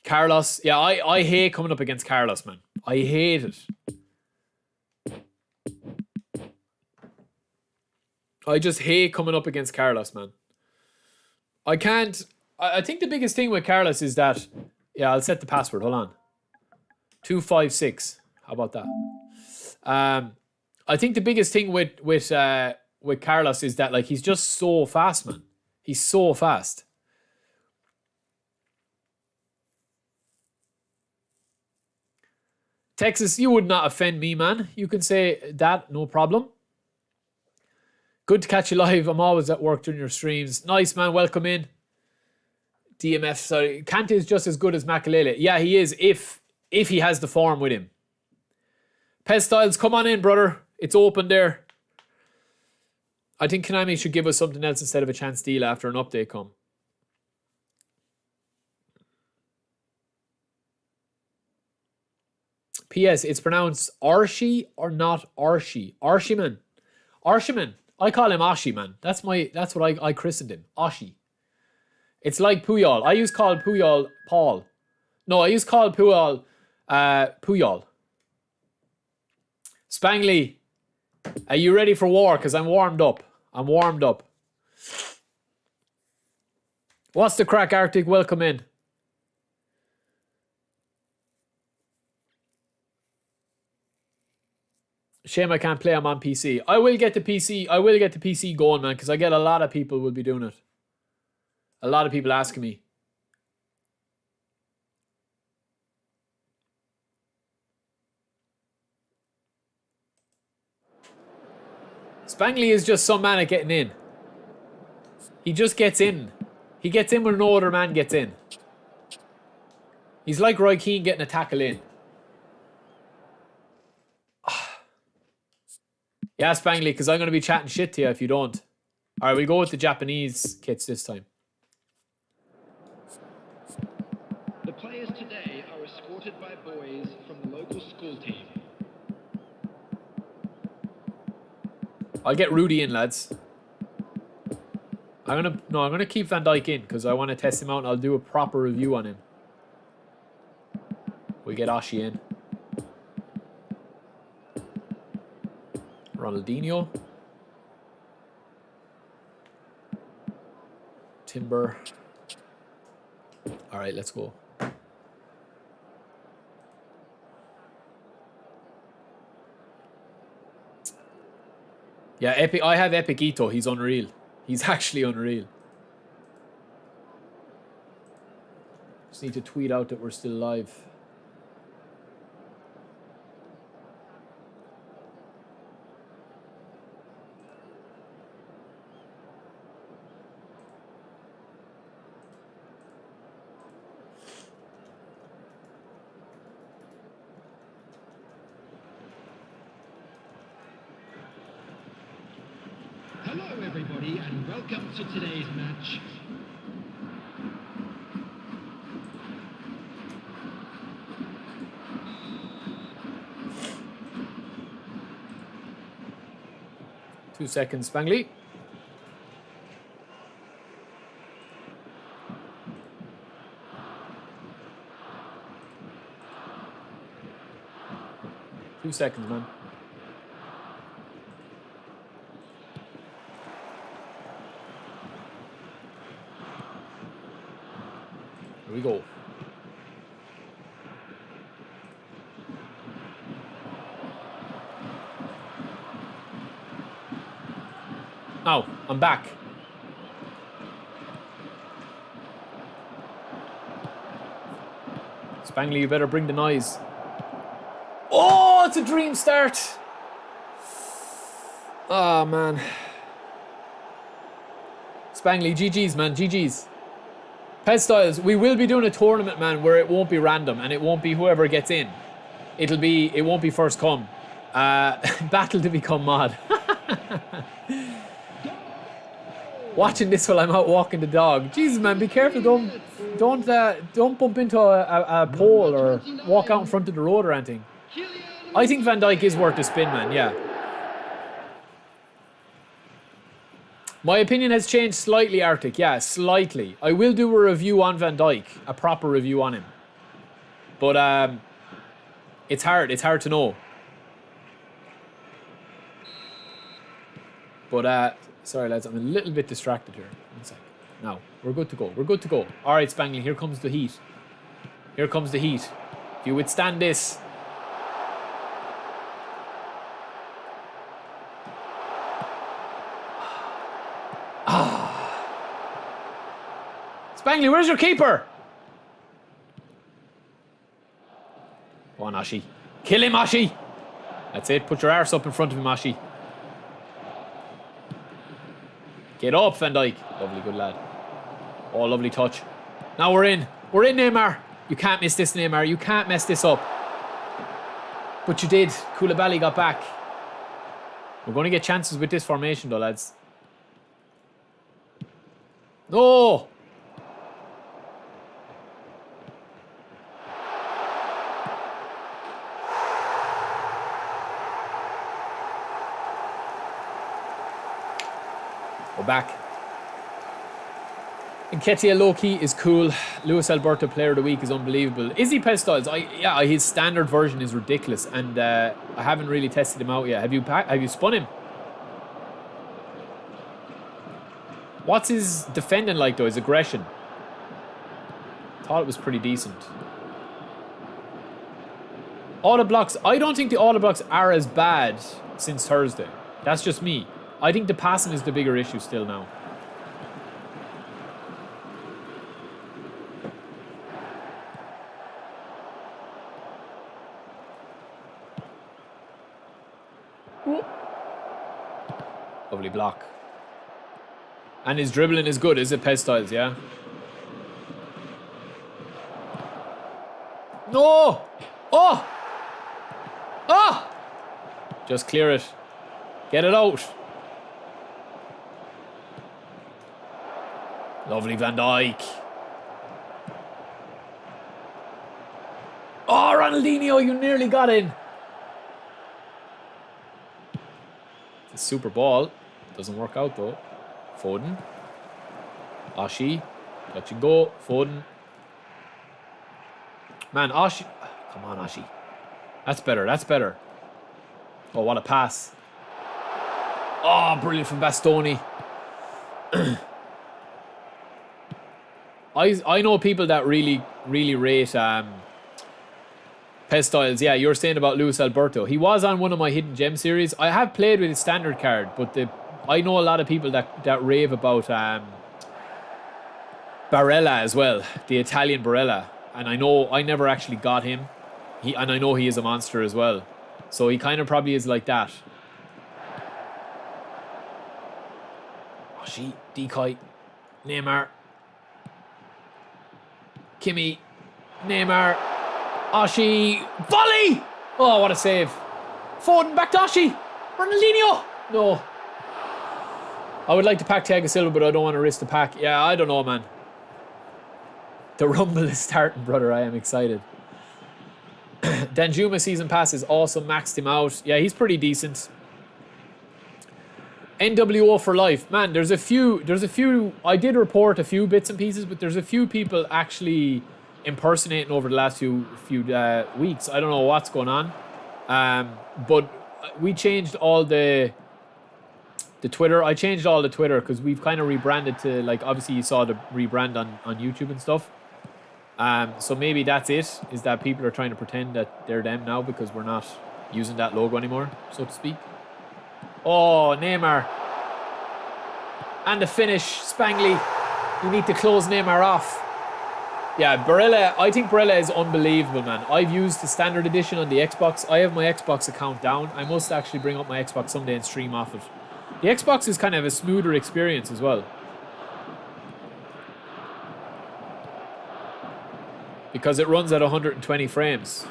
Carlos. Yeah, I hate coming up against Carlos, man. I hate it. I just hate coming up against Carlos, man. I can't. I think the biggest thing with Carlos is that. Yeah, I'll set the password. Hold on. 256. How about that? I think the biggest thing with Carlos is that like he's just so fast, man. He's so fast. Texas, you would not offend me, man. You can say that, no problem. Good to catch you live. I'm always at work during your streams. Nice, man. Welcome in. DMF, sorry. Kante is just as good as Makelele. Yeah, he is if he has the form with him. Pez Styles, come on in, brother. It's open there. I think Konami should give us something else instead of a chance deal after an update come. P.S. It's pronounced Arshi or not Arshi. Arshiman. Arshiman. I call him Ashi, man. That's what I christened him. Ashi. It's like Puyol. I used to call Puyol Paul. No, I used to call Puyol Puyol. Spangly, are you ready for war? Because I'm warmed up. What's the crack, Arctic? Welcome in. Shame I can't play them on PC. I will get the PC going, man, because I get a lot of people will be doing it. A lot of people asking me. Spangley is just some man at getting in. He just gets in. He gets in when no other man gets in. He's like Roy Keane getting a tackle in. Yeah, Spangley, because I'm going to be chatting shit to you if you don't. All right, we'll go with the Japanese kits this time. The players today are escorted by boys from the local school team. I'll get Rudy in, lads. I'm gonna keep Van Dijk in because I want to test him out and I'll do a proper review on him. We get Oshie in. Ronaldinho. Timber. All right, let's go. Yeah, Epic. I have Epic Ito. He's unreal. He's actually unreal. Just need to tweet out that we're still live. Hello everybody and welcome to today's match. 2 seconds, Spangly. Two seconds, man. Here we go. Now, I'm back. Spangly, you better bring the noise. Oh, it's a dream start. Oh, man. Spangly, GG's, man, GG's. Pet Styles, we will be doing a tournament, man, where it won't be random and it won't be whoever gets in. It won't be first come. Battle to become mod. Watching this while I'm out walking the dog. Jesus, man, be careful. Don't bump into a pole or walk out in front of the road or anything. I think Van Dijk is worth a spin, man. Yeah. My opinion has changed slightly, Arctic. Yeah, slightly. I will do a review on Van Dijk, a proper review on him. But it's hard. It's hard to know. But sorry, lads, I'm a little bit distracted here. 1 sec. Now, we're good to go. We're good to go. All right, Spangly, here comes the heat. Here comes the heat. If you withstand this. Spangly, where's your keeper? Go on, Ashi. Kill him, Ashi. That's it. Put your arse up in front of him, Ashi. Get up, Van Dijk. Lovely, good lad. Oh, lovely touch. Now we're in. We're in, Neymar. You can't miss this, Neymar. You can't mess this up. But you did. Koulibaly got back. We're going to get chances with this formation, though, lads. No! We're back. Nketiah low-key is cool. Luis Alberto Player of the Week is unbelievable. Is he Pet Styles? Yeah, his standard version is ridiculous, and I haven't really tested him out yet. Have you spun him? What's his defending like though? His aggression? Thought it was pretty decent. Auto blocks. I don't think the auto blocks are as bad since Thursday. That's just me. I think the passing is the bigger issue still now. Lovely block. And his dribbling is good, is it, Pet Styles, yeah? No! Oh! Oh! Just clear it. Get it out. Lovely Van Dijk. Oh, Ronaldinho, you nearly got in. It's a super ball. Doesn't work out though. Foden. Ashi. Touch and go. Foden. Man, Ashi. Come on, Ashi. That's better. That's better. Oh, what a pass. Oh, brilliant from Bastoni. I know people that really rate Pet Styles. Yeah, you're saying about Luis Alberto. He was on one of my Hidden Gem series. I have played with his standard card, but I know a lot of people that rave about Barella as well, the Italian Barella. And I know I never actually got him. And I know he is a monster as well. So he kind of probably is like that. Ashi, Dijk, Neymar, Kimi, Neymar, Ashi, volley! Oh, what a save. Foden, back to Ashi. Ronaldinho. No. I would like to pack Thiago Silva, but I don't want to risk the pack. Yeah, I don't know, man. The rumble is starting, brother. I am excited. Danjuma season pass is awesome. Maxed him out. Yeah, he's pretty decent. NWO for life. Man, there's a few, I did report a few bits and pieces, but there's a few people actually impersonating over the last few weeks. I don't know what's going on. But we changed all the Twitter. I changed all the Twitter because we've kind of rebranded to, like, obviously you saw the rebrand on YouTube and stuff. So maybe that's it, is that people are trying to pretend that they're them now because we're not using that logo anymore, so to speak. Oh, Neymar. And the finish, Spangly. You need to close Neymar off. Yeah, Barella, I think Barella is unbelievable, man. I've used the standard edition on the Xbox. I have my Xbox account down. I must actually bring up my Xbox someday and stream off it. The Xbox is kind of a smoother experience as well, because it runs at 120 frames.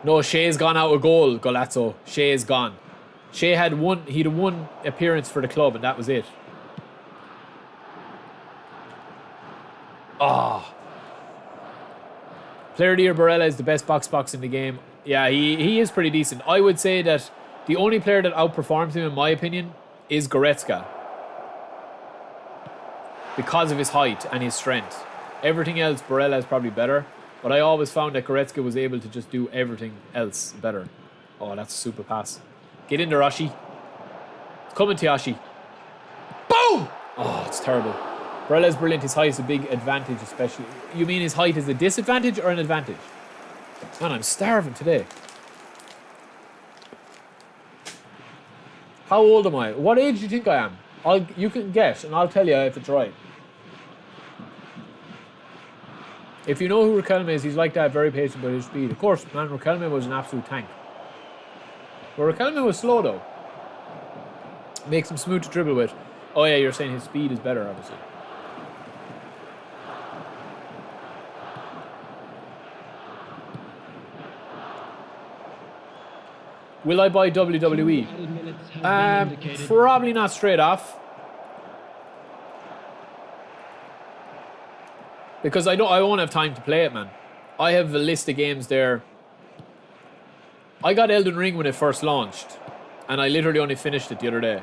No, Shea's gone out of goal, Golazzo. Shea is gone. Shea had one appearance for the club, and that was it. Ah. Player of the Year Barella is the best box in the game. Yeah, he is pretty decent. I would say that the only player that outperforms him, in my opinion, is Goretzka, because of his height and his strength. Everything else, Barella is probably better, but I always found that Goretzka was able to just do everything else better. Oh, that's a super pass. Get in there, Ashi. It's coming to Ashi. Boom! Oh, it's terrible. Barella's brilliant. His height is a big advantage, especially. You mean his height is a disadvantage or an advantage? Man, I'm starving today. How old am I? What age do you think I am? You can guess, and I'll tell you if it's right. If you know who Riquelme is, he's like that, very patient with his speed. Of course, man, Riquelme was an absolute tank. But Riquelme was slow, though. Makes him smooth to dribble with. Oh, yeah, you're saying his speed is better, obviously. Will I buy WWE? Probably not straight off. Because I won't have time to play it, man. I have a list of games there. I got Elden Ring when it first launched, and I literally only finished it the other day.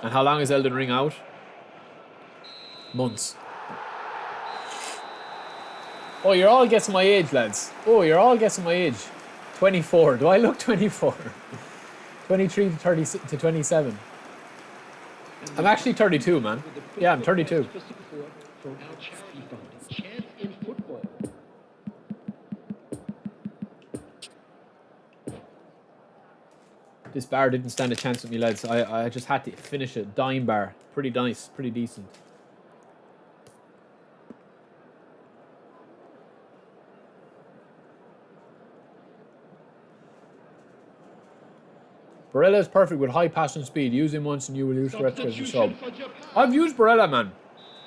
And how long is Elden Ring out? Months. Oh, you're all guessing my age, lads. Oh, you're all guessing my age. 24. Do I look 24? 23 to 30 to 27. I'm actually 32, man. Yeah, I'm 32. This bar didn't stand a chance with me, lads. I just had to finish it. Dime bar. Pretty nice. Pretty decent. Barella is perfect with high pass and speed. Use him once and you will use Goretzka as a sub. I've used Barella, man.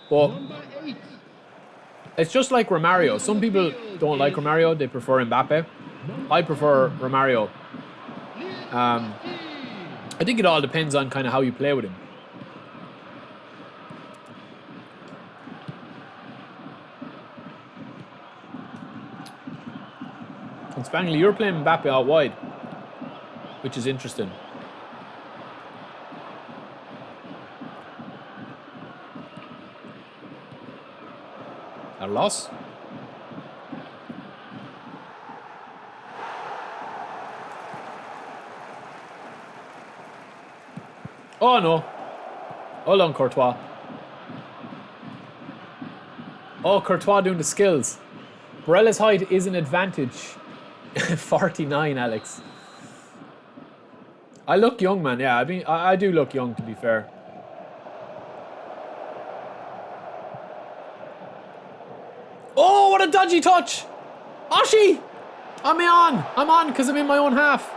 But it's just like Romario. Some people don't like Romario. They prefer Mbappe. I prefer Romario. I think it all depends on kind of how you play with him. And Spangly, you're playing Mbappe out wide, which is interesting. A loss? Oh no. Hold on, Courtois. Oh, Courtois doing the skills. Barella's height is an advantage. 49, Alex. I look young, man. Yeah, I mean, I do look young, to be fair. Oh, what a dodgy touch! Ashi! I'm on because I'm in my own half.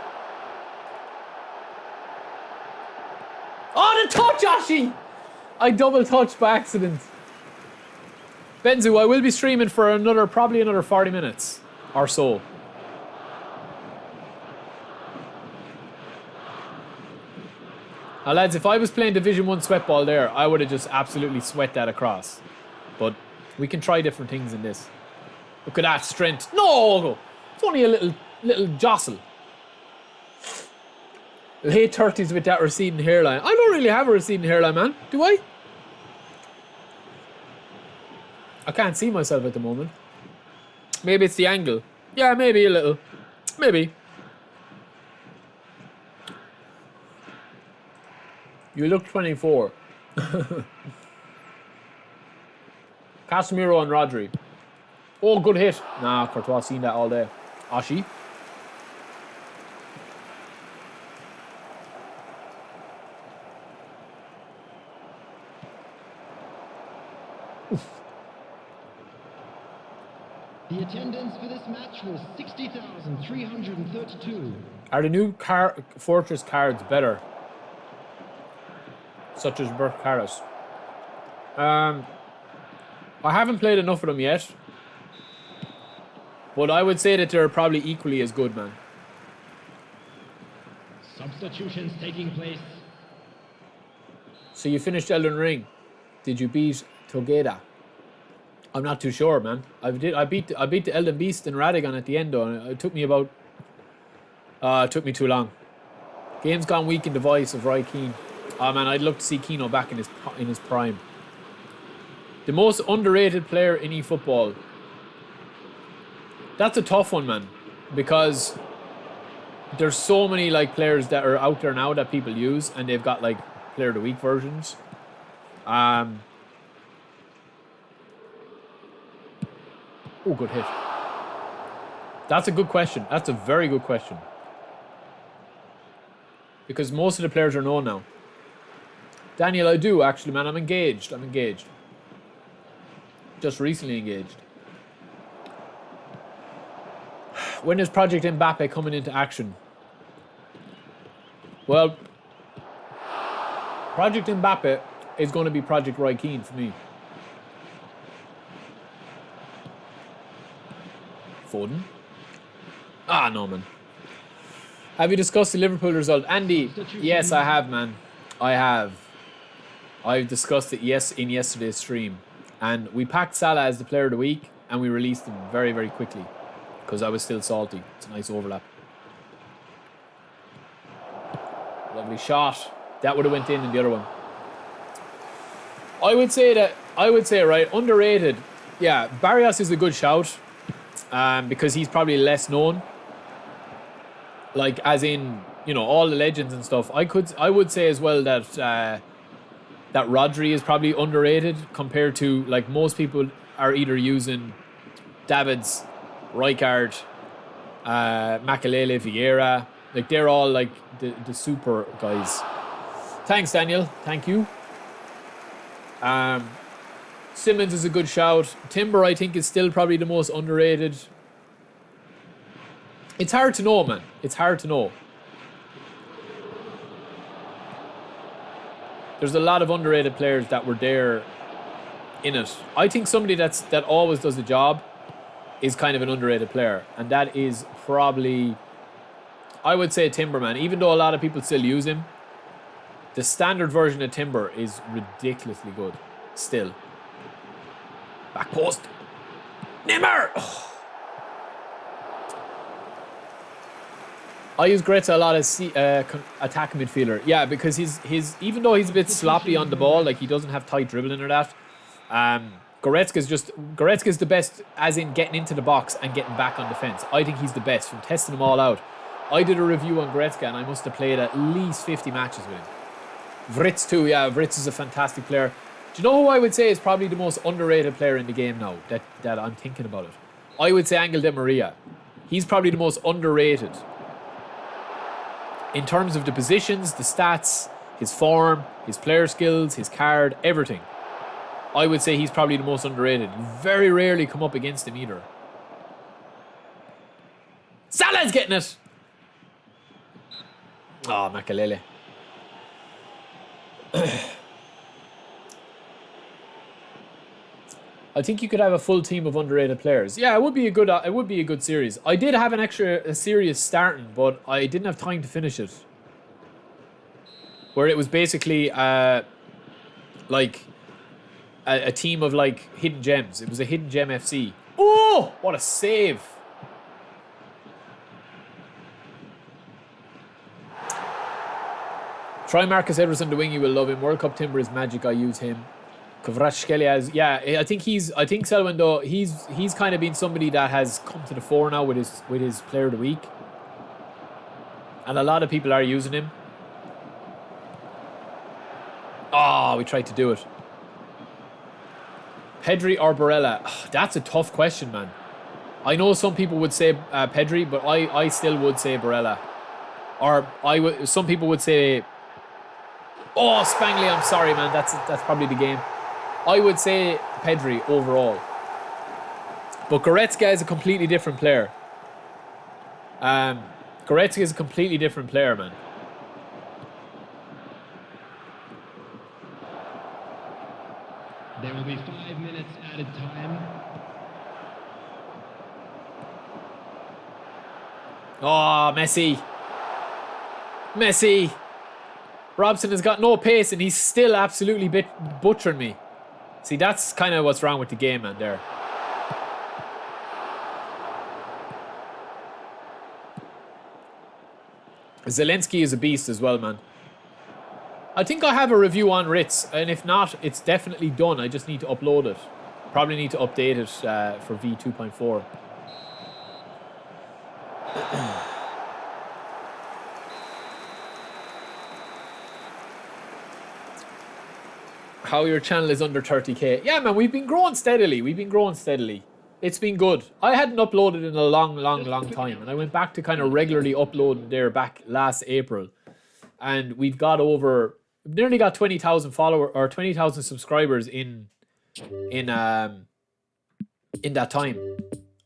Oh, the touch, Ashi! I double touched by accident. Benzu, I will be streaming for probably another 40 minutes or so. Now, lads, if I was playing Division 1 sweatball there, I would have just absolutely sweat that across. But we can try different things in this. Look at that strength. No! It's only a little jostle. Late 30s with that receding hairline. I don't really have a receding hairline, man. Do I? I can't see myself at the moment. Maybe it's the angle. Yeah, maybe a little. Maybe. You look 24. Casemiro and Rodri. Oh, good hit. Nah, Courtois seen that all day. Ashi. The attendance for this match was 60,332. Are the new Fortress cards better? Such as Bert Karras. I haven't played enough of them yet. But I would say that they're probably equally as good, man. Substitutions taking place. So you finished Elden Ring. Did you beat Togeda? I'm not too sure, man. I beat the Elden Beast and Radagon at the end, though. And it took me about... it took me too long. Game's gone weak in the voice of Roy Keane. Oh, man, I'd love to see Keano back in his prime. The most underrated player in eFootball. That's a tough one, man. Because there's so many like players that are out there now that people use, and they've got like Player of the Week versions. Oh, good hit. That's a good question. That's a very good question. Because most of the players are known now. Daniel, I do actually, man. I'm engaged. Just recently engaged. When is Project Mbappe coming into action? Well, Project Mbappe is going to be Project Roy Keane for me. Foden. Ah, no, man. Have you discussed the Liverpool result? Andy, yes, I have, man. I have. I've discussed it, yes, in yesterday's stream. And we packed Salah as the player of the week, and we released him very, very quickly. Because I was still salty. It's a nice overlap. Lovely shot. That would have went in the other one. I would say, right, underrated. Yeah, Barrios is a good shout. Because he's probably less known. Like, as in, you know, all the legends and stuff. I would say as well that that Rodri is probably underrated compared to, like, most people are either using Davids, Rijkaard, Makelele, Vieira. Like, they're all like the super guys. Thanks, Daniel. Thank you. Simmons is a good shout. Timber, I think, is still probably the most underrated. It's hard to know, man. It's hard to know. There's a lot of underrated players that were there in it. I think somebody that always does the job is kind of an underrated player. And that is probably, I would say, Timber, man. Even though a lot of people still use him, the standard version of Timber is ridiculously good. Still. Back post. Nimmer! Oh. I use Goretzka a lot as attack midfielder. Yeah, because he's even though he's a bit sloppy on the ball, like he doesn't have tight dribbling or that. Goretzka's the best, as in getting into the box and getting back on defense. I think he's the best from testing them all out. I did a review on Goretzka and I must have played at least 50 matches with him. Vritz too, yeah. Vritz is a fantastic player. Do you know who I would say is probably the most underrated player in the game now? That I'm thinking about it. I would say Angel Di Maria. He's probably the most underrated. In terms of the positions, the stats, his form, his player skills, his card, everything. I would say he's probably the most underrated. You very rarely come up against him either. Salah's getting it! Oh, Makelele. I think you could have a full team of underrated players. Yeah, it would be a good series. I did have a series starting, but I didn't have time to finish it. Where it was basically like a team of like hidden gems. It was a hidden gem FC. Oh, what a save! Try Marcus Edwards on the wing, you will love him. World Cup Timber is magic, I use him. Kvaratskhelia is, yeah, I think Selwyn though, he's kind of been somebody that has come to the fore now with his player of the week. And a lot of people are using him. Oh, we tried to do it. Pedri or Barella? Oh, that's a tough question, man. I know some people would say Pedri, but I still would say Barella. Or some people would say... Oh, Spangley, I'm sorry, man. That's probably the game. I would say Pedri overall. But Goretzka is a completely different player. Goretzka is a completely different player, man. There will be 5 minutes added time. Oh, Messi. Messi. Robson has got no pace and he's still absolutely butchering me. See, that's kind of what's wrong with the game, man, there. Zelensky is a beast as well, man. I think I have a review on Ritz, and if not, it's definitely done. I just need to upload it. Probably need to update it for V2.4. How your channel is under 30k. Yeah, man, we've been growing steadily. It's been good. I hadn't uploaded in a long time, and I went back to kind of regularly uploading there back last April. And we've nearly got 20,000 followers or 20,000 subscribers in that time.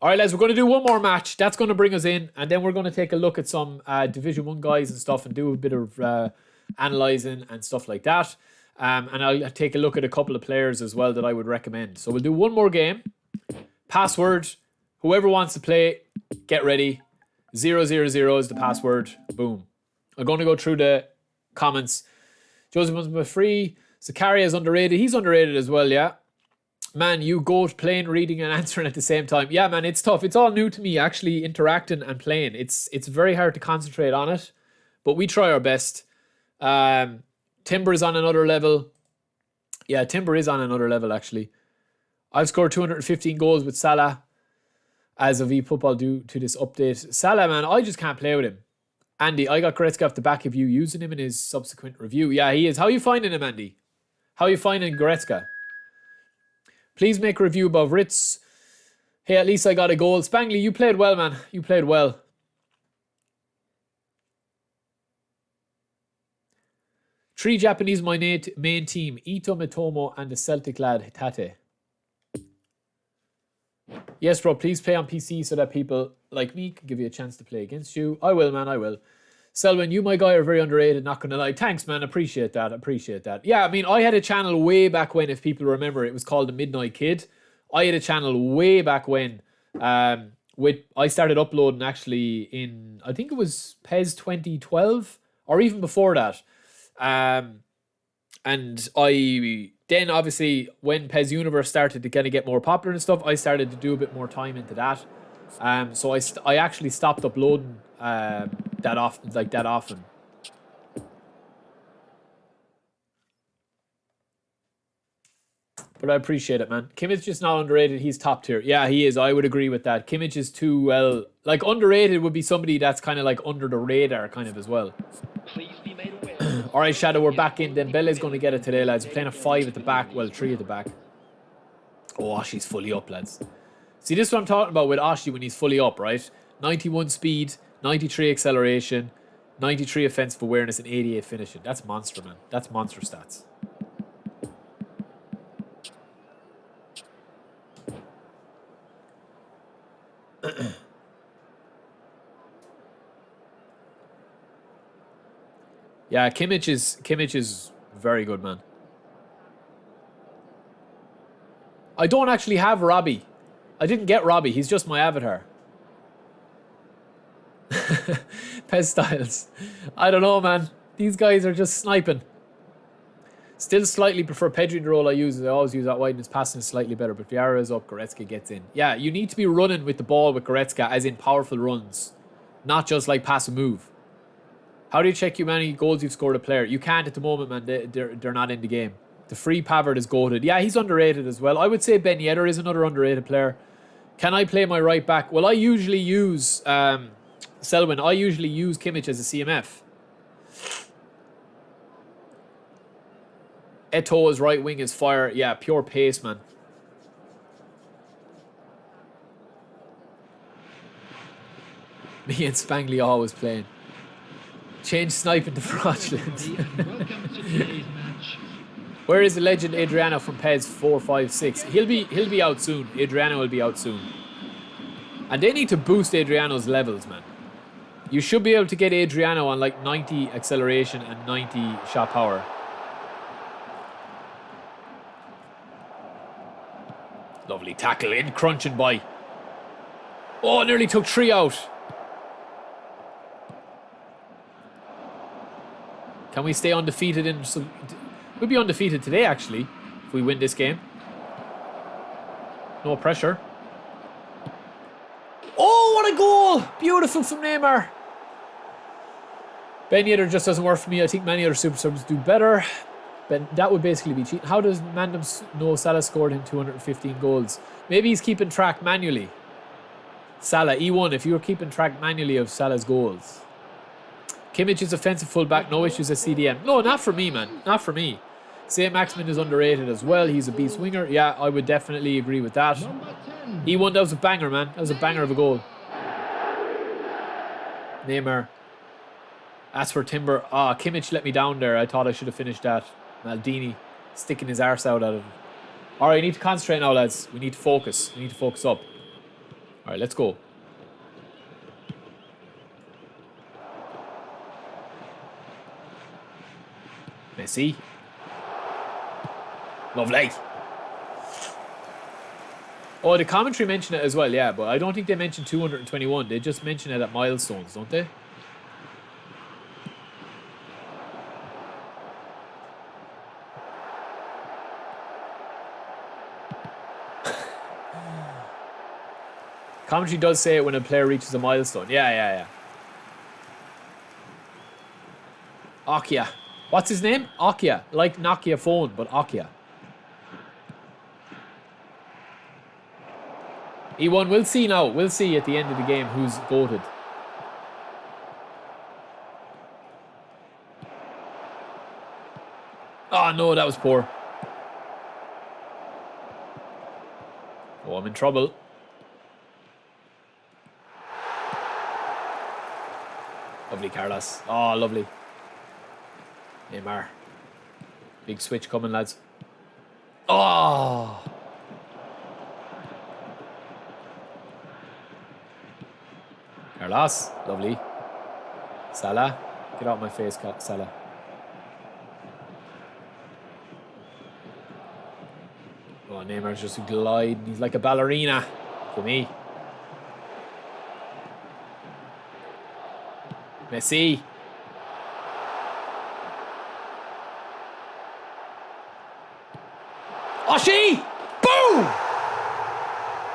All right, lads, we're going to do one more match. That's going to bring us in, and then we're going to take a look at some Division 1 guys and stuff and do a bit of analysing and stuff like that. And I'll take a look at a couple of players as well that I would recommend. So we'll do one more game. Password. Whoever wants to play, get ready. 000 is the password. Boom. I'm going to go through the comments. Joseph Mafree. Zakaria is underrated. He's underrated as well, yeah. Man, you goat playing, reading and answering at the same time. Yeah, man, it's tough. It's all new to me, actually interacting and playing. It's very hard to concentrate on it. But we try our best. Timber is on another level. Yeah, Timber is on another level, actually. I've scored 215 goals with Salah as of eFootball due to this update. Salah, man, I just can't play with him. Andy, I got Goretzka off the back of you using him in his subsequent review. Yeah, he is. How are you finding him, Andy? How are you finding Goretzka? Please make a review above Ritz. Hey, at least I got a goal. Spangley, you played well, man. You played well. Three Japanese main team. Ito, Mitomo, and the Celtic lad, Hitate. Yes, bro, please play on PC so that people like me can give you a chance to play against you. I will, man, I will. Selwyn, you, my guy, are very underrated, not going to lie. Thanks, man, appreciate that. Yeah, I mean, I had a channel way back when, if people remember, it was called The Midnight Kid. I had a channel way back when. I started uploading actually in, I think it was PES 2012, or even before that. And then obviously when PES Universe started to kind of get more popular and stuff, I started to do a bit more time into that. So I actually stopped uploading that often. But I appreciate it, man. Kimmich just not underrated. He's top tier. Yeah, he is. I would agree with that. Kimmich is too well. Like, underrated would be somebody that's kind of like under the radar kind of as well. Please be made aware. All right, Shadow, we're back in. Dembele's going to get it today, lads. We're playing a 5 at the back. Well, 3 at the back. Oh, Oshi's fully up, lads. See, this is what I'm talking about with Oshi when he's fully up, right? 91 speed, 93 acceleration, 93 offensive awareness, and 88 finishing. That's monster, man. That's monster stats. Yeah, Kimmich is very good, man. I don't actually have Robbie. I didn't get Robbie. He's just my avatar. Pez Styles. I don't know, man. These guys are just sniping. Still slightly prefer Pedri, the role I use. I always use that wide and his passing is slightly better. But Vieira is up, Goretzka gets in. Yeah, you need to be running with the ball with Goretzka, as in powerful runs. Not just like pass and move. How do you check how many goals you've scored a player? You can't at the moment, man. They're not in the game. The free Pavard is goated. Yeah, he's underrated as well. I would say Ben Yedder is another underrated player. Can I play my right back? Well, I usually use Selwyn. I usually use Kimmich as a CMF. Eto'o's right wing is fire. Yeah, pure pace, man. Me and Spangly always playing. Change sniping to fraudulent. Welcome to today's match. Where is the legend Adriano from PES 456? He'll be out soon. Adriano will be out soon. And they need to boost Adriano's levels, man. You should be able to get Adriano on like 90 acceleration and 90 shot power. Lovely tackle in, crunching by. Oh, nearly took 3 out. Can we stay undefeated in some... We'll be undefeated today, actually, if we win this game. No pressure. Oh, what a goal! Beautiful from Neymar. Ben Yedder just doesn't work for me. I think many other super subs do better. But that would basically be cheating. How does Mandem know Salah scored him 215 goals? Maybe he's keeping track manually. Salah, E1, if you were keeping track manually of Salah's goals. Kimmich is offensive fullback, no issues at CDM. No, not for me, man. Not for me. St. Maximin is underrated as well. He's a beast winger. Yeah, I would definitely agree with that. E1, that was a banger, man. That was a banger of a goal. Neymar. As for Timber, Kimmich let me down there. I thought I should have finished that. Maldini sticking his arse out at him. Alright, we need to concentrate now, lads. We need to focus. We need to focus up. Alright, let's go. Messi. Lovely. Oh, the commentary mentioned it as well, yeah, but I don't think they mentioned 221. They just mention it at milestones, don't they? Commentary does say it when a player reaches a milestone. Yeah. Akia. What's his name? Akia. Like Nokia phone, but Akia. E1, we'll see now. We'll see at the end of the game who's goated. Oh, no, that was poor. Oh, I'm in trouble. Lovely, Carlos. Oh, lovely. Neymar. Big switch coming, lads. Oh! Carlos. Lovely. Salah. Get out of my face, Salah. Oh, Neymar's just gliding. He's like a ballerina. To me. Messi. Oshie! Boom!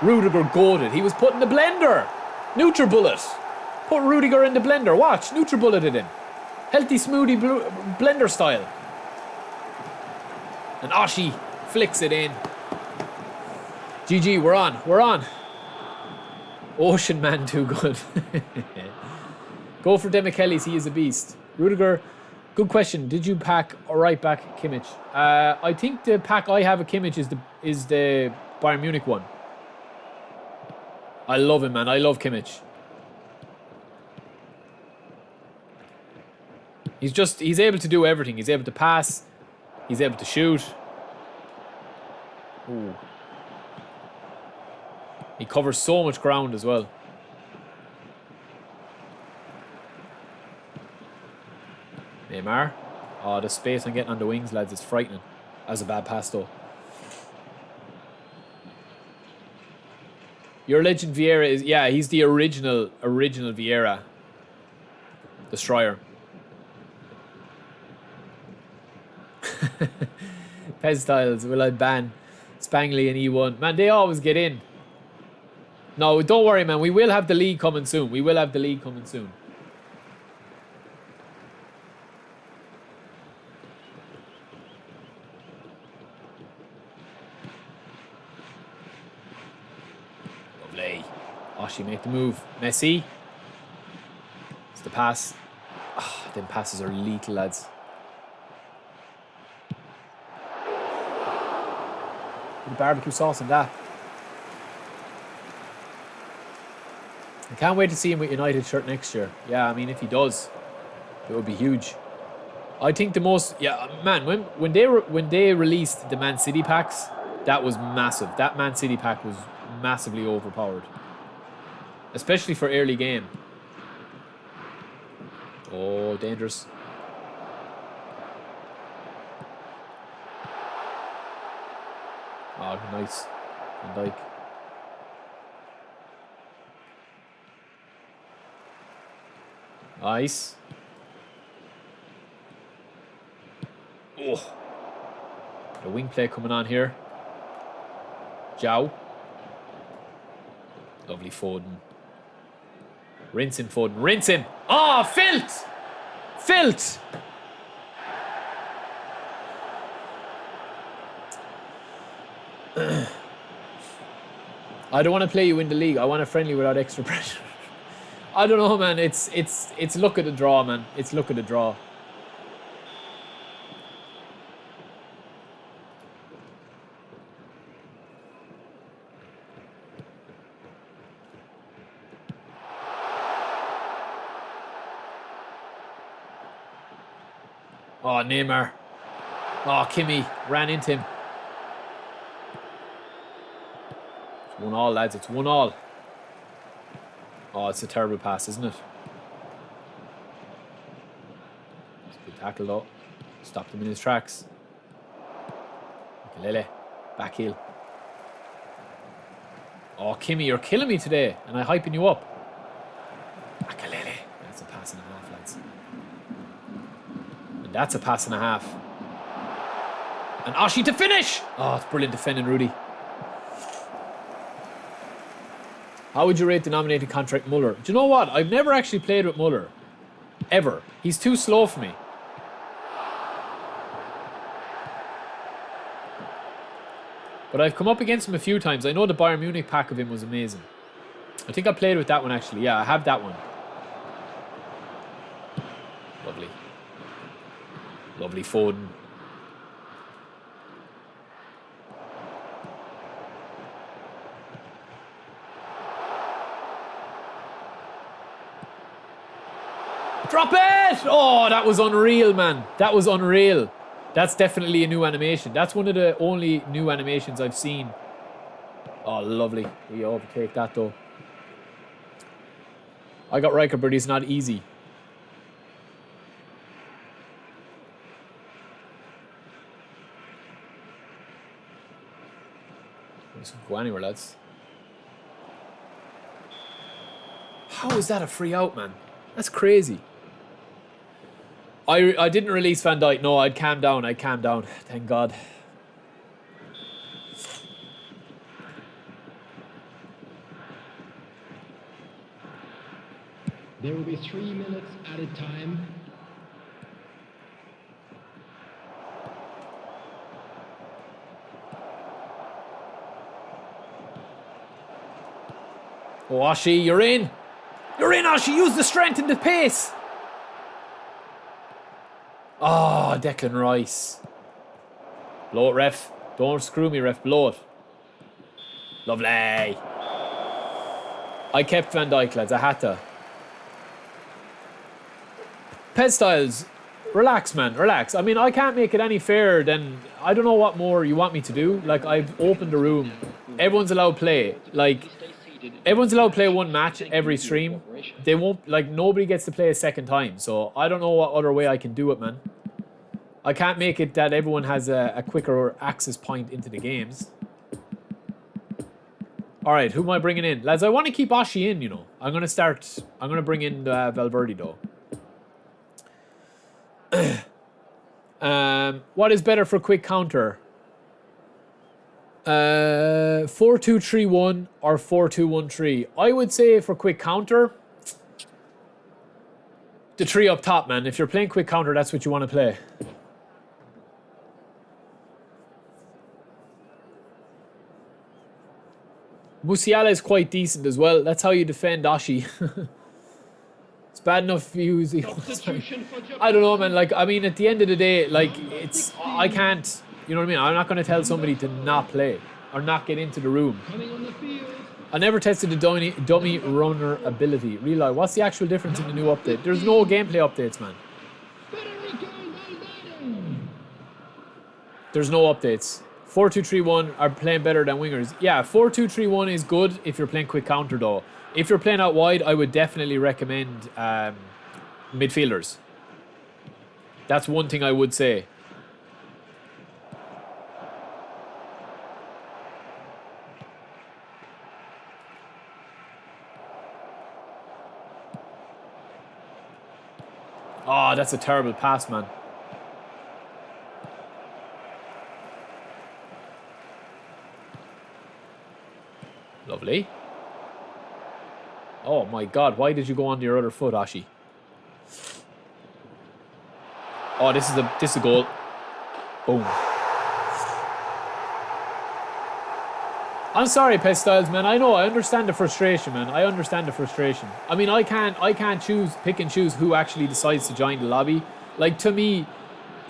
Rudiger goated. He was put in the blender. NutriBullet. Put Rudiger in the blender. Watch. NutriBulleted him. Healthy smoothie blender style. And Oshie flicks it in. GG, we're on. We're on. Ocean Man too good. Go for Demichelis, he is a beast. Rudiger, good question. Did you pack or right back Kimmich? I think the pack I have of Kimmich is the Bayern Munich one. I love him, man. I love Kimmich. He's able to do everything. He's able to pass. He's able to shoot. Ooh. He covers so much ground as well. Neymar. Oh, the space I'm getting on the wings, lads, is frightening. That was a bad pass, though. Your legend Vieira is... Yeah, he's the original Vieira. Destroyer. Pez Styles, will I ban Spangly and E1? Man, they always get in. No, don't worry, man. We will have the league coming soon. We will have the league coming soon. Oshie, make the move. Messi. It's the pass. Oh, them passes are lethal, lads. Put the barbecue sauce on that. I can't wait to see him with United shirt next year. Yeah, I mean, if he does, it would be huge. I think the most, yeah, man, when they released the Man City packs, that was massive. That Man City pack was massively overpowered, especially for early game. Oh, dangerous. Oh, nice. Van Dijk. Nice. Oh. The wing play coming on here. Zhao. Lovely Foden. Rinse him, Foden. Rinse him. Oh, filth! Filth! I don't want to play you in the league. I want a friendly without extra pressure. I don't know, man. It's luck of the draw, man. It's luck of the draw. Oh, Neymar. Oh, Kimi ran into him. It's 1-1, lads. It's 1-1. Oh, it's a terrible pass, isn't it? It's a good tackle, though. Stopped him in his tracks. Lele. Back heel. Oh, Kimi, you're killing me today. And I'm hyping you up. Akalele. That's a pass and a half, lads. And that's a pass and a half. And Oshie to finish! Oh, it's brilliant defending, Rudy. How would you rate the nominated contract Muller? Do you know what? I've never actually played with Muller. Ever. He's too slow for me. But I've come up against him a few times. I know the Bayern Munich pack of him was amazing. I think I played with that one actually. Yeah, I have that one. Lovely. Lovely Foden. Drop it! Oh, that was unreal, man. That was unreal. That's definitely a new animation. That's one of the only new animations I've seen. Oh, lovely. We overtake that, though. I got Riker, but he's not easy. Let's go anywhere, lads. How is that a free out, man? That's crazy. I didn't release Van Dijk. No, I'd calm down. I'd calm down. Thank God. There will be 3 minutes added time. Oh, Oshie, you're in. You're in, Oshie. Use the strength and the pace. Oh, Declan Rice. Blow it, ref. Don't screw me, ref. Blow it. Lovely. I kept Van Dijk, lads. I had to. Pez Styles, relax, man. Relax. I mean, I can't make it any fairer than... I don't know what more you want me to do. Like, I've opened the room. Everyone's allowed play. Like... Everyone's allowed to play one match every stream. They won't, like, nobody gets to play a second time. So I don't know what other way I can do it, man. I can't make it that everyone has a quicker access point into the games. All right, who am I bringing in? Lads, I want to keep Oshie in, you know. I'm going to bring in Valverde, though. What is better for quick counter? 4-2-3-1 or 4-2-1-3. I would say for quick counter, the 3 up top, man. If you're playing quick counter, that's what you want to play. Musiala is quite decent as well. That's how you defend Ashi. It's bad enough views. Substitution for Japan. I don't know, man. Like, I mean, at the end of the day, like, I can't, you know what I mean? I'm not going to tell somebody to not play or not get into the room. Coming on the field. I never tested the dummy runner ability. Realize, what's the actual difference in the new update? There's no gameplay updates, man. Federico Valverde. There's no updates. 4-2-3-1 are playing better than wingers. Yeah, 4-2-3-1 is good if you're playing quick counter, though. If you're playing out wide, I would definitely recommend midfielders. That's one thing I would say. Oh, that's a terrible pass, man. Lovely. Oh my god, why did you go on your other foot, Ashi? Oh, this is a goal. Boom. I'm sorry, Pestiles, man. I know, I understand the frustration, man. I understand the frustration. I mean, I can't pick and choose who actually decides to join the lobby. Like, to me,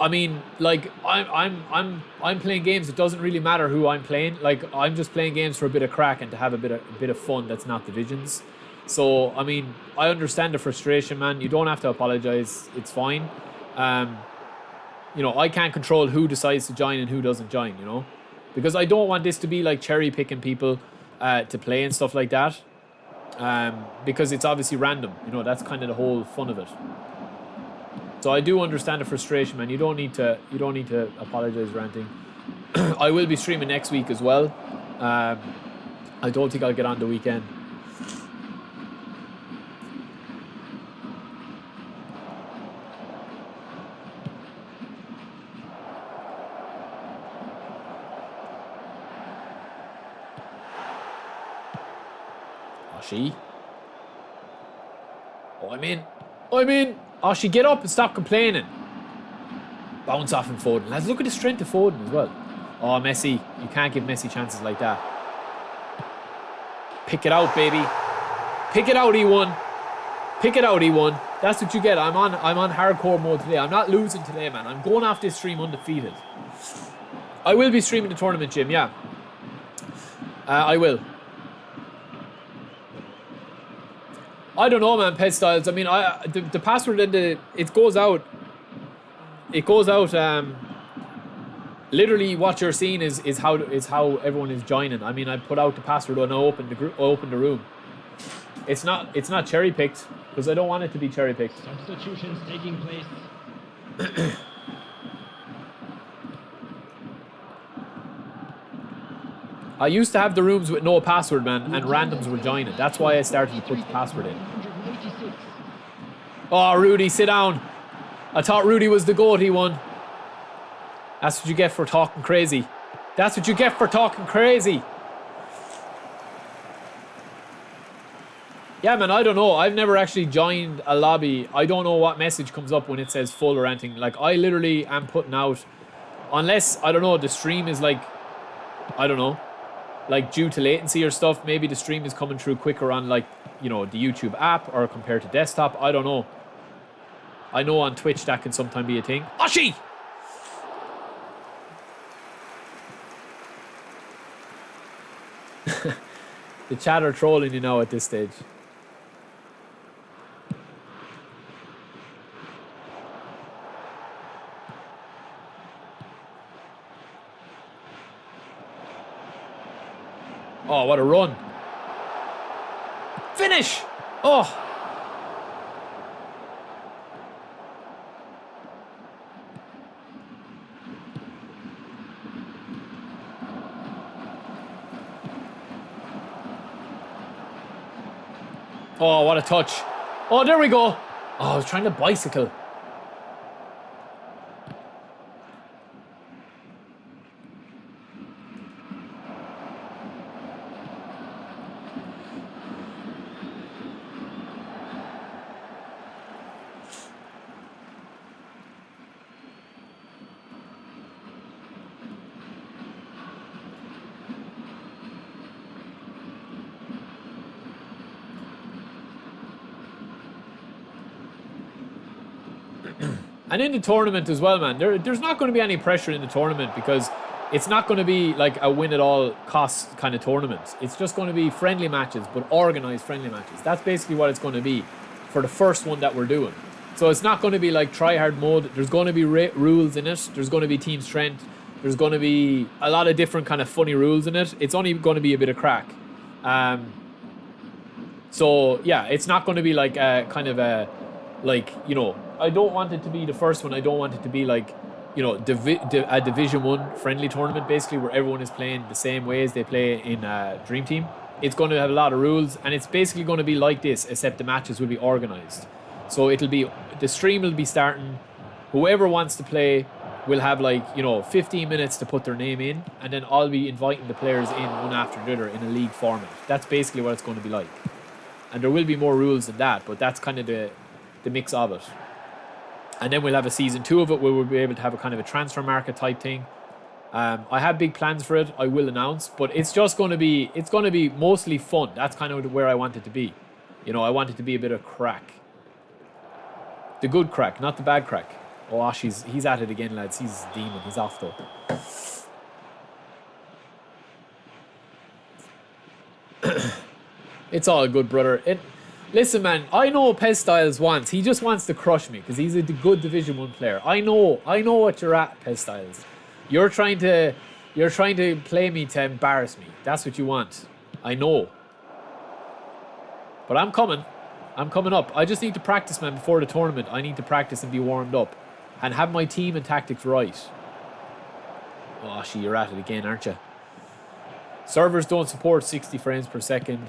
I mean, like, I'm playing games. It doesn't really matter who I'm playing. Like, I'm just playing games for a bit of crack and to have a bit of fun. That's not divisions. So, I mean, I understand the frustration, man. You don't have to apologize. It's fine. You know, I can't control who decides to join and who doesn't join, you know? Because I don't want this to be like cherry picking people to play and stuff like that. Because it's obviously random. You know, that's kind of the whole fun of it. So I do understand the frustration, man. You don't need to apologize or anything. I will be streaming next week as well. I don't think I'll get on the weekend. Ashi. Oh, I'm in. Ashi, get up and stop complaining. Bounce off and Foden. Lads, look at the strength of Foden as well. Oh, Messi. You can't give Messi chances like that. Pick it out, baby. Pick it out, E1. Pick it out, E1. That's what you get. I'm on hardcore mode today. I'm not losing today, man. I'm going off this stream undefeated. I will be streaming the tournament, Jim, yeah. I will. I don't know, man, Pet Styles. I mean, the password and it goes out. It goes out. Literally, what you're seeing is how everyone is joining. I mean, I put out the password when I opened the room. It's not cherry picked because I don't want it to be cherry picked. Substitutions taking place. I used to have the rooms with no password, man, and randoms were joining. That's why I started to put the password in. Oh, Rudy, sit down. I thought Rudy was the GOAT, he won. That's what you get for talking crazy. That's what you get for talking crazy. Yeah, man, I don't know. I've never actually joined a lobby. I don't know what message comes up when it says full or anything. Like, I literally am putting out... Unless, I don't know, the stream is like... I don't know. Like, due to latency or stuff, maybe the stream is coming through quicker on, like, you know, the YouTube app or compared to desktop. I don't know. I know on Twitch that can sometimes be a thing. Ashi! The chat are trolling you now at this stage. Oh, what a run. Finish! Oh! Oh, what a touch. Oh, there we go. Oh, I was trying to bicycle. And in the tournament as well, man, there's not going to be any pressure in the tournament because it's not going to be like a win-at-all-costs kind of tournament. It's just going to be friendly matches, but organised friendly matches. That's basically what it's going to be for the first one that we're doing. So it's not going to be like try-hard mode. There's going to be rules in it. There's going to be team strength. There's going to be a lot of different kind of funny rules in it. It's only going to be a bit of crack. So, yeah, it's not going to be like a kind of a, like, you know, I don't want it to be the first one. I don't want it to be like, you know, a Division 1 friendly tournament, basically, where everyone is playing the same way as they play in Dream Team. It's going to have a lot of rules, and it's basically going to be like this, except the matches will be organised. So it'll be, the stream will be starting, whoever wants to play will have, like, you know, 15 minutes to put their name in, and then I'll be inviting the players in one after the other in a league format. That's basically what it's going to be like. And there will be more rules than that, but that's kind of the mix of it. And then we'll have a season 2 of it where we'll be able to have a kind of a transfer market type thing. I have big plans for it. I will announce, but it's just going to be, it's going to be mostly fun. That's kind of where I want it to be. You know, I want it to be a bit of crack. The good crack, not the bad crack. Oh, Ash, he's at it again, lads. He's a demon. He's off, though. It's all good, brother. Listen, man, I know Pez Styles wants. He just wants to crush me because he's a good Division 1 player. I know what you're at, Pez Styles. You're trying to play me to embarrass me. That's what you want. I know. But I'm coming. I'm coming up. I just need to practice, man, before the tournament. I need to practice and be warmed up and have my team and tactics right. Oh, shit, you're at it again, aren't you? Servers don't support 60 frames per second.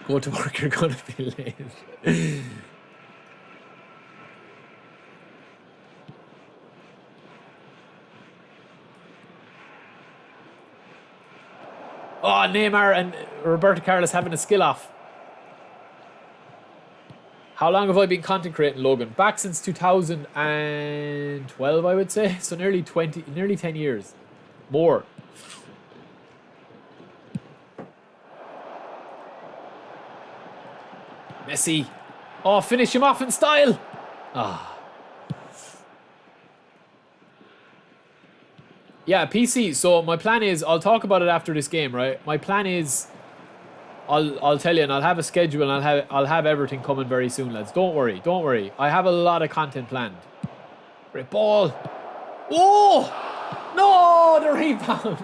Go to work, you're going to be late. Oh, Neymar and Roberto Carlos having a skill off. How long have I been content creating, Logan? Back since 2012, I would say. So nearly 10 years. More. Messi. Oh, finish him off in style. Ah. Yeah, PC. So my plan is, I'll talk about it after this game, right? My plan is, I'll tell you, and I'll have a schedule, and I'll have everything coming very soon, lads. Don't worry. I have a lot of content planned. Great ball. Oh no, the rebound.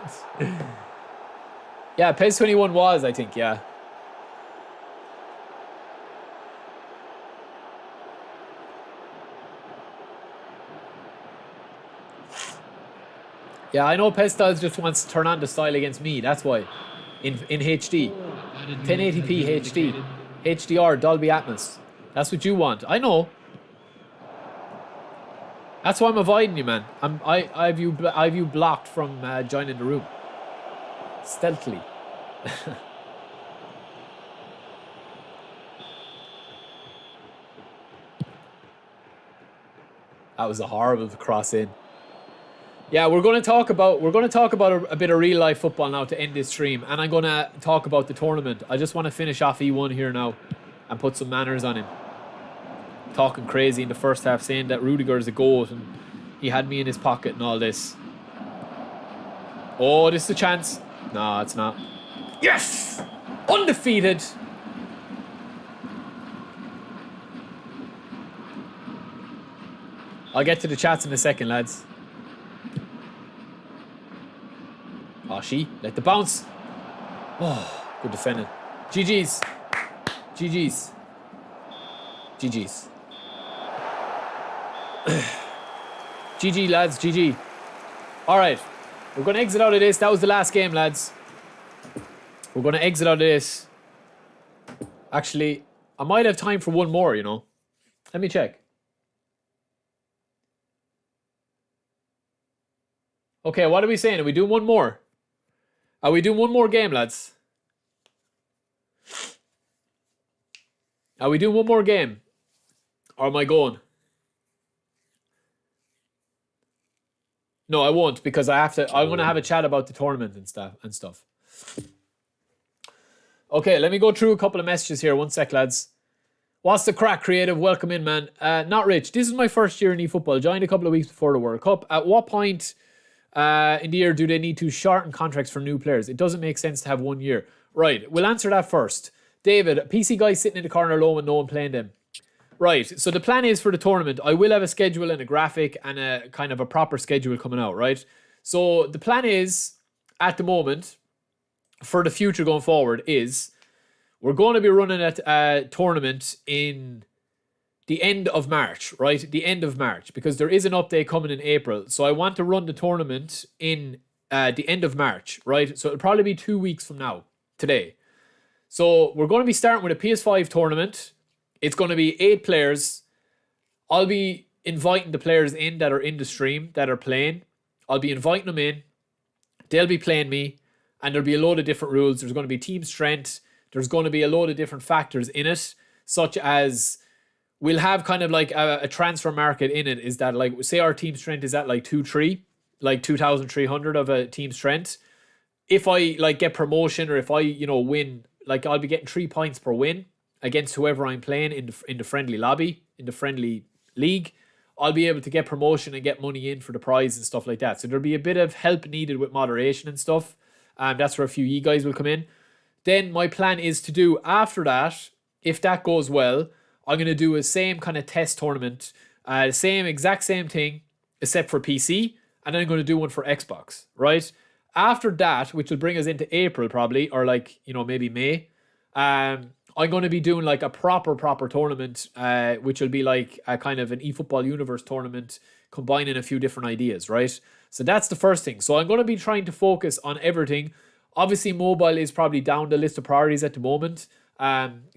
Yeah, PES 21 was, I think, yeah. Yeah, I know PES Styles just wants to turn on the style against me. That's why. In HD. 1080p HD. HDR, Dolby Atmos. That's what you want. I know. That's why I'm avoiding you, man. I have you blocked from joining the room. Stealthily. That was a horrible cross in. Yeah, we're going to talk about a bit of real life football now to end this stream, and I'm going to talk about the tournament. I just want to finish off E1 here now and put some manners on him. Talking crazy in the first half, saying that Rudiger is a goat and he had me in his pocket and all this. Oh, this is a chance. No, it's not. Yes! Undefeated. I'll get to the chats in a second, lads. Oh, let the bounce. Oh, good defending. GG's. GG's. GG's. GG, lads. GG. All right. We're going to exit out of this. That was the last game, lads. We're going to exit out of this. Actually, I might have time for one more, you know. Let me check. Okay, what are we saying? Are we doing one more? Are we doing one more game, lads? Are we doing one more game? Or am I going? No, I won't, because I'm going to have a chat about the tournament and stuff. Okay, let me go through a couple of messages here. One sec, lads. What's the crack, creative? Welcome in, man. Not rich. This is my first year in eFootball. Joined a couple of weeks before the World Cup. At what point in the year do they need to shorten contracts for new players? It doesn't make sense to have 1 year. Right, we'll answer that first. David, PC guy sitting in the corner alone with no one playing them. Right, so the plan is for the tournament, I will have a schedule and a graphic and a kind of a proper schedule coming out, right? So the plan is, at the moment, for the future going forward, is we're going to be running a tournament in the end of March, right? The end of March, because there is an update coming in April. So I want to run the tournament in the end of March, right? So it'll probably be 2 weeks from now, today. So we're going to be starting with a PS5 tournament. It's going to be 8 players. I'll be inviting the players in that are in the stream, that are playing. I'll be inviting them in. They'll be playing me. And there'll be a load of different rules. There's going to be team strength. There's going to be a load of different factors in it, such as we'll have kind of like a transfer market in it. Is that like, say our team strength is at like 2-3, like 2,300 of a team strength. If I like get promotion or if I, win, like I'll be getting 3 points per win against whoever I'm playing in the friendly lobby, in the friendly league. I'll be able to get promotion and get money in for the prize and stuff like that. So there'll be a bit of help needed with moderation and stuff. That's where a few guys will come in. Then my plan is to do after that, if that goes well, I'm going to do a same kind of test tournament, exact same thing, except for PC, and then I'm going to do one for Xbox, right? After that, which will bring us into April probably, or like, maybe May, I'm going to be doing like a proper tournament, which will be like a kind of an eFootball Universe tournament, combining a few different ideas, right? So that's the first thing. So I'm going to be trying to focus on everything. Obviously, mobile is probably down the list of priorities at the moment,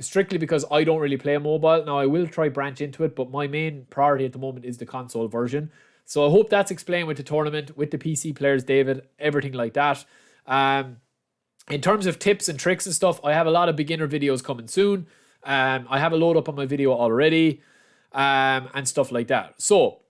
strictly because I don't really play mobile. Now, I will try branch into it, but my main priority at the moment is the console version. So I hope that's explained with the tournament, with the PC players, David, everything like that. In terms of tips and tricks and stuff, I have a lot of beginner videos coming soon. I have a load up on my video already, and stuff like that. So,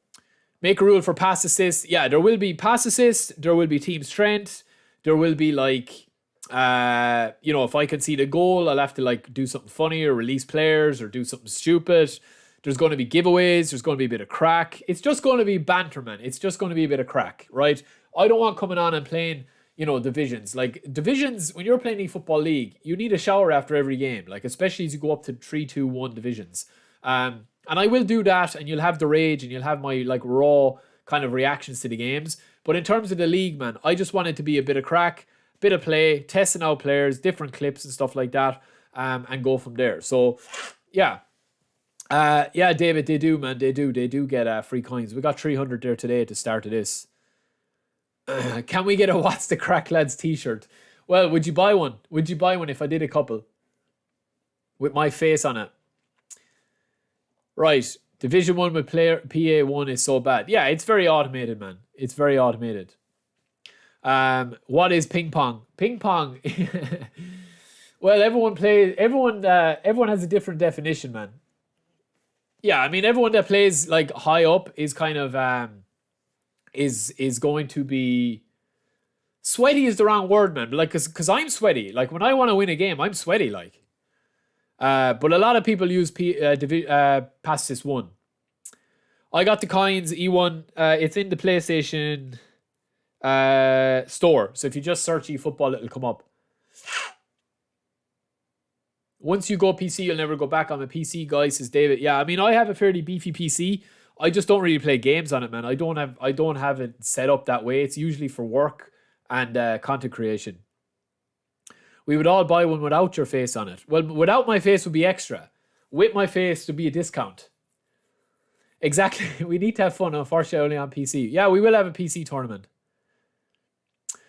make a rule for pass assist. Yeah, there will be pass assist. There will be team strength. There will be like, if I concede a goal, I'll have to like do something funny or release players or do something stupid. There's going to be giveaways. There's going to be a bit of crack. It's just going to be banter, man. It's just going to be a bit of crack, right? I don't want coming on and playing, divisions. Like divisions, when you're playing eFootball League, you need a shower after every game. Like especially as you go up to 3-2-1 divisions. And I will do that, and you'll have the rage, and you'll have my like raw kind of reactions to the games. But in terms of the league, man, I just want it to be a bit of crack, bit of play, testing out players, different clips and stuff like that, and go from there. So, yeah. Yeah, David, they do, man. They do get free coins. We got 300 there today at the start of this. Can we get a What's the Crack Lads t-shirt? Well, would you buy one? Would you buy one if I did a couple? With my face on it. Right. Division 1 with player PA1 is so bad. Yeah, it's very automated, man. It's very automated. What is ping pong? Ping pong. Well, everyone has a different definition, man. Yeah, I mean, everyone that plays like high up is kind of is going to be sweaty is the wrong word, man. Like, cause I'm sweaty. Like when I want to win a game, I'm sweaty. Like, but a lot of people use Pass Assist 1. I got the coins E1. It's in the PlayStation store. So if you just search eFootball, it'll come up. Once you go PC, you'll never go back on the PC, guys, says David. Yeah, I mean, I have a fairly beefy PC. I just don't really play games on it, man. I don't have it set up that way. It's usually for work and content creation. We would all buy one without your face on it. Well, without my face would be extra. With my face would be a discount. Exactly. We need to have fun. Unfortunately, only on PC. Yeah, we will have a PC tournament.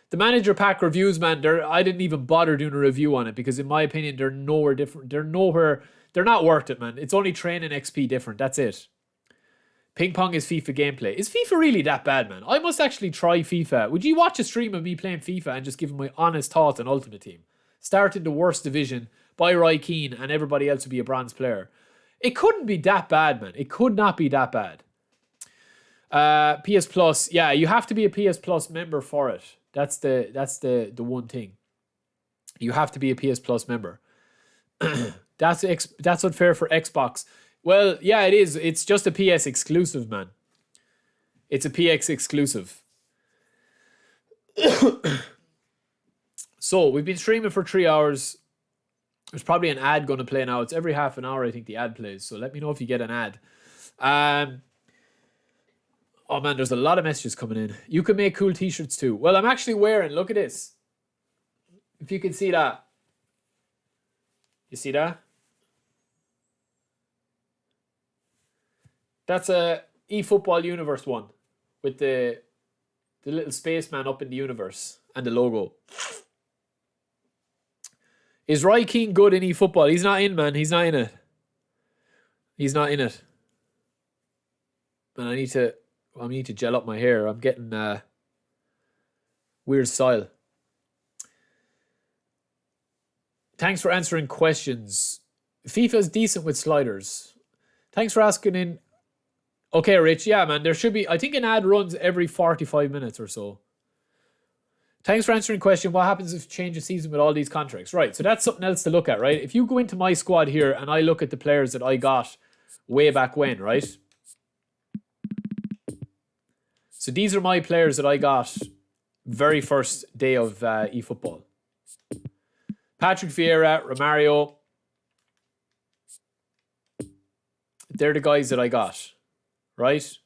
The manager pack reviews, man, I didn't even bother doing a review on it because in my opinion, they're nowhere different. They're not worth it, man. It's only training XP different. That's it. Ping pong is FIFA gameplay. Is FIFA really that bad, man? I must actually try FIFA. Would you watch a stream of me playing FIFA and just give my honest thoughts on Ultimate Team? Start in the worst division, buy Roy Keane, and everybody else would be a bronze player. It couldn't be that bad, man. It could not be that bad. PS Plus, yeah, you have to be a PS Plus member for it. That's the one thing. You have to be a PS Plus member. That's unfair for Xbox. Well, yeah, it is. It's just a PS exclusive, man. It's a PX exclusive. So we've been streaming for 3 hours. There's probably an ad going to play now. It's every half an hour, I think the ad plays. So let me know if you get an ad. Oh man, there's a lot of messages coming in. You can make cool t-shirts too. Well, I'm actually wearing, look at this. If you can see that. You see that? That's a eFootball Universe one with the little spaceman up in the universe and the logo. Is Roy Keane good in eFootball? He's not in, man. He's not in it. He's not in it. Man, I need to gel up my hair. I'm getting weird style. Thanks for answering questions. FIFA's decent with sliders. Thanks for asking in. Okay, Rich. Yeah, man. There should be, I think an ad runs every 45 minutes or so. Thanks for answering question. What happens if you change a season with all these contracts? Right. So that's something else to look at, right? If you go into my squad here and I look at the players that I got way back when, right? So these are my players that I got very first day of eFootball. Patrick Vieira, Romario. They're the guys that I got, right?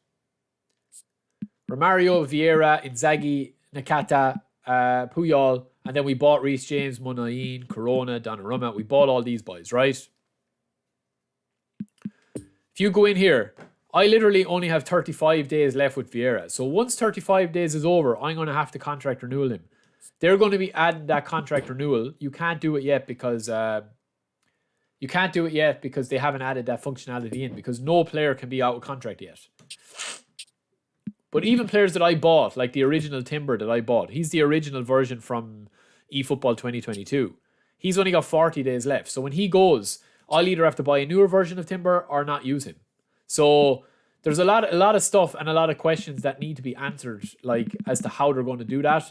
Romario, Vieira, Inzaghi, Nakata, Puyol, and then we bought Reece James, Munayin, Corona, Donnarumma. We bought all these boys, right? If you go in here, I literally only have 35 days left with Vieira. So once 35 days is over, I'm going to have to contract renewal him. They're going to be adding that contract renewal. You can't do it yet because they haven't added that functionality in, because no player can be out of contract yet. But even players that I bought, like the original Timber that I bought, he's the original version from eFootball 2022. He's only got 40 days left. So when he goes, I'll either have to buy a newer version of Timber or not use him. So there's a lot of stuff and a lot of questions that need to be answered, like as to how they're going to do that.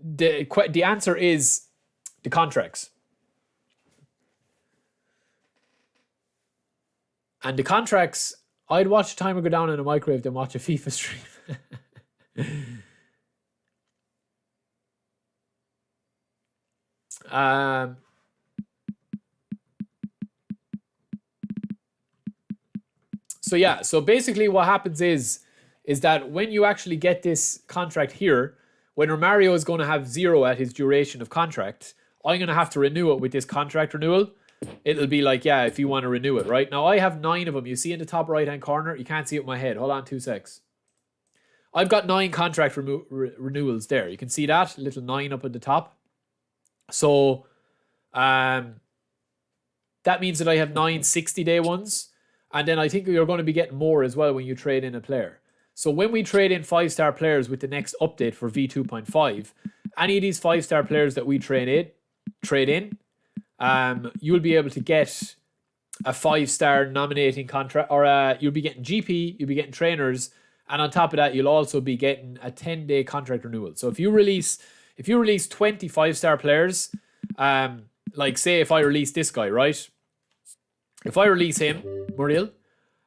The answer is the contracts. And the contracts, I'd watch a timer go down in a microwave than watch a FIFA stream. So yeah, so basically what happens is that when you actually get this contract here, when Romario is going to have 0 at his duration of contract, I'm going to have to renew it with this contract renewal. It'll be like, yeah, if you want to renew it, right? Now, I have 9 of them. You see in the top right-hand corner? You can't see it with my head. Hold on 2 secs. I've got 9 contract renewals there. You can see that little 9 up at the top. So, that means that I have 9 60-day ones. And then I think you're going to be getting more as well when you trade in a player. So when we trade in 5-star players with the next update for V2.5, any of these 5-star players that we trade in, you'll be able to get a 5-star nominating contract, or you'll be getting GP, you'll be getting trainers, and on top of that, you'll also be getting a 10-day contract renewal. So if you release 20 5-star players, like say if I release this guy, right? If I release him, Muriel,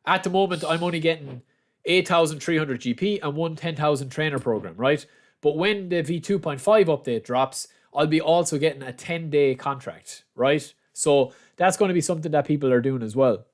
at the moment I'm only getting 8,300 GP and one 10,000 trainer program, right? But when the V2.5 update drops, I'll be also getting a 10-day contract, right? So that's going to be something that people are doing as well.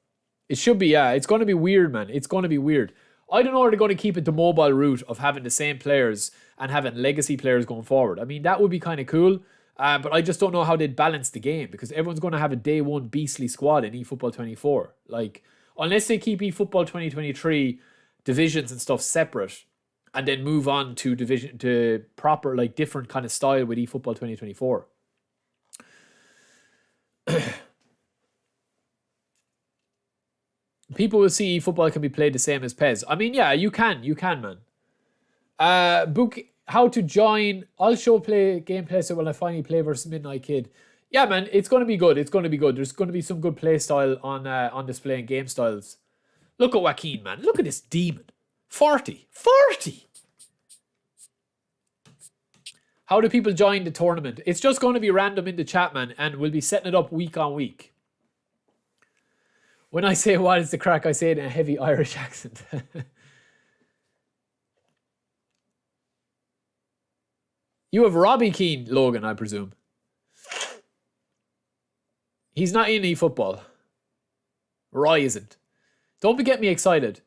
It should be, yeah. It's going to be weird, man. It's going to be weird. I don't know if they're going to keep it the mobile route of having the same players and having legacy players going forward. I mean, that would be kind of cool. But I just don't know how they'd balance the game, because everyone's going to have a day one beastly squad in eFootball 24. Like, unless they keep eFootball 2023 divisions and stuff separate, and then move on to proper, like, different kind of style with eFootball 2024. People will see eFootball can be played the same as PES. I mean, yeah, you can, man. Book how to join. I'll show gameplay so when I finally play versus Midnight Kid. Yeah, man, it's going to be good. It's going to be good. There's going to be some good play style on display and game styles. Look at Joaquin, man. Look at this demon. 40. How do people join the tournament? It's just going to be random in the chat, man, and we'll be setting it up week on week. When I say what is the crack, I say it in a heavy Irish accent. You have Robbie Keane, Logan, I presume. He's not in eFootball. Roy isn't. Don't get me excited.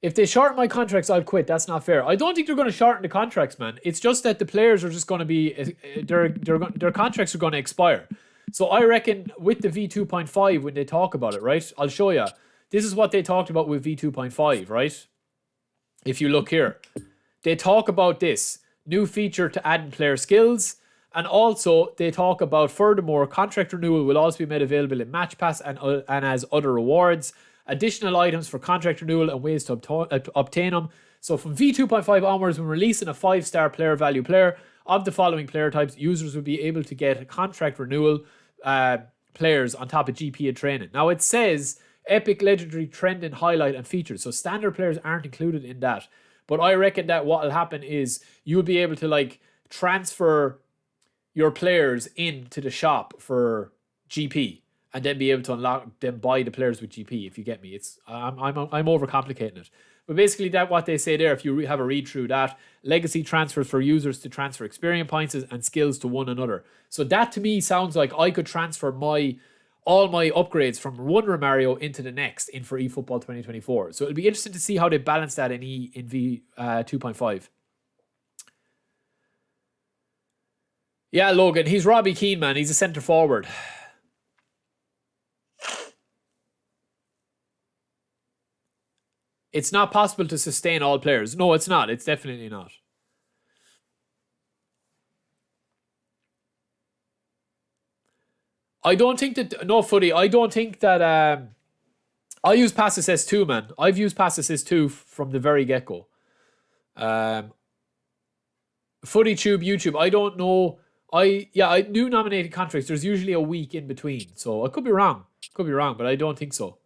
If they shorten my contracts, I'll quit. That's not fair. I don't think they're going to shorten the contracts, man. It's just that the players are just going to be... Their contracts are going to expire. So I reckon with the V2.5, when they talk about it, right? I'll show you. This is what they talked about with V2.5, right? If you look here. They talk about this. New feature to add in player skills. And also, they talk about, furthermore, contract renewal will also be made available in Match Pass and as other rewards. Additional items for contract renewal and ways to obtain them. So from V2.5 onwards, when releasing a 5-star player value player of the following player types, users will be able to get contract renewal players on top of GP and training. Now it says epic, legendary, trending, highlight and features. So standard players aren't included in that. But I reckon that what will happen is you'll be able to like transfer your players into the shop for GP. And then be able to unlock them, buy the players with GP. If you get me, I'm overcomplicating it. But basically, that what they say there. If you have a read through that, legacy transfers for users to transfer experience points and skills to one another. So that to me sounds like I could transfer all my upgrades from one Romario into the next in for eFootball 2024. So it'll be interesting to see how they balance that in V 2.5. Yeah, Logan, he's Robbie Keane, man. He's a centre forward. It's not possible to sustain all players. No, it's not. It's definitely not. I don't think that... No, Footy. I don't think that... I use Pass Assist 2, man. I've used Pass Assist 2 from the very get-go. Footy Tube, YouTube. I don't know. I do nominated contracts. There's usually a week in between. So I could be wrong. But I don't think so.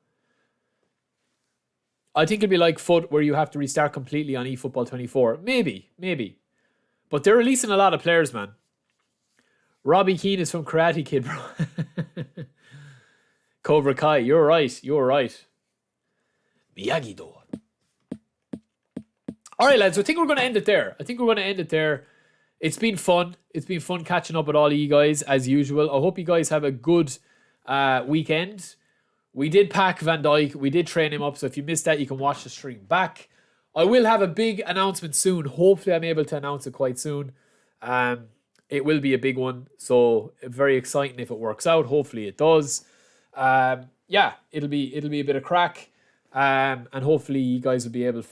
I think it'd be like Foot where you have to restart completely on eFootball 24. Maybe. But they're releasing a lot of players, man. Robbie Keane is from Karate Kid, bro. Cobra Kai, you're right. Miyagi-Do. All right, lads, I think we're going to end it there. It's been fun. It's been fun catching up with all of you guys, as usual. I hope you guys have a good weekend. We did pack Van Dijk. We did train him up. So if you missed that, you can watch the stream back. I will have a big announcement soon. Hopefully, I'm able to announce it quite soon. It will be a big one. So very exciting if it works out. Hopefully, it does. It'll be a bit of crack. And hopefully, you guys will be able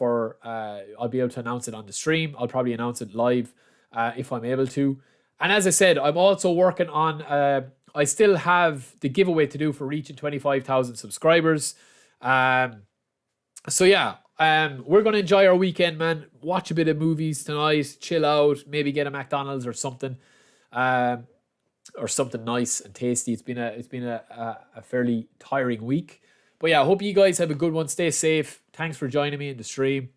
I'll be able to announce it on the stream. I'll probably announce it live if I'm able to. And as I said, I'm also working on... I still have the giveaway to do for reaching 25,000 subscribers. We're going to enjoy our weekend, man. Watch a bit of movies tonight, chill out, maybe get a McDonald's or something nice and tasty. It's been a fairly tiring week. But yeah, I hope you guys have a good one. Stay safe. Thanks for joining me in the stream.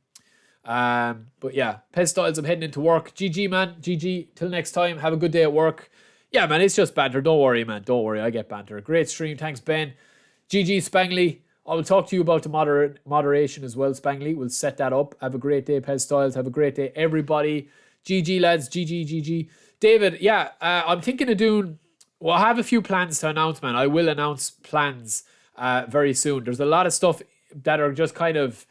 Pez Styles, I'm heading into work. GG, man. GG. Till next time. Have a good day at work. Yeah, man, it's just banter. Don't worry, man. Don't worry. I get banter. Great stream. Thanks, Ben. GG, Spangley. I will talk to you about the moderation as well, Spangley. We'll set that up. Have a great day, Pez Styles. Have a great day, everybody. GG, lads. GG. David, I'm thinking of doing... Well, I have a few plans to announce, man. I will announce plans very soon. There's a lot of stuff that are just kind of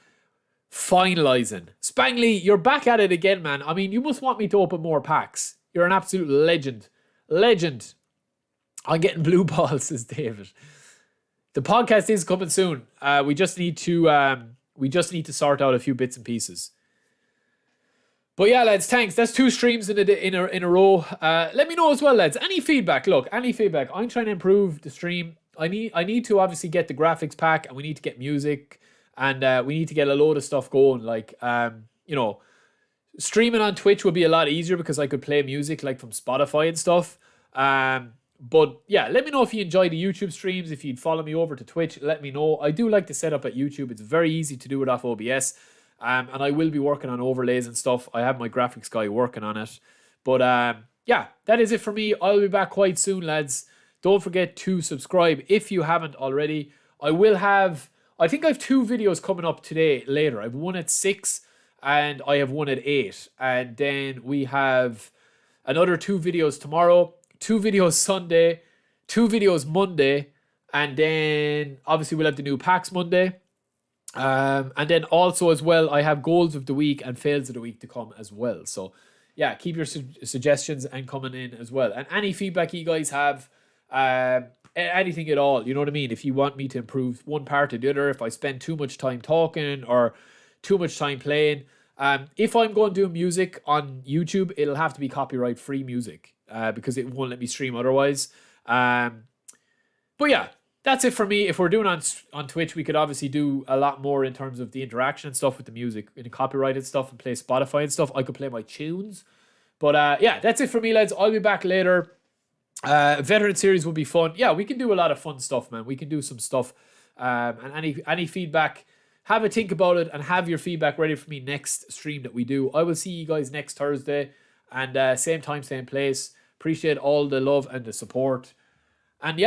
finalizing. Spangley, you're back at it again, man. I mean, you must want me to open more packs. You're an absolute legend. I'm getting blue balls, says David. The podcast is coming soon. We just need to sort out a few bits and pieces. But yeah, lads, thanks. That's 2 streams in a row. Let me know as well, lads. Any feedback? Look, any feedback. I'm trying to improve the stream. I need to obviously get the graphics pack, and we need to get music, and we need to get a load of stuff going. Like, streaming on Twitch would be a lot easier because I could play music like from Spotify and stuff. But yeah, let me know if you enjoy the YouTube streams. If you'd follow me over to Twitch, let me know. I do like the setup at YouTube. It's very easy to do it off OBS. And I will be working on overlays and stuff. I have my graphics guy working on it. But that is it for me. I'll be back quite soon, lads. Don't forget to subscribe if you haven't already. I think I have 2 videos coming up today later. I have one at 6 and I have one at 8. And then we have another 2 videos tomorrow, 2 videos Sunday, 2 videos Monday, and then obviously we'll have the new packs Monday. And then also as well, I have goals of the week and fails of the week to come as well. So yeah, keep your suggestions and coming in as well. And any feedback you guys have, anything at all, you know what I mean? If you want me to improve one part or the other, if I spend too much time talking or too much time playing, if I'm going to do music on YouTube, it'll have to be copyright free music because it won't let me stream otherwise. But yeah, that's it for me. If we're doing on Twitch, we could obviously do a lot more in terms of the interaction and stuff with the music and the copyrighted stuff and play Spotify and stuff. I could play my tunes. But yeah, that's it for me, lads. I'll be back later. Veteran series will be fun. Yeah, we can do a lot of fun stuff, man. We can do some stuff. And any feedback, have a think about it and have your feedback ready for me next stream that we do. I will see you guys next Thursday. And same time, same place. Appreciate all the love and the support. And yeah.